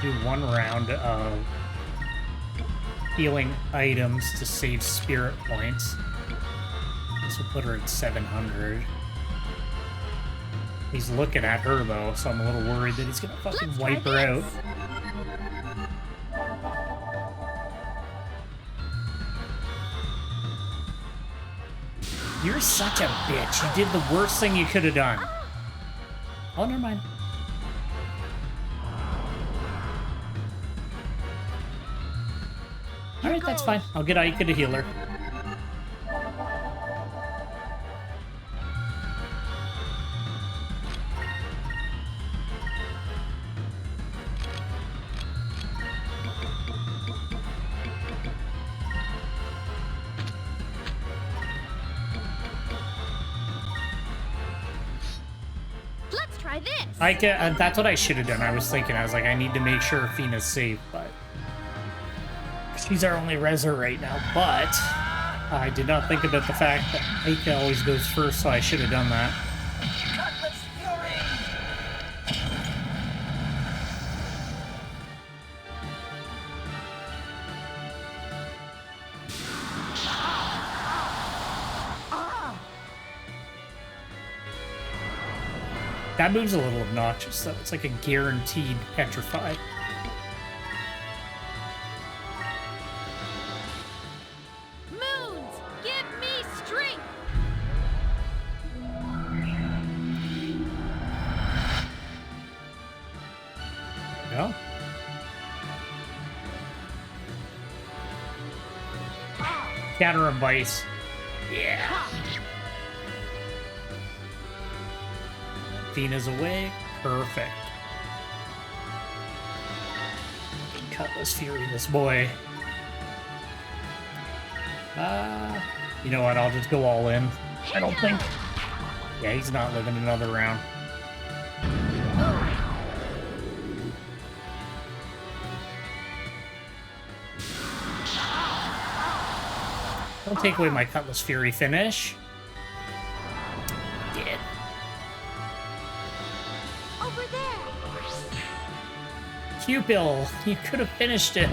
Do 1 round of healing items to save spirit points. This will put her at 700. He's looking at her though, so I'm a little worried that he's gonna fucking wipe her out. You're such a bitch. You did the worst thing you could have done. Oh, never mind. Alright, that's fine. I'll get Ica to heal her. Let's try this. Ica, that's what I should have done. I was thinking, I was like, I need to make sure Fina's safe, but she's our only reser right now. But I did not think about the fact that Ica always goes first, so I should have done that. Cutlass Fury! That move's a little obnoxious, though. It's like a guaranteed petrify. Moons, give me strength. Go. Counter and Vyse. Yeah. Fina's away. Perfect. Cutlass Fury this boy. You know what? I'll just go all in. I don't think. Yeah, he's not living another round. Don't take away my Cutlass Fury finish. Dead. Over there. Cupil, you could have finished him.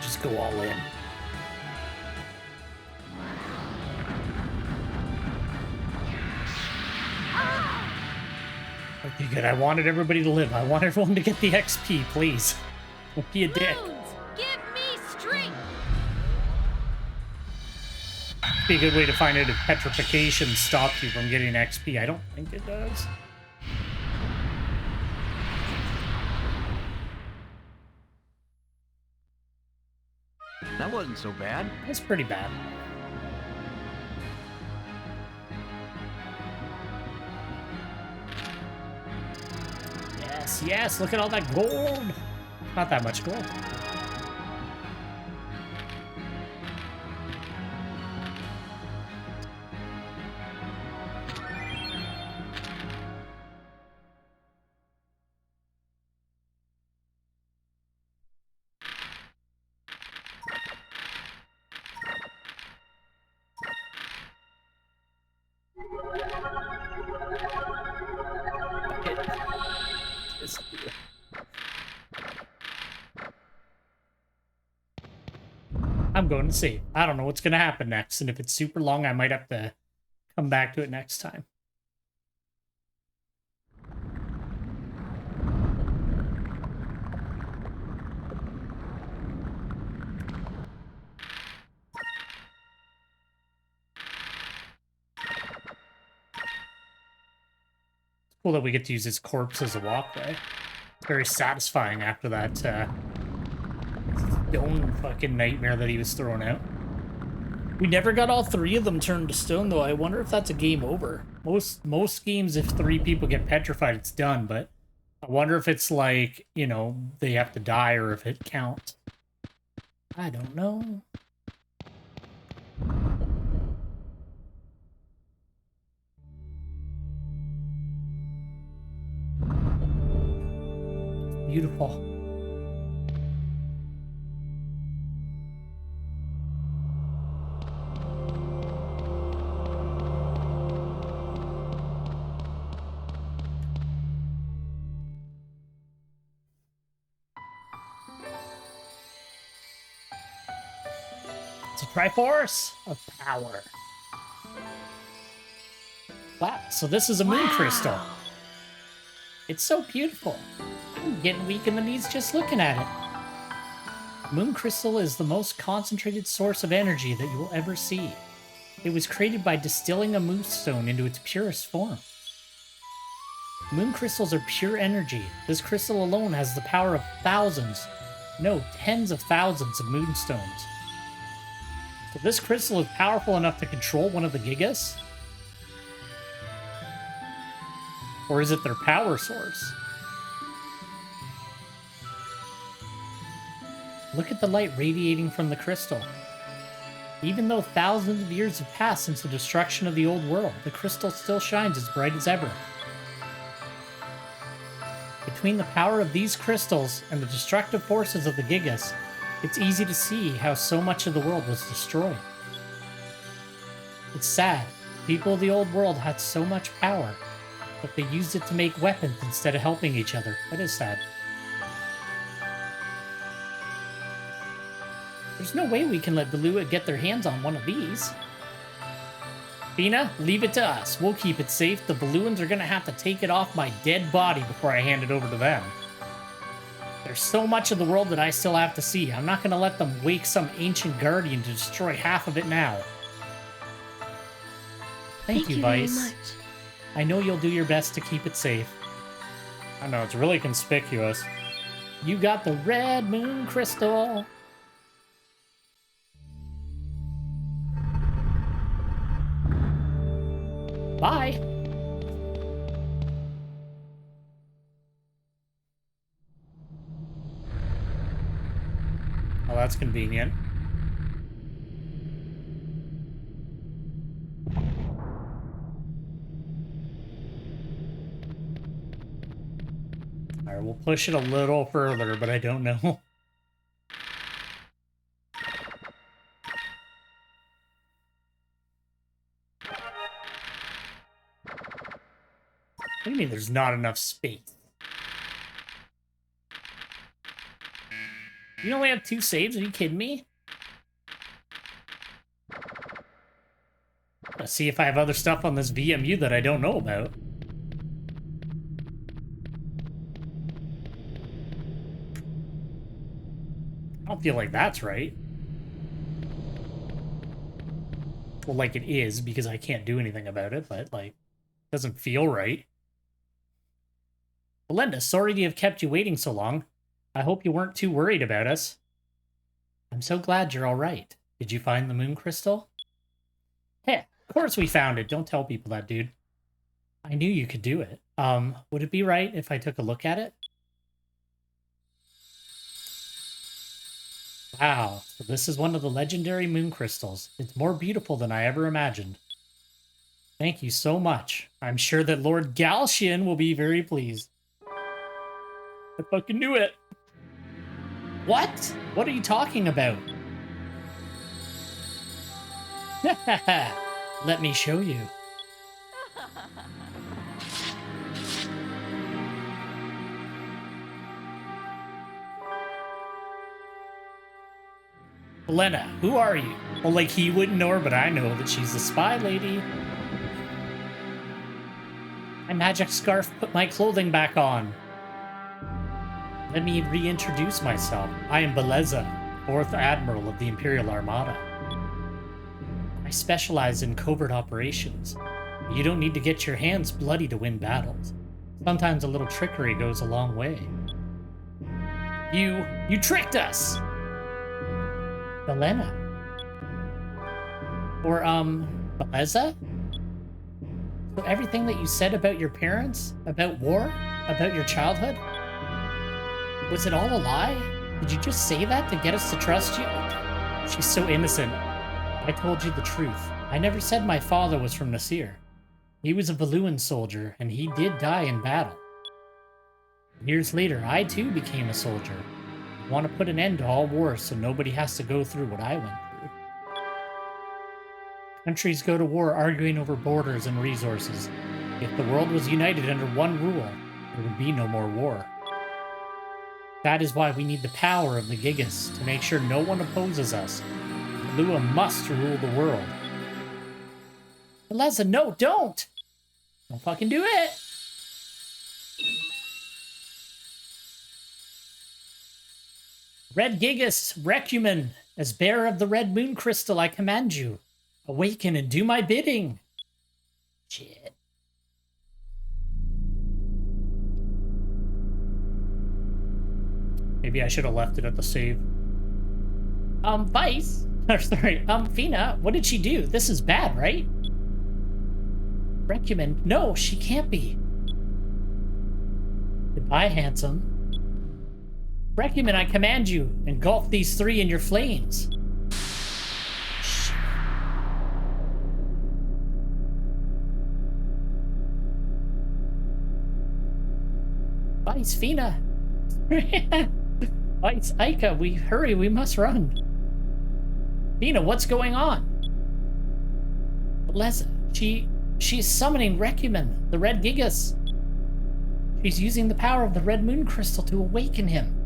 Just go all in. Okay, good. I wanted everybody to live. I want everyone to get the XP, please. Don't be a dick. Moons, give me strength. Be a good way to find out if petrification stops you from getting XP. I don't think it does. That wasn't so bad. It's pretty bad. Yes, yes, look at all that gold. Not that much gold. I'm going to see. I don't know what's going to happen next, and if it's super long, I might have to come back to it next time. It's cool that we get to use his corpse as a walkway. It's very satisfying after that stone fucking nightmare that he was throwing out. We never got all three of them turned to stone, though. I wonder if that's a game over. Most games, if 3 people get petrified, it's done, but I wonder if it's like, you know, they have to die or if it counts. I don't know. Beautiful. It's a Triforce of Power. Wow, so this is a moon crystal. It's so beautiful. I'm getting weak in the knees just looking at it. Moon crystal is the most concentrated source of energy that you will ever see. It was created by distilling a moonstone into its purest form. Moon crystals are pure energy. This crystal alone has the power of thousands, no, tens of thousands of moonstones. So this crystal is powerful enough to control one of the Gigas? Or is it their power source? Look at the light radiating from the crystal. Even though thousands of years have passed since the destruction of the old world, the crystal still shines as bright as ever. Between the power of these crystals and the destructive forces of the Gigas, it's easy to see how so much of the world was destroyed. It's sad. People of the old world had so much power, but they used it to make weapons instead of helping each other. That is sad. There's no way we can let Valua get their hands on one of these. Fina, leave it to us. We'll keep it safe. The Valuans are gonna have to take it off my dead body before I hand it over to them. There's so much of the world that I still have to see. I'm not gonna let them wake some ancient guardian to destroy half of it now. Thank you, very Vyse. much. I know you'll do your best to keep it safe. I know, it's really conspicuous. You got the red moon crystal. Bye. Oh, that's convenient. All right, we'll push it a little further, but I don't know. What do you mean there's not enough space? You only have 2 saves? Are you kidding me? Let's see if I have other stuff on this VMU that I don't know about. I don't feel like that's right. Well, like it is, because I can't do anything about it, but, like, it doesn't feel right. Belinda, sorry to have kept you waiting so long. I hope you weren't too worried about us. I'm so glad you're all right. Did you find the moon crystal? Hey, of course we found it. Don't tell people that, dude. I knew you could do it. Would it be right if I took a look at it? Wow, so this is one of the legendary moon crystals. It's more beautiful than I ever imagined. Thank you so much. I'm sure that Lord Galshian will be very pleased. I fucking knew it. What? What are you talking about? Let me show you. Elena, who are you? Well, like, he wouldn't know her, but I know that she's the spy lady. My magic scarf put my clothing back on. Let me reintroduce myself. I am Beleza, 4th Admiral of the Imperial Armada. I specialize in covert operations. You don't need to get your hands bloody to win battles. Sometimes a little trickery goes a long way. You tricked us! Belena. Or, Beleza? So everything that you said about your parents, about war, about your childhood, was it all a lie? Did you just say that to get us to trust you? She's so innocent. I told you the truth. I never said my father was from Nasir. He was a Valuan soldier, and he did die in battle. Years later, I too became a soldier. I want to put an end to all wars so nobody has to go through what I went through. Countries go to war arguing over borders and resources. If the world was united under one rule, there would be no more war. That is why we need the power of the Gigas to make sure no one opposes us. Lua must rule the world. Beleza, no, don't! Don't fucking do it! Red Gigas, Recumen, as bearer of the red moon crystal, I command you. Awaken and do my bidding. Shit. Maybe I should have left it at the save. Vyse? Or sorry, Fina, what did she do? This is bad, right? Recumen, no, she can't be. Goodbye, handsome. Recumen, I command you, engulf these 3 in your flames. Vyse, Fina. Vyse, Aika, hurry, we must run. Fina, what's going on? Beleza, she's summoning Recumen, the Red Gigas. She's using the power of the Red Moon Crystal to awaken him.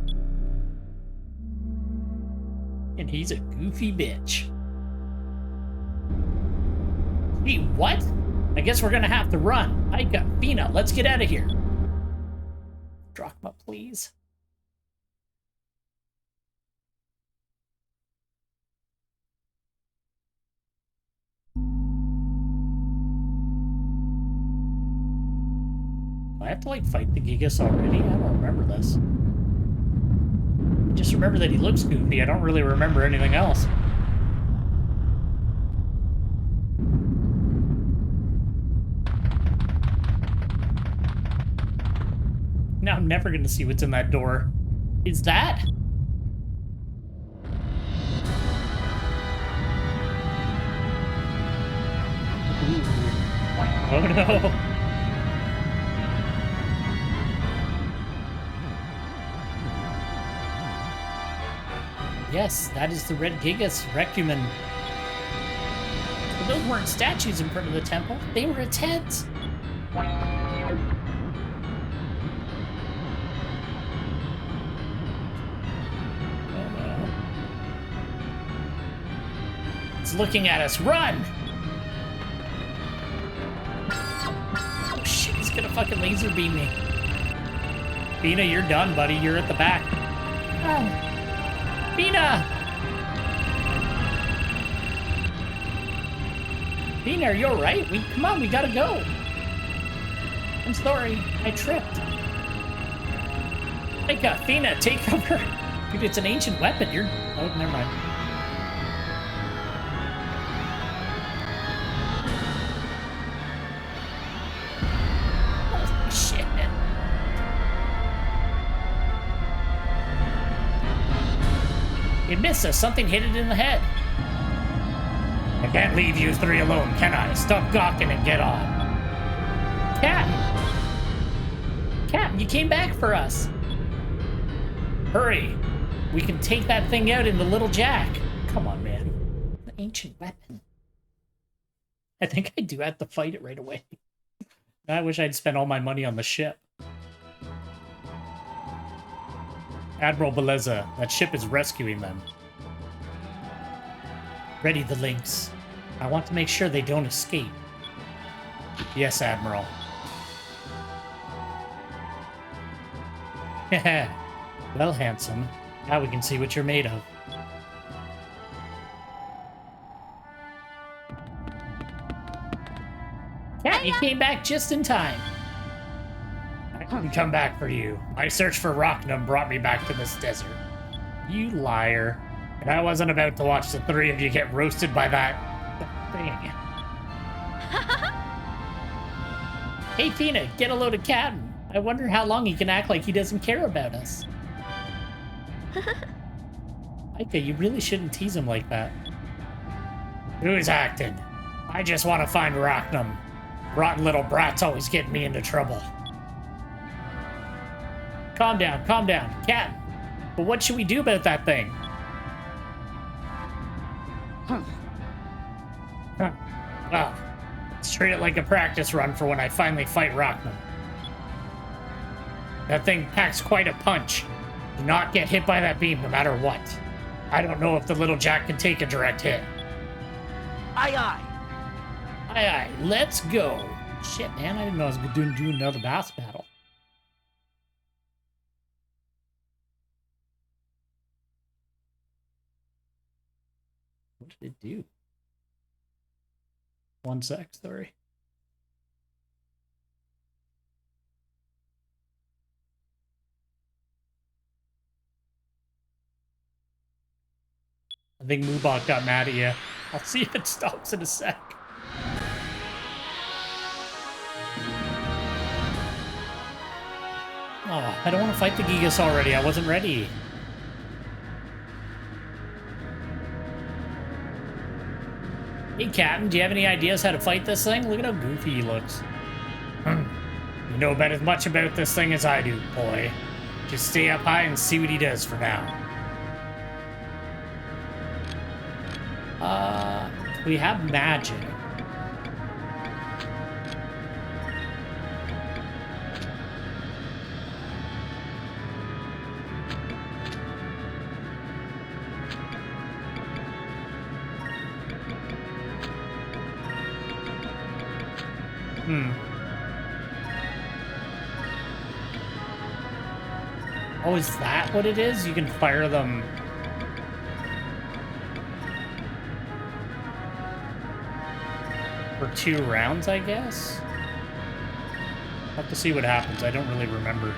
And he's a goofy bitch. Gee, what? I guess we're gonna have to run. Aika, Fina, let's get out of here. Drachma, please. Do I have to, like, fight the Gigas already? I don't remember this. I just remember that he looks goofy. I don't really remember anything else. Now I'm never going to see what's in that door. Is that? Ooh. Oh no. Yes, that is the Red Gigas Recumen. But those weren't statues in front of the temple. They were its heads. It's looking at us. Run! Oh shit, he's gonna fucking laser beam me. Bina, you're done, buddy. You're at the back. Oh. Bina! Bina, are you alright? Come on, we gotta go. I'm sorry, I tripped. Take Bina, take cover. Dude, it's an ancient weapon. Oh, never mind. It missed us. Something hit it in the head. I can't leave you three alone, can I? Stop gawking and get on. Captain, you came back for us. Hurry. We can take that thing out in the Little Jack. Come on, man. An ancient weapon. I think I do have to fight it right away. I wish I'd spent all my money on the ship. Admiral Beleza, that ship is rescuing them. Ready the Lynx. I want to make sure they don't escape. Yes, Admiral. Heh. Well, handsome. Now we can see what you're made of. Cat, you came back just in time. I couldn't come back for you. My search for Rocknum brought me back to this desert. You liar. And I wasn't about to watch the three of you get roasted by that thing. Hey, Fina, get a load of Captain. I wonder how long he can act like he doesn't care about us. Ika, you really shouldn't tease him like that. Who's acting? I just want to find Rocknum. Rotten little brats always get me into trouble. Calm down, Captain. But what should we do about that thing? Well, let's treat it like a practice run for when I finally fight Rocknum. That thing packs quite a punch. Do not get hit by that beam no matter what. I don't know if the little Jack can take a direct hit. Aye, aye. Aye, aye. Let's go. Shit, man. I didn't know I was going to do another boss battle. What did it do? 1 sec, sorry. I think Moobot got mad at you. I'll see if it stops in a sec. Oh, I don't want to fight the Gigas already. I wasn't ready. Hey, Captain, do you have any ideas how to fight this thing? Look at how goofy he looks. You know about as much about this thing as I do, boy. Just stay up high and see what he does for now. We have magic. Oh, is that what it is? You can fire them. For 2 rounds, I guess? I'll have to see what happens. I don't really remember.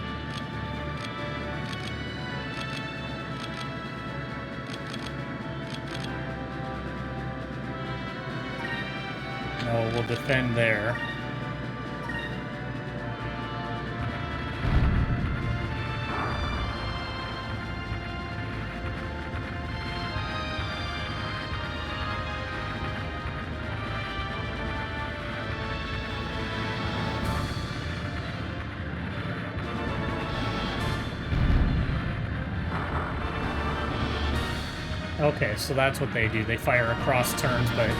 No, we'll defend there. Okay, so that's what they do. They fire across turns, but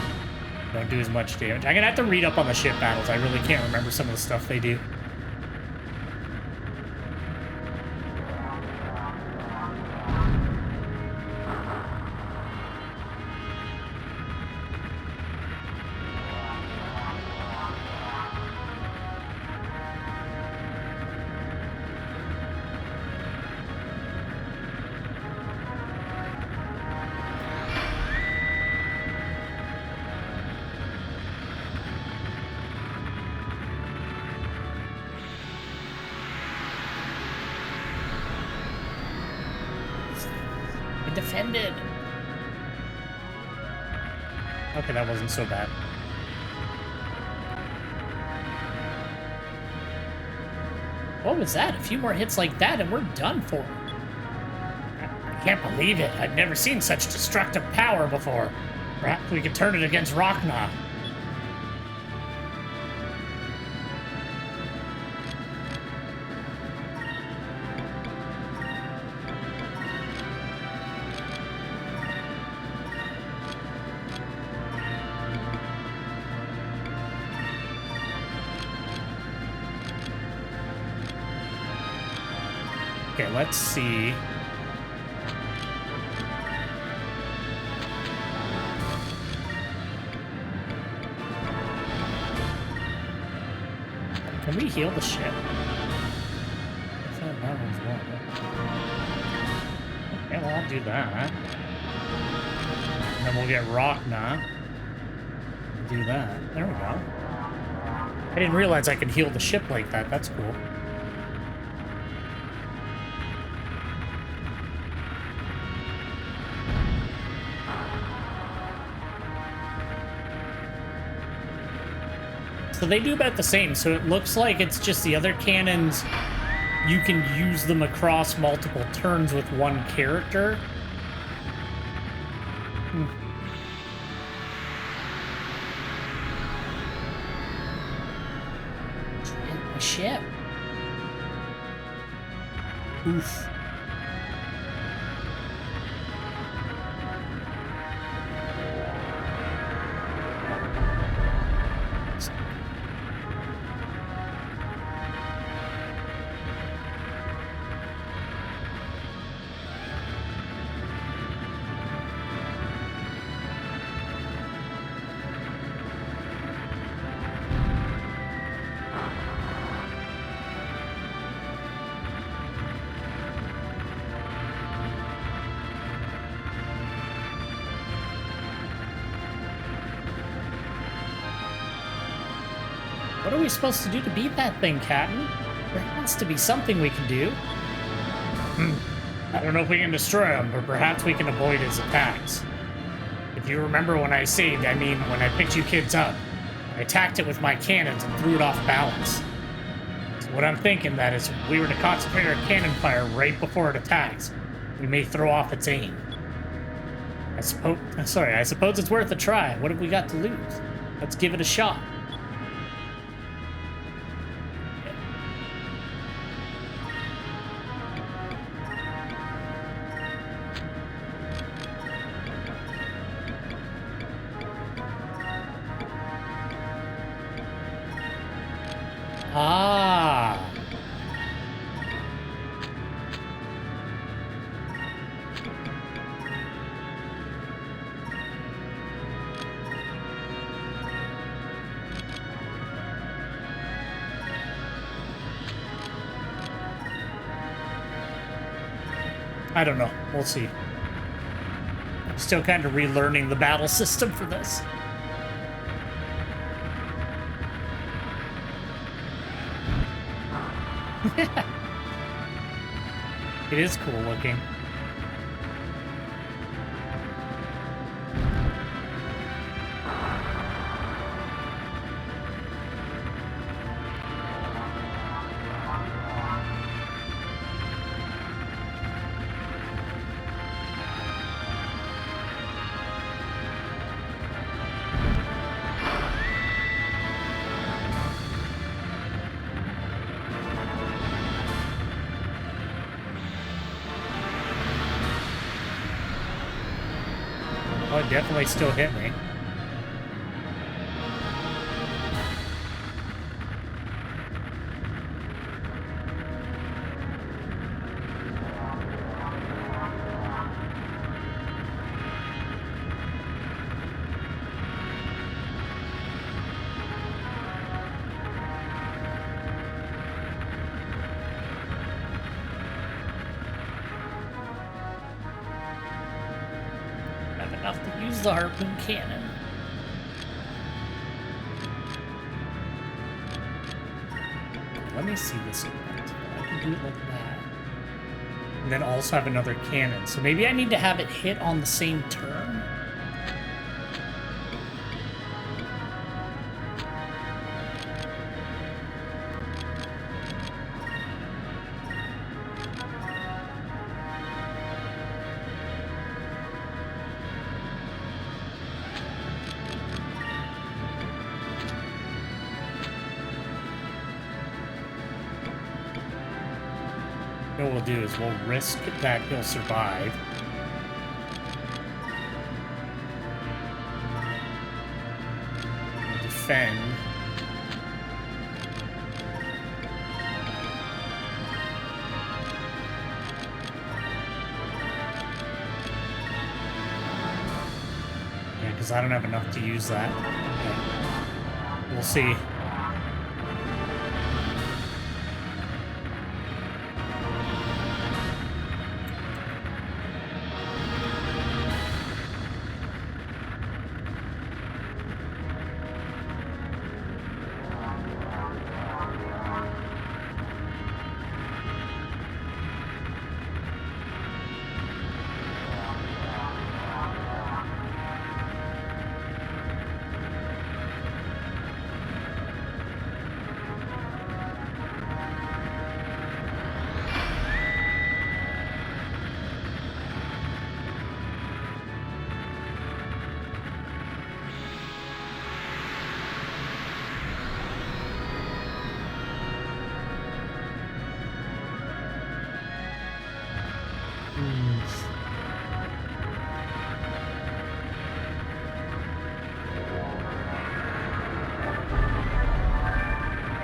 don't do as much damage. I'm gonna have to read up on the ship battles. I really can't remember some of the stuff they do. Defended. Okay, that wasn't so bad. What was that? A few more hits like that and we're done for. I can't believe it. I've never seen such destructive power before. Perhaps we could turn it against Rachna. Okay, let's see. Can we heal the ship? I thought that was one. Okay, well, I'll do that. And then we'll get Rachna. Do that. There we go. I didn't realize I could heal the ship like that. That's cool. So they do about the same, so it looks like it's just the other cannons, you can use them across multiple turns with one character. My ship. Oof. What are we supposed to do to beat that thing, Captain? There has to be something we can do. I don't know if we can destroy him, but perhaps we can avoid his attacks. If you remember when I saved, I mean when I picked you kids up, I attacked it with my cannons and threw it off balance. So what I'm thinking that is if we were to concentrate our cannon fire right before it attacks, we may throw off its aim. I suppose it's worth a try. What have we got to lose? Let's give it a shot. Ah. I don't know. We'll see. I'm still kind of relearning the battle system for this. It is cool looking. Oh, it definitely still hit me. Enough to use the harpoon cannon. Let me see this event. I can do it like that. And then also have another cannon. So maybe I need to have it hit on the same turn. What we'll do is we'll risk that he'll survive. We'll defend. Yeah, because I don't have enough to use that. Okay. We'll see.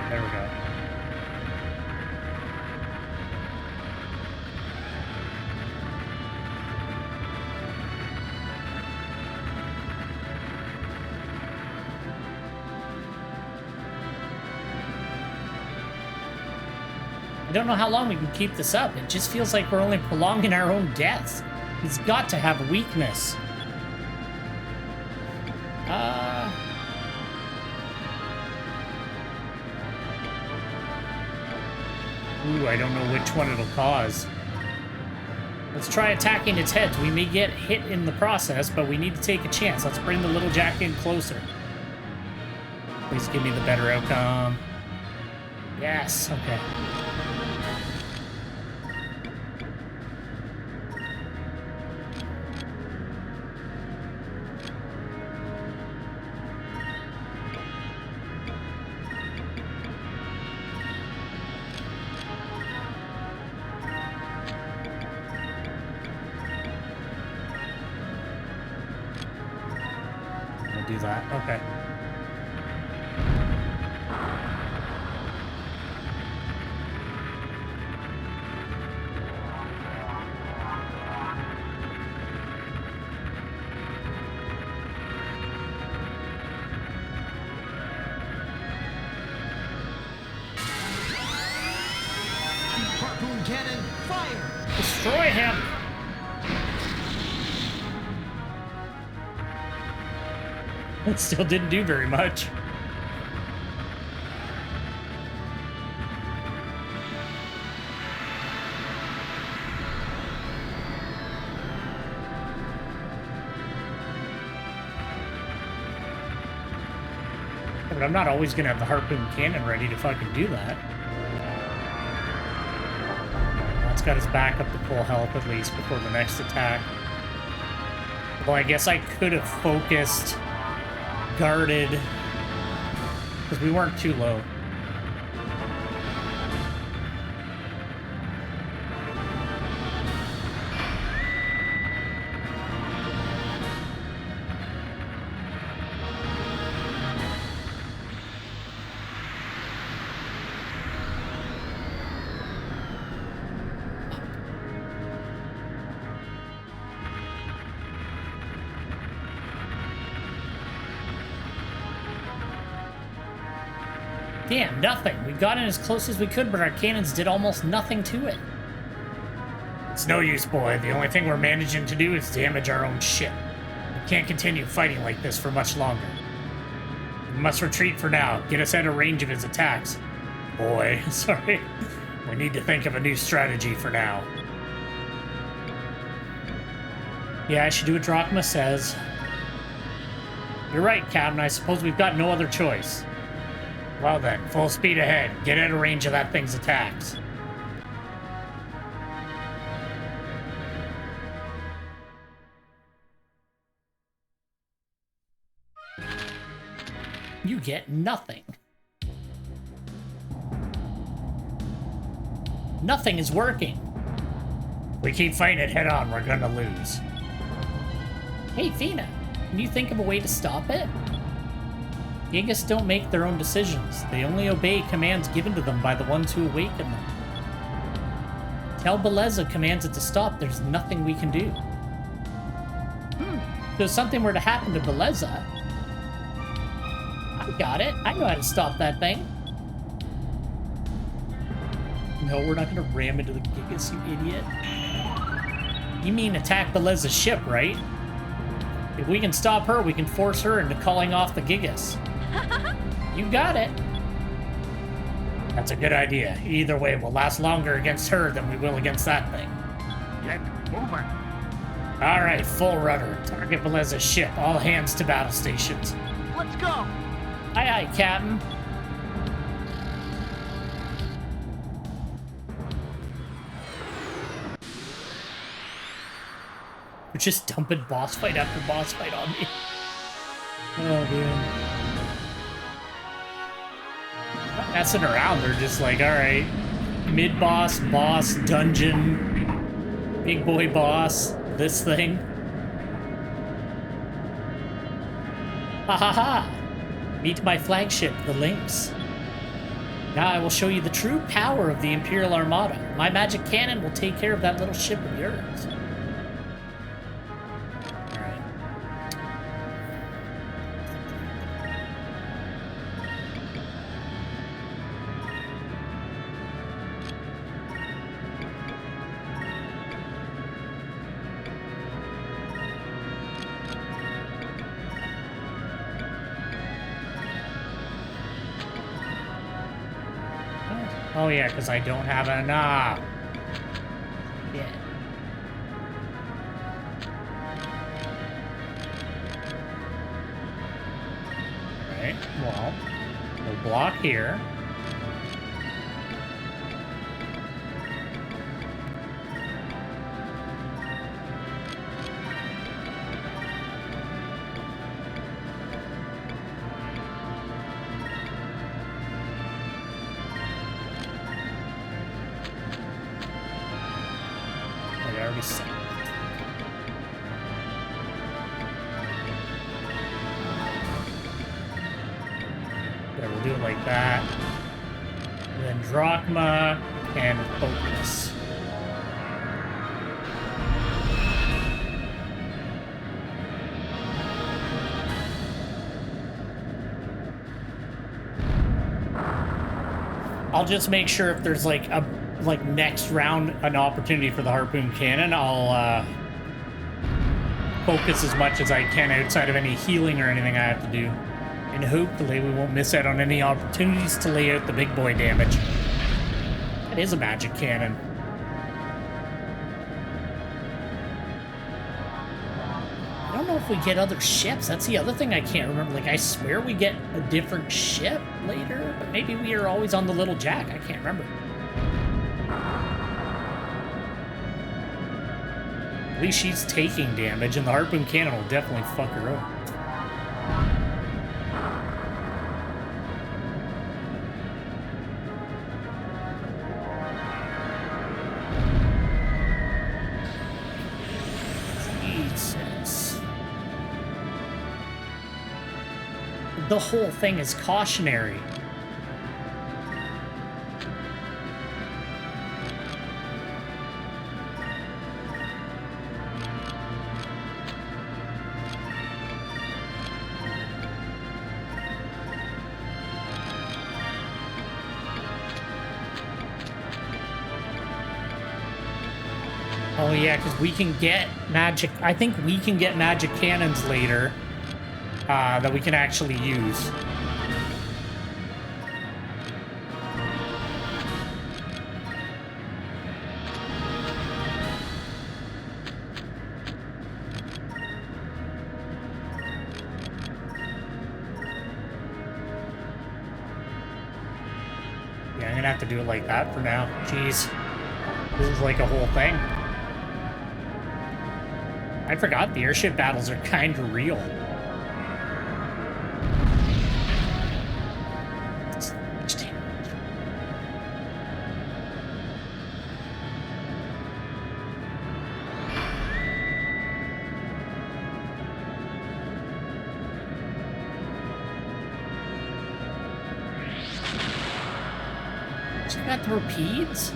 There we go. I don't know how long we can keep this up. It just feels like we're only prolonging our own deaths. He's got to have a weakness. Ooh, I don't know which one it'll cause. Let's try attacking its heads. We may get hit in the process, but we need to take a chance. Let's bring the little jack in closer. Please give me the better outcome. Yes, okay. Do that. Okay. Harpoon cannon, fire! Destroy him! It still didn't do very much. I'm not always gonna have the harpoon cannon ready to fucking do that. That's got his back up to full health at least before the next attack. Well, I guess I could have focused, guarded, because we weren't too low. Damn, nothing. We got in as close as we could, but our cannons did almost nothing to it. It's no use, boy. The only thing we're managing to do is damage our own ship. We can't continue fighting like this for much longer. We must retreat for now. Get us out of range of his attacks. Boy, sorry. We need to think of a new strategy for now. Yeah, I should do what Drachma says. You're right, Captain. I suppose we've got no other choice. Well then, full speed ahead. Get out of range of that thing's attacks. You get nothing. Nothing is working. If we keep fighting it head on, we're gonna lose. Hey, Fina, can you think of a way to stop it? Gigas don't make their own decisions. They only obey commands given to them by the ones who awaken them. Tell Beleza commands it to stop, there's nothing we can do. If something were to happen to Beleza, I got it. I know how to stop that thing. No, we're not gonna ram into the Gigas, you idiot. You mean attack Beleza's ship, right? If we can stop her, we can force her into calling off the Gigas. You got it. That's a good idea. Either way, we'll last longer against her than we will against that thing. Get moving. All right, full rudder. Target Beleza's ship. All hands to battle stations. Let's go. Aye, aye, Captain. We're just dumping boss fight after boss fight on me. Oh, man. Not messing around. They're just like, all right, mid-boss, boss, dungeon, big boy boss, this thing. Ha ha ha! Meet my flagship, the Lynx. Now I will show you the true power of the Imperial Armada. My magic cannon will take care of that little ship of yours. Oh yeah, because I don't have enough. Yeah. Alright, well, we'll block here. Yeah, we'll do it like that. And then Drachma and Focus. I'll just make sure if there's like a next round an opportunity for the harpoon cannon, I'll focus as much as I can outside of any healing or anything I have to do. And hopefully we won't miss out on any opportunities to lay out the big boy damage. That is a magic cannon. I don't don't know if we get other ships. That's the other thing I can't remember. Like, I swear we get a different ship later, but maybe we are always on the Little Jack. I can't remember. At least she's taking damage, and the harpoon cannon will definitely fuck her up. Jesus. The whole thing is cautionary. Oh yeah, because we can get magic... I think we can get magic cannons later that we can actually use. Yeah, I'm gonna have to do it like that for now. Jeez. This is like a whole thing. I forgot the airship battles are kind of real. Is that torpedoes?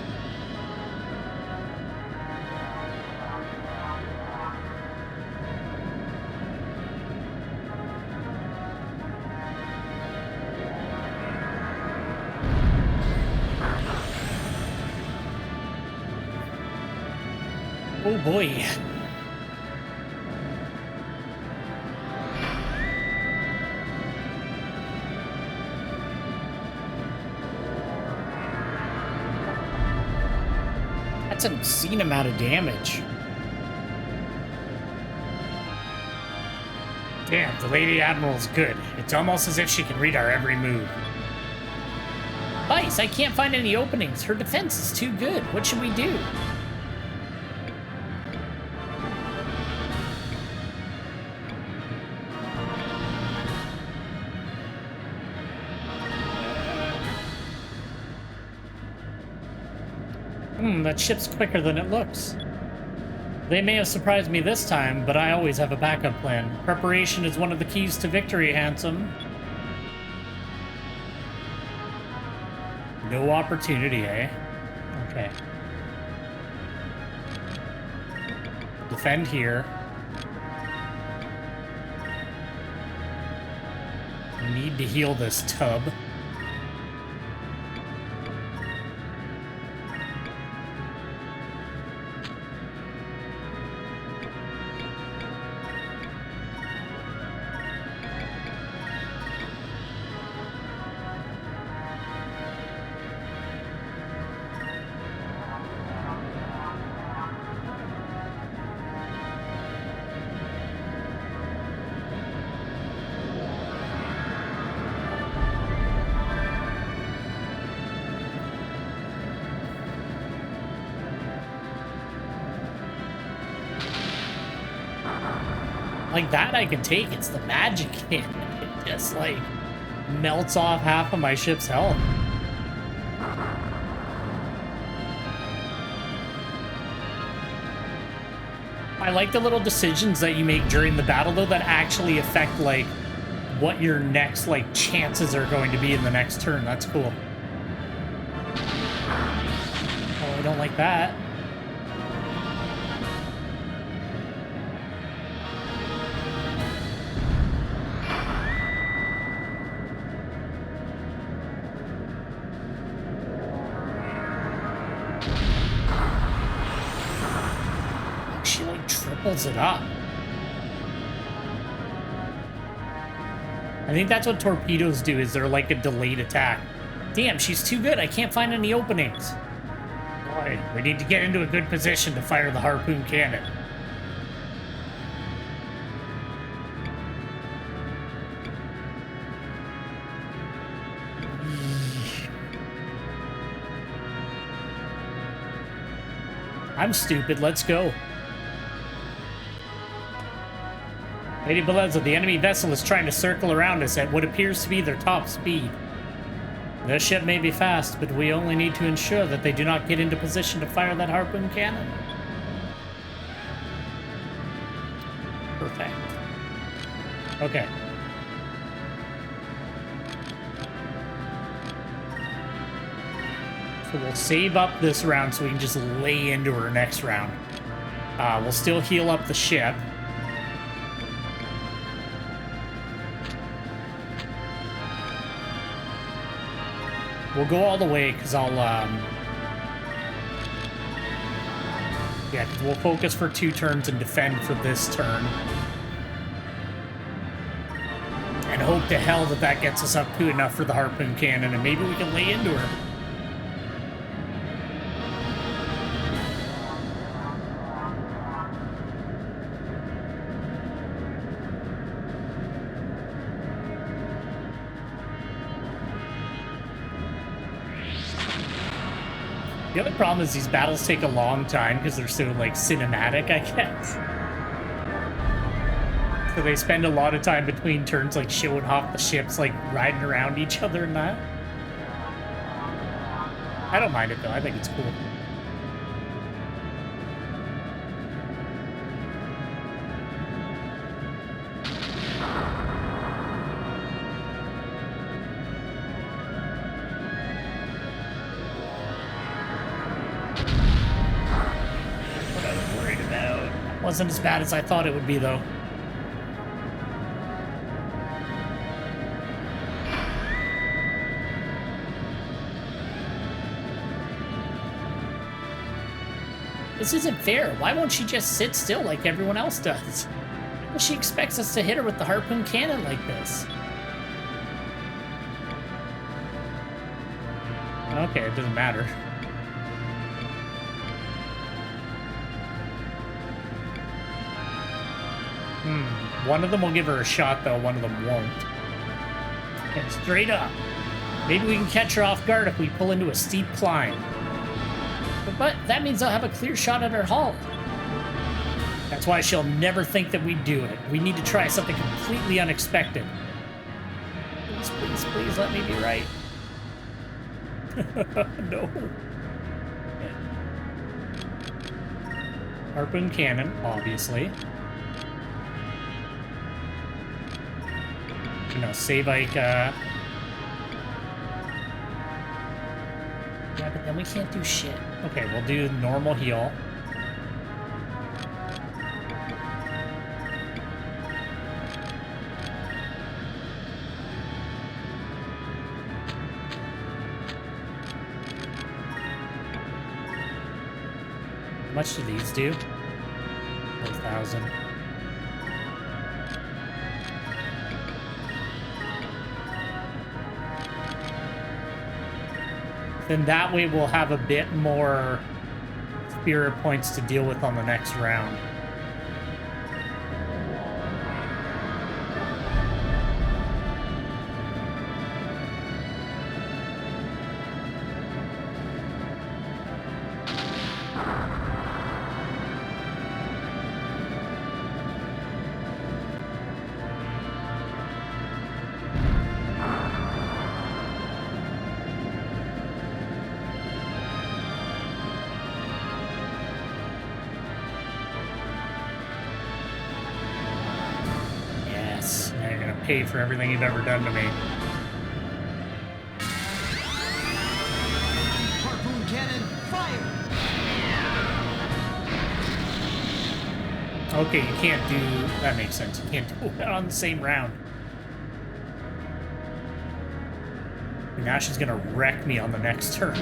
Oh boy. That's an obscene amount of damage. Damn, the Lady Admiral's good. It's almost as if she can read our every move. Vyse, I can't find any openings. Her defense is too good. What should we do? That ship's quicker than it looks. They may have surprised me this time, but I always have a backup plan. Preparation is one of the keys to victory, handsome. No opportunity, eh? Okay. Defend here. We need to heal this tub. Like that I can take. It's the magic cannon. It just like melts off half of my ship's health. I like the little decisions that you make during the battle though that actually affect like what your next like chances are going to be in the next turn. That's cool. Oh, I don't like that. Pulls it up. I think that's what torpedoes do, is they're like a delayed attack. Damn, she's too good. I can't find any openings. Boy, we need to get into a good position to fire the harpoon cannon. I'm stupid. Let's go. Lady Beleza, the enemy vessel is trying to circle around us at what appears to be their top speed. Their ship may be fast, but we only need to ensure that they do not get into position to fire that harpoon cannon. Perfect. Okay. So we'll save up this round so we can just lay into her next round. We'll still heal up the ship. We'll go all the way, because I'll, yeah, because we'll focus for 2 turns and defend for this turn. And hope to hell that that gets us up to enough for the harpoon cannon, and maybe we can lay into her. The other problem is these battles take a long time because they're so, like, cinematic, I guess. So they spend a lot of time between turns, like, showing off the ships, like, riding around each other and that. I don't mind it, though. I think it's cool. Wasn't as bad as I thought it would be, though. This isn't fair. Why won't she just sit still like everyone else does? She expects us to hit her with the harpoon cannon like this. Okay, it doesn't matter. One of them will give her a shot, though. One of them won't. Okay, straight up. Maybe we can catch her off guard if we pull into a steep climb. But that means I'll have a clear shot at her hull. That's why she'll never think that we do it. We need to try something completely unexpected. Please, please, please let me be right. No. Okay. Harpoon cannon, obviously. You know, save like, yeah, but then we can't do shit. Okay, we'll do normal heal. How much do these do? 4,000. Then that way we'll have a bit more spirit points to deal with on the next round. Pay for everything you've ever done to me. Harpoon cannon, fire! Okay, you can't do... That makes sense. You can't do it on the same round. Now she's gonna wreck me on the next turn.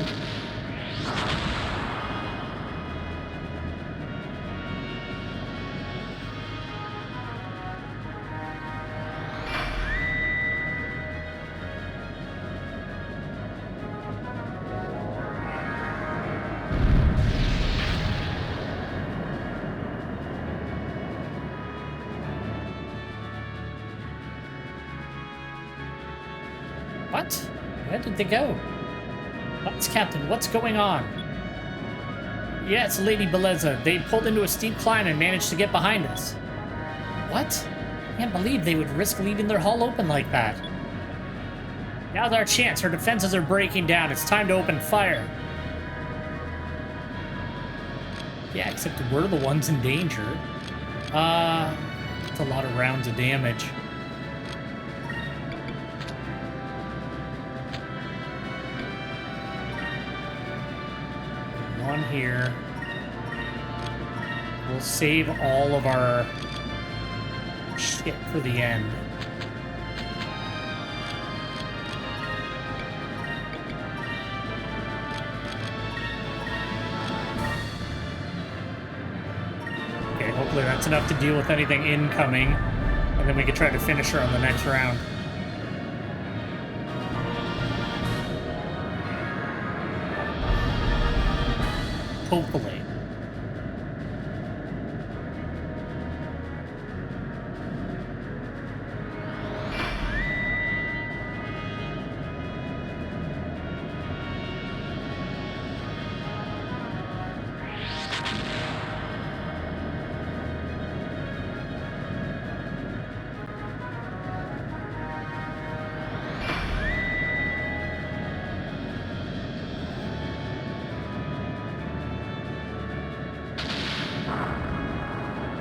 What? Where did they go? What's Captain? What's going on? Yeah, it's Lady Beleza. They pulled into a steep climb and managed to get behind us. What? Can't believe they would risk leaving their hull open like that. Now's our chance. Our defenses are breaking down. It's time to open fire. Yeah, except we're the ones in danger. It's a lot of rounds of damage. One here. We'll save all of our shit for the end. Okay, hopefully that's enough to deal with anything incoming, and then we can try to finish her on the next round. Hopefully.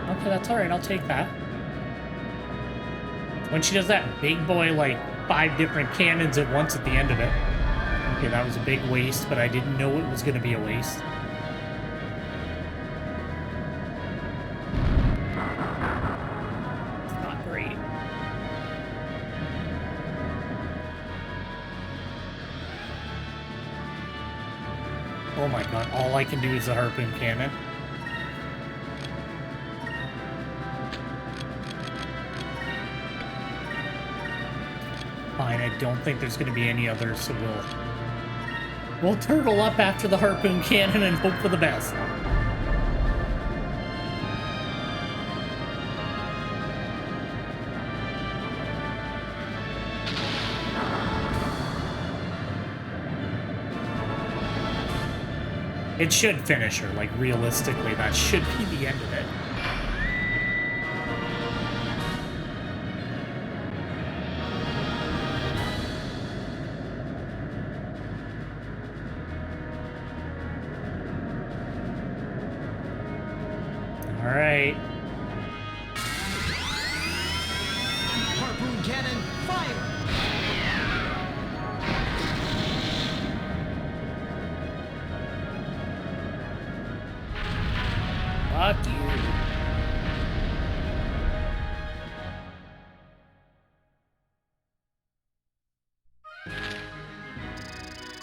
Okay, that's alright, I'll take that. When she does that big boy, like, 5 different cannons at once at the end of it. Okay, that was a big waste, but I didn't know it was going to be a waste. It's not great. Oh my god, all I can do is the harpoon cannon. Fine, I don't think there's going to be any others, so we'll turtle up after the harpoon cannon and hope for the best. It should finish her, like, realistically, that should be the end of it. Alright. Harpoon cannon, fire! Fuck you.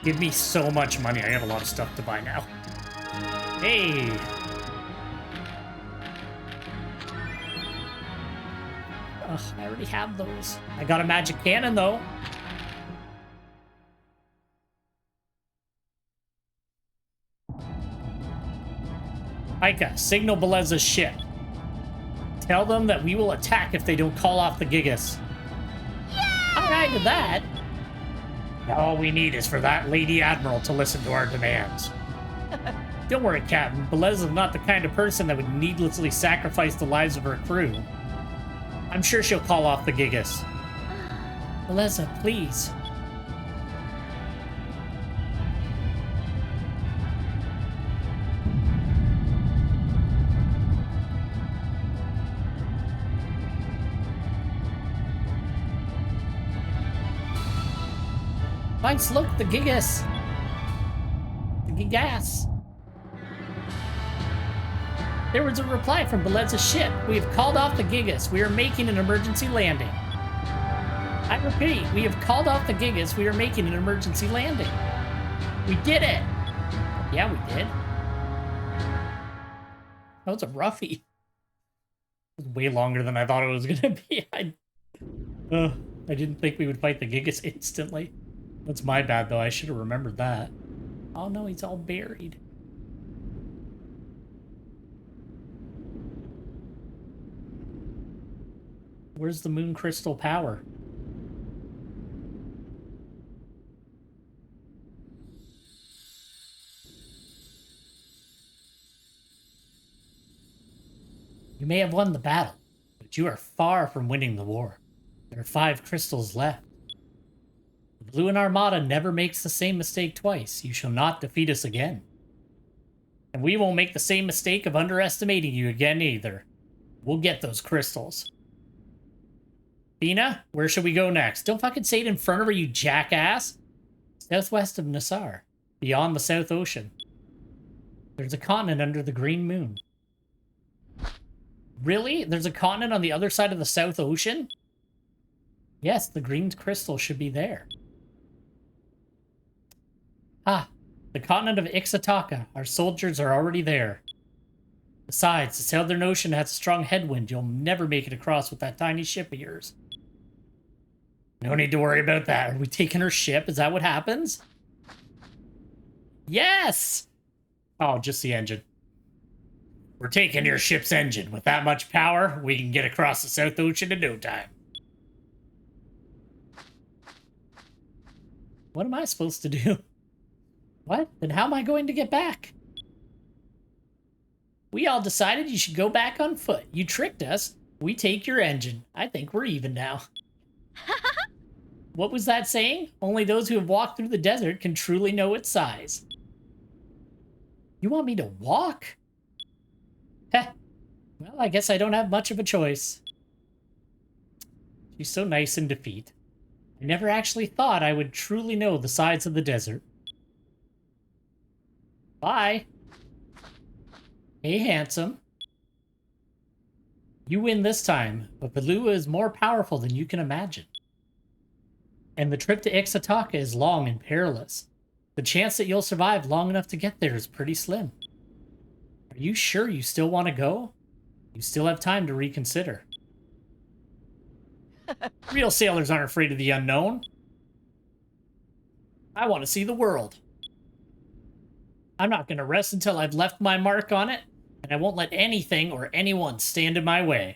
Give me so much money. I have a lot of stuff to buy now. Hey! Ugh, I already have those. I got a magic cannon, though. Aika, signal Beleza's ship. Tell them that we will attack if they don't call off the Gigas. Yeah! Alright to that. All we need is for that Lady Admiral to listen to our demands. Don't worry, Captain. Beleza's not the kind of person that would needlessly sacrifice the lives of her crew. I'm sure she'll call off the Gigas. Beleza, please. Vyse, look, the Gigas. The Gigas. There was a reply from Beleza's ship. We have called off the Gigas. We are making an emergency landing. I repeat, we have called off the Gigas. We are making an emergency landing. We did it. Yeah, we did. That was a roughie. It was way longer than I thought it was going to be. I didn't think we would fight the Gigas instantly. That's my bad, though. I should have remembered that. Oh, no, he's all buried. Where's the moon crystal power? You may have won the battle, but you are far from winning the war. There are 5 crystals left. The Valuan Armada never makes the same mistake twice. You shall not defeat us again. And we won't make the same mistake of underestimating you again either. We'll get those crystals. Fina, where should we go next? Don't fucking say it in front of her, you jackass. Southwest of Nassar, beyond the South Ocean. There's a continent under the green moon. Really? There's a continent on the other side of the South Ocean? Yes, the green crystal should be there. Ah, the continent of Ixataka. Our soldiers are already there. Besides, the Southern Ocean has a strong headwind. You'll never make it across with that tiny ship of yours. No need to worry about that. Are we taking her ship? Is that what happens? Yes! Oh, just the engine. We're taking your ship's engine. With that much power, we can get across the South Ocean in no time. What am I supposed to do? What? Then how am I going to get back? We all decided you should go back on foot. You tricked us. We take your engine. I think we're even now. What was that saying? Only those who have walked through the desert can truly know its size. You want me to walk? Heh. Well, I guess I don't have much of a choice. She's so nice in defeat. I never actually thought I would truly know the sides of the desert. Bye. Hey, handsome. You win this time, but Valua is more powerful than you can imagine. And the trip to Ixataka is long and perilous. The chance that you'll survive long enough to get there is pretty slim. Are you sure you still want to go? You still have time to reconsider. Real sailors aren't afraid of the unknown. I want to see the world. I'm not going to rest until I've left my mark on it, and I won't let anything or anyone stand in my way.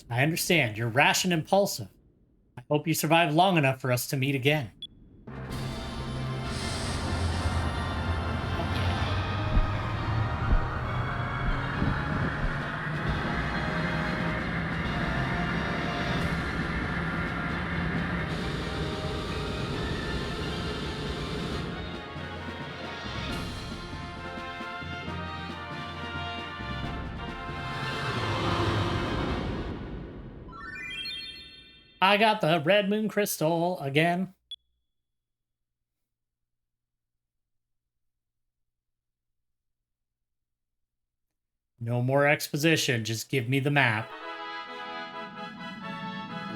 I understand. You're rash and impulsive. I hope you survive long enough for us to meet again. I got the red moon crystal again. No more exposition, just give me the map.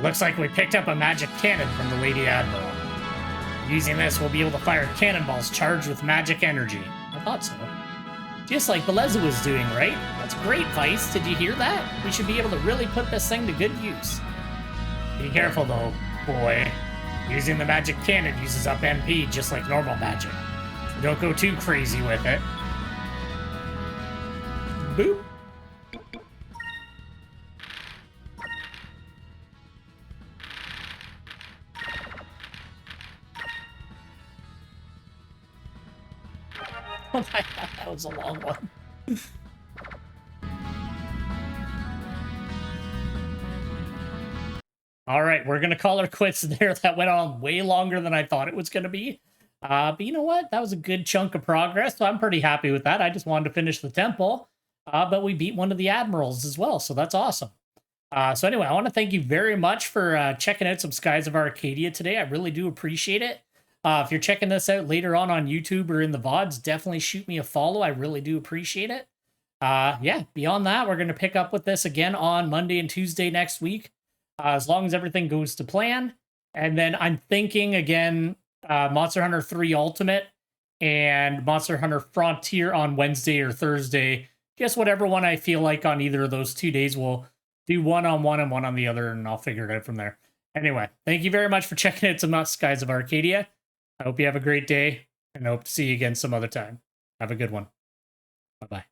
Looks like we picked up a magic cannon from the Lady Admiral. Using this, we'll be able to fire cannonballs charged with magic energy. I thought so. Just like Beleza was doing, right? That's great, Vyse. Did you hear that? We should be able to really put this thing to good use. Be careful though, boy. Using the magic cannon uses up MP just like normal magic. So don't go too crazy with it. Boop. That was a long one. All right, we're going to call her quits there. That went on way longer than I thought it was going to be. But you know what? That was a good chunk of progress, so I'm pretty happy with that. I just wanted to finish the temple, but we beat one of the admirals as well, so that's awesome. So anyway, I want to thank you very much for checking out some Skies of Arcadia today. I really do appreciate it. If you're checking this out later on YouTube or in the VODs, definitely shoot me a follow. I really do appreciate it. Yeah, beyond that, we're going to pick up with this again on Monday and Tuesday next week. As long as everything goes to plan. And then I'm thinking again, Monster Hunter 3 Ultimate and Monster Hunter Frontier on Wednesday or Thursday. Just whatever one I feel like on either of those 2 days. We'll do one on one and one on the other, and I'll figure it out from there. Anyway, thank you very much for checking out some Skies of Arcadia. I hope you have a great day, and I hope to see you again some other time. Have a good one. Bye-bye.